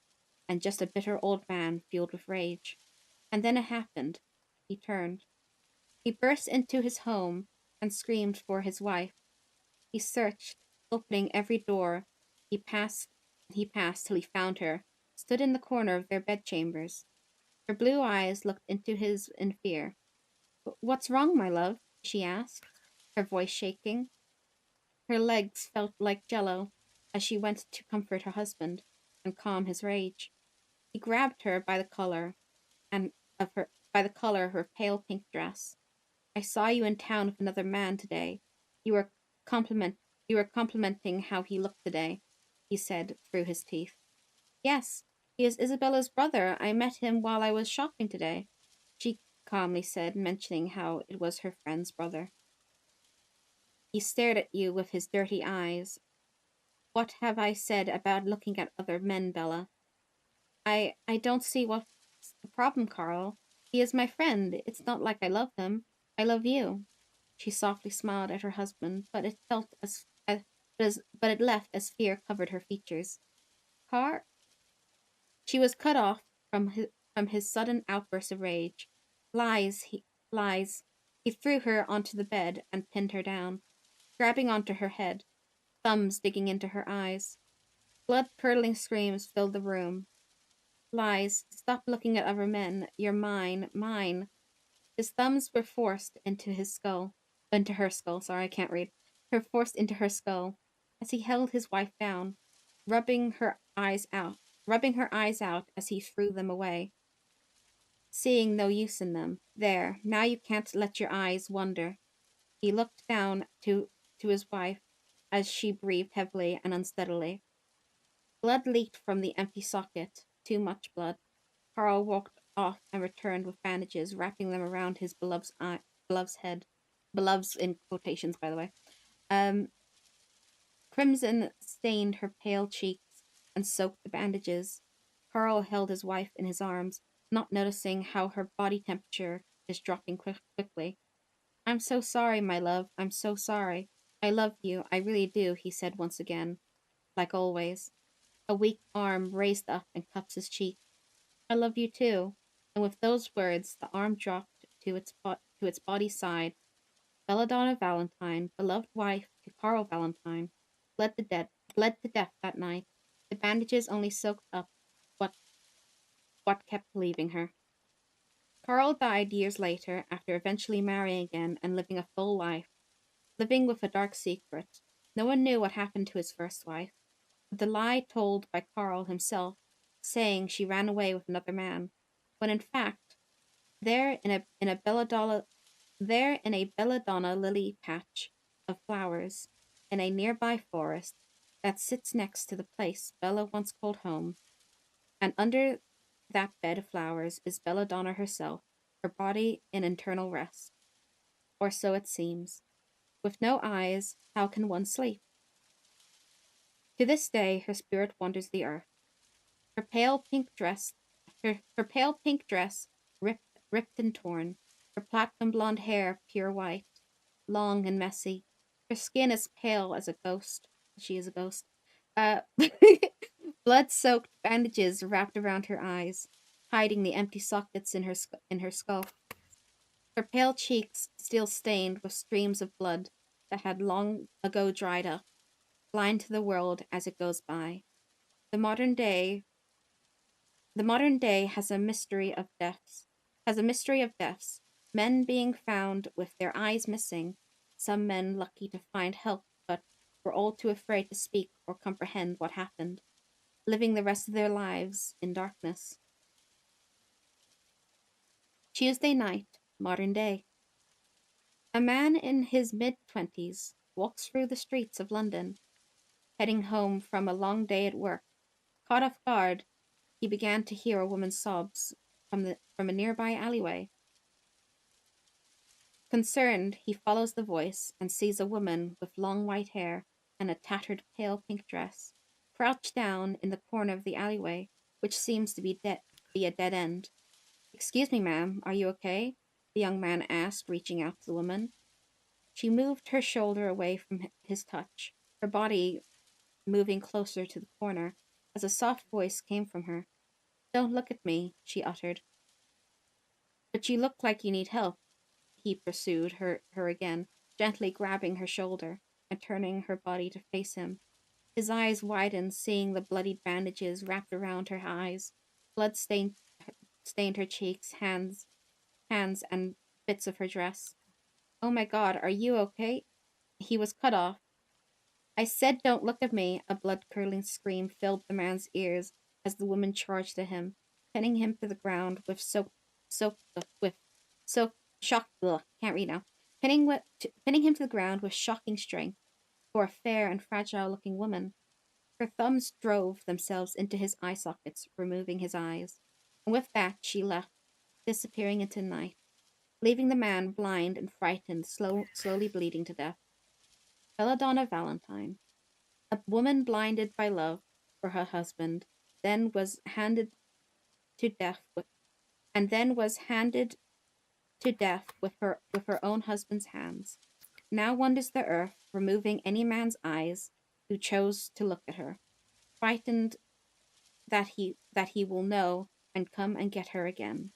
and just a bitter old man filled with rage. And then it happened. He turned. He burst into his home and screamed for his wife. He searched, opening every door he passed till he found her, stood in the corner of their bedchambers. Her blue eyes looked into his in fear. "What's wrong, my love?" she asked, her voice shaking. Her legs felt like jello as she went to comfort her husband and calm his rage. He grabbed her by the collar of her pale pink dress. "I saw you in town with another man today. You were complimenting how he looked today," he said through his teeth. "Yes, he is Isabella's brother. I met him while I was shopping today," she calmly said, mentioning how it was her friend's brother. "He stared at you with his dirty eyes. What have I said about looking at other men, Bella?" I don't see what's the problem, Carl. He is my friend. It's not like I love him. I love you." She softly smiled at her husband, but it left as fear covered her features. She was cut off from his sudden outburst of rage. Lies. He threw her onto the bed and pinned her down, grabbing onto her head. thumbs digging into her eyes. Blood-curdling screams filled the room. Lies, stop looking at other men. You're mine, mine. His thumbs were forced into her skull, sorry, I can't read. Were forced into her skull as he held his wife down, rubbing her eyes out as he threw them away, seeing no use in them. There, now you can't let your eyes wander. He looked down to his wife as she breathed heavily and unsteadily. Blood leaked from the empty socket. Too much blood. Carl walked off and returned with bandages, wrapping them around his beloved's head. Beloved's in quotations, by the way. Crimson stained her pale cheeks and soaked the bandages. Carl held his wife in his arms, not noticing how her body temperature is dropping quickly. I'm so sorry, my love. I'm so sorry. I love you. I really do, he said once again, like always. A weak arm raised up and cupped his cheek. I love you too. And with those words, the arm dropped to its body's side. Belladonna Valentine, beloved wife to Carl Valentine, bled to death that night. The bandages only soaked up what kept leaving her. Carl died years later after eventually marrying again and living a full life, living with a dark secret. No one knew what happened to his first wife. The lie told by Carl himself, saying she ran away with another man, when in fact, there in a belladonna lily patch of flowers in a nearby forest that sits next to the place Bella once called home, and under that bed of flowers is Belladonna herself, her body in eternal rest. Or so it seems. With no eyes, how can one sleep? To this day, her spirit wanders the earth. Her pale pink dress, ripped and torn. Her platinum blonde hair, pure white, long and messy. Her skin as pale as a ghost. She is a ghost. Blood-soaked bandages wrapped around her eyes, hiding the empty sockets in her skull. Her pale cheeks still stained with streams of blood that had long ago dried up, blind to the world as it goes by. The modern day has a mystery of deaths. Men being found with their eyes missing, some men lucky to find help, but were all too afraid to speak or comprehend what happened, living the rest of their lives in darkness. Tuesday night, modern day. A man in his mid-20s walks through the streets of London, heading home from a long day at work. Caught off guard, he began to hear a woman's sobs from a nearby alleyway. Concerned, he follows the voice and sees a woman with long white hair and a tattered pale pink dress, crouched down in the corner of the alleyway, which seems to be a dead end. "Excuse me, ma'am, are you okay?" the young man asked, reaching out to the woman. She moved her shoulder away from his touch, her body moving closer to the corner, as a soft voice came from her. "Don't look at me," she uttered. "But you look like you need help," he pursued her again, gently grabbing her shoulder and turning her body to face him. His eyes widened, seeing the bloodied bandages wrapped around her eyes. Blood stained her cheeks, hands, and bits of her dress. "Oh my God, are you okay?" He was cut off. "I said don't look at me!" A blood-curdling scream filled the man's ears as the woman charged at him, pinning him to the ground with pinning him to the ground with shocking strength for a fair and fragile-looking woman. Her thumbs drove themselves into his eye sockets, removing his eyes. And with that, she left, disappearing into night, leaving the man blind and frightened, slowly bleeding to death. Belladonna Valentine, a woman blinded by love for her husband, then was handed to death with her own husband's hands. Now wanders the earth, removing any man's eyes who chose to look at her, frightened that he will know and come and get her again.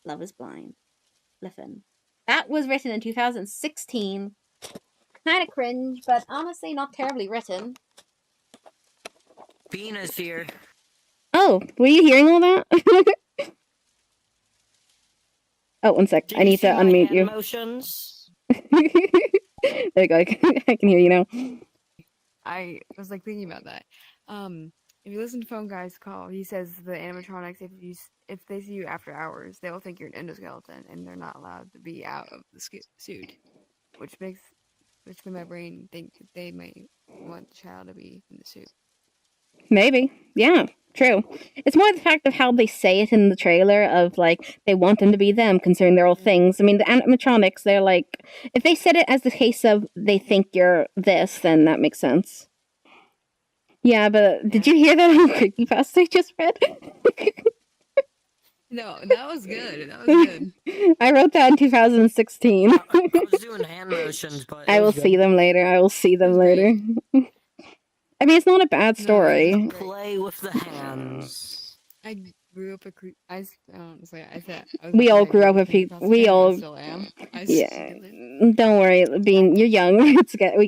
Love is blind. Liffen. That was written in 2016. kind of cringe, but honestly not terribly written. Bina's here. Oh, were you hearing all that? Oh, one sec. I need to unmute you. Motions? There you go. I can hear you now. I was like thinking about that. If you listen to Phone Guy's call, he says the animatronics, if they see you after hours, they will think you're an endoskeleton, and they're not allowed to be out of the suit, which made my brain think that they might want the child to be in the suit. Maybe. Yeah, true. It's more the fact of how they say it in the trailer of, like, they want them to be them, considering they're all things. I mean, the animatronics, they're like, if they said it as the case of they think you're this, then that makes sense. Yeah, but did you hear that on Creepypasta I just read? No, that was good. That was good. I wrote that in 2016. I was doing hand motions, but I will see them later. I will see them later. I mean, it's not a bad story. Play with the hands. I grew up We all grew up with people. We all. Still am. Yeah. Don't worry, Bean. You're young. We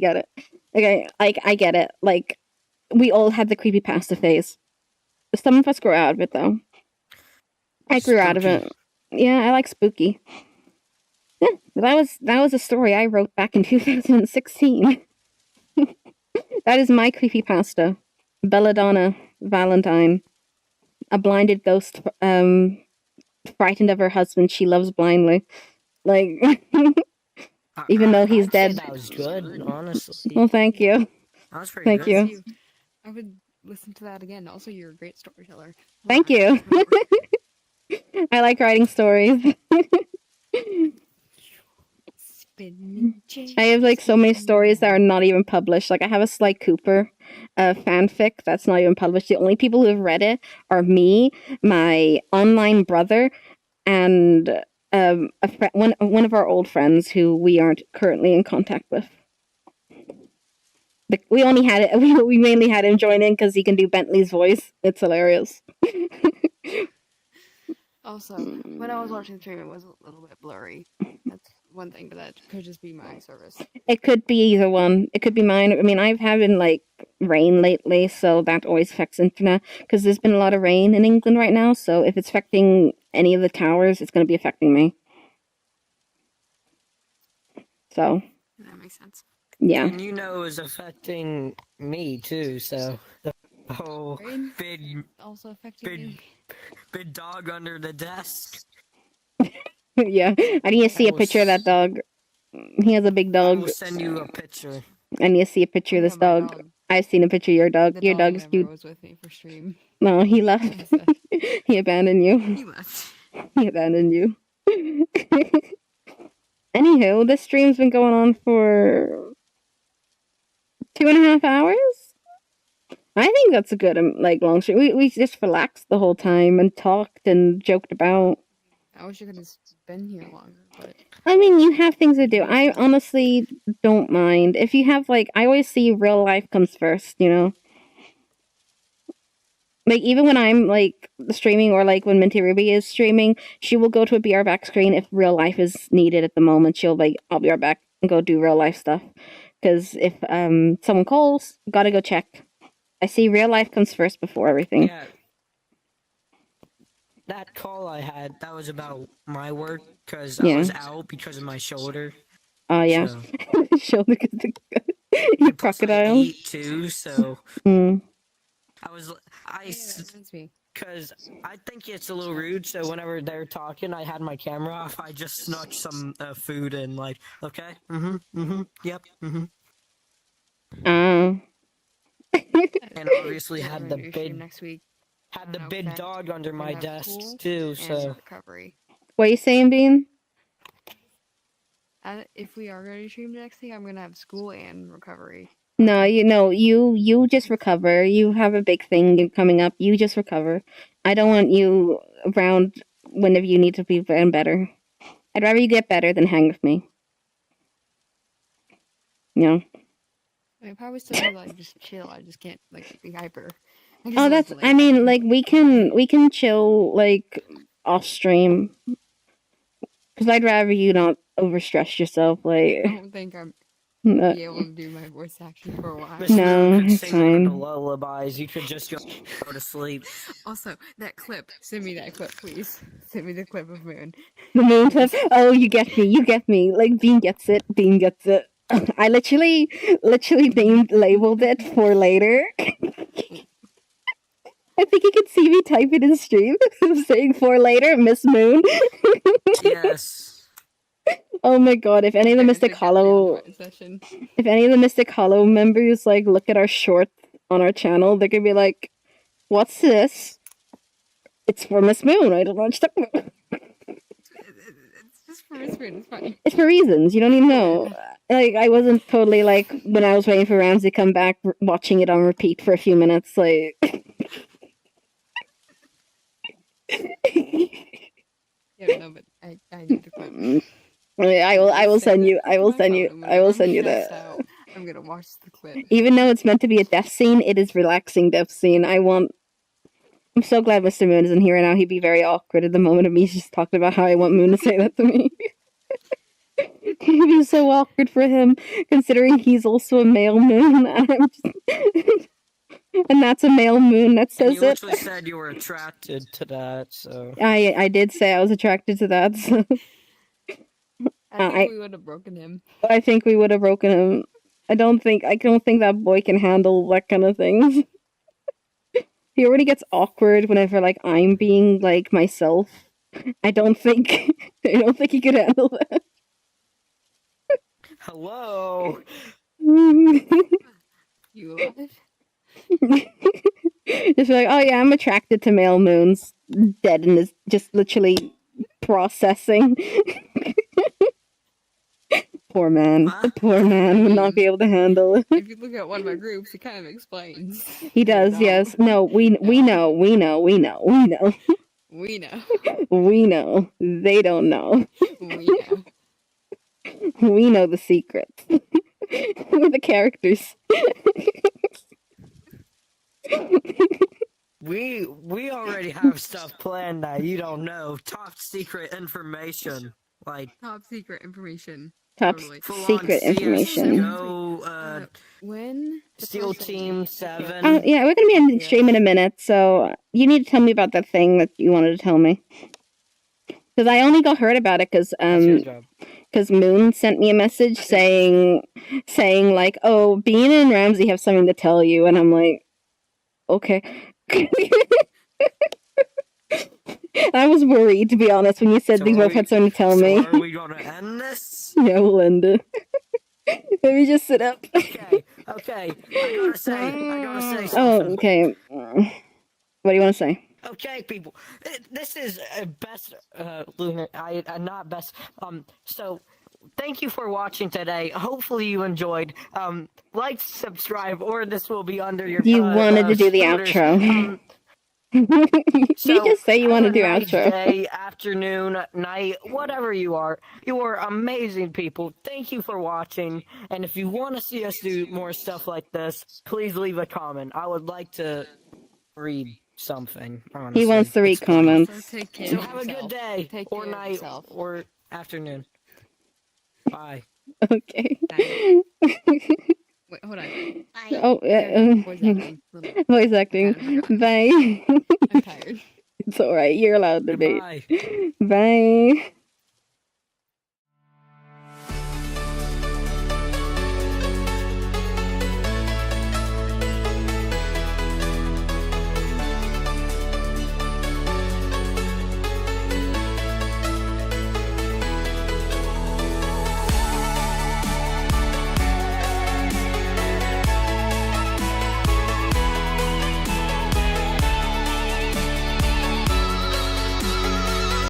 get it. Okay, like I get it. Like we all had the creepypasta phase. Some of us grew out of it, though. I grew out of it. Yeah, I like spooky. Yeah, but that was a story I wrote back in 2016. That is my creepypasta. Belladonna Valentine. A blinded ghost, frightened of her husband she loves blindly. Like, even though he's dead. That was good, honestly. Well, thank you. That was pretty Thank good. you. I would listen to that again. Also, you're a great storyteller. Thank you. I like writing stories. I have like so many stories that are not even published. Like I have a Sly Cooper fanfic that's not even published. The only people who have read it are me, my online brother, and one of our old friends who we aren't currently in contact with. But we only had it. We mainly had him join in because he can do Bentley's voice. It's hilarious. Also, when I was watching the stream, it was a little bit blurry. That's one thing, but that could just be my service. It could be either one. It could be mine. I mean, I've having like rain lately, so that always affects internet because there's been a lot of rain in England right now. So if it's affecting any of the towers, it's going to be affecting me. So that makes sense. Yeah. And you know it was affecting me too, so the whole big also affecting you. Big dog under the desk. Yeah, I need to see a picture of that dog. He has a big dog. I will send you a picture. I need to see a picture of this dog. I've seen a picture of your dog. Your dog is cute. Was with me for stream. No, he left. He abandoned you. He left. He abandoned you. Anywho, this stream's been going on for 2.5 hours. I think that's a good like long stream. We just relaxed the whole time and talked and joked about. I wish I could have been here longer, but I mean, you have things to do. I honestly don't mind if you have like. I always see real life comes first, you know. Like even when I'm like streaming or like when Minty Ruby is streaming, she will go to a BR back screen if real life is needed at the moment. She'll like, I'll be right back and go do real life stuff. Because if someone calls, gotta go check. I see real life comes first before everything. Yeah. That call I had, that was about my work, because I was out because of my shoulder. Oh, yeah. So. Shoulder you crocodile. I eat too, so... Because I think it's a little rude, so whenever they're talking, I had my camera off, I just snuck some food and like, okay, yep, And obviously had the big dog under my desk too, so. Recovery. What are you saying, Bean? If we are going to stream the next thing, I'm going to have school and recovery. No, you just recover. You have a big thing coming up. You just recover. I don't want you around whenever you need to be better. I'd rather you get better than hang with me. You know? I probably still like just chill. I just can't like be hyper. Oh, that's. I mean, like we can chill like off stream. Because I'd rather you not overstress yourself. Like. I don't think I'm. be able to do my voice acting for a while. Miss No, Moon could it's sing one of the fine. lullabies. You could just go to sleep. Also, that clip. Send me that clip, please. Send me the clip of Moon. The moon clip. Oh, you get me. You get me. Like Bean gets it. Bean gets it. I literally labeled it for later. I think you can see me type it in stream. Saying for later, Miss Moon. Yes. Oh my god! If any of the Mystic Hollow, if any of the Mystic Hollow members like look at our short on our channel, they're gonna be like, "What's this?" It's for Miss Moon. I don't know what you're talking about. It's just for Miss Moon. It's fine. It's for reasons you don't even know. Like I wasn't totally like when I was waiting for Ramsey to come back, watching it on repeat for a few minutes. Like, yeah, no, but I need to clip. I will send you. I will send you that. I'm gonna watch the clip. Even though it's meant to be a death scene, it is relaxing death scene. I'm so glad Mr. Moon isn't here right now. He'd be very awkward at the moment of me just talking about how I want Moon to say that to me. It'd be so awkward for him, considering he's also a male Moon, and I'm just and that's a male Moon that says You it. literally said you were attracted to that, so... I did say I was attracted to that, so... I think we would have broken him. I think we would have broken him. I don't think that boy can handle that kind of thing. He already gets awkward whenever like I'm being like myself. I don't think he could handle that. Hello. You alive? Just like, oh yeah, I'm attracted to male Moons. Dead and is just literally processing. Poor man. The poor man would not be able to handle it. If you look at one of my groups, it kind of explains. He does, yes. No, we know. We know. We know. They don't know. We know. We know the secrets. We're the characters. We already have stuff planned that you don't know. Top secret information. Like top secret information. Top totally. secret information. When Steel Team 7. Yeah, we're gonna be on stream in a minute, so you need to tell me about that thing that you wanted to tell me. Because I only got heard about it because Moon sent me a message saying like, oh, Bean and Ramsey have something to tell you, and I'm like, okay. I was worried, to be honest, when you said they both had something to tell me. Are we gonna end this? Yeah, we'll end it. Let me just sit up. Okay. I gotta say something. Oh, okay. What do you want to say? Okay, people. This is best Lunar. Not best. So thank you for watching today. Hopefully you enjoyed. Like, subscribe, or this will be under your. You wanted to do the outro. You just say you want to do outro. Day, afternoon, night, whatever you are amazing people. Thank you for watching, and if you want to see us do more stuff like this, please leave a comment. I would like to read something. Honestly. He wants to read comments. So have a good day, or night, or afternoon. Bye. Okay. Wait, hold on. Oh, voice acting. Bye. I'm tired. It's alright. You're allowed to be. Bye. Bye.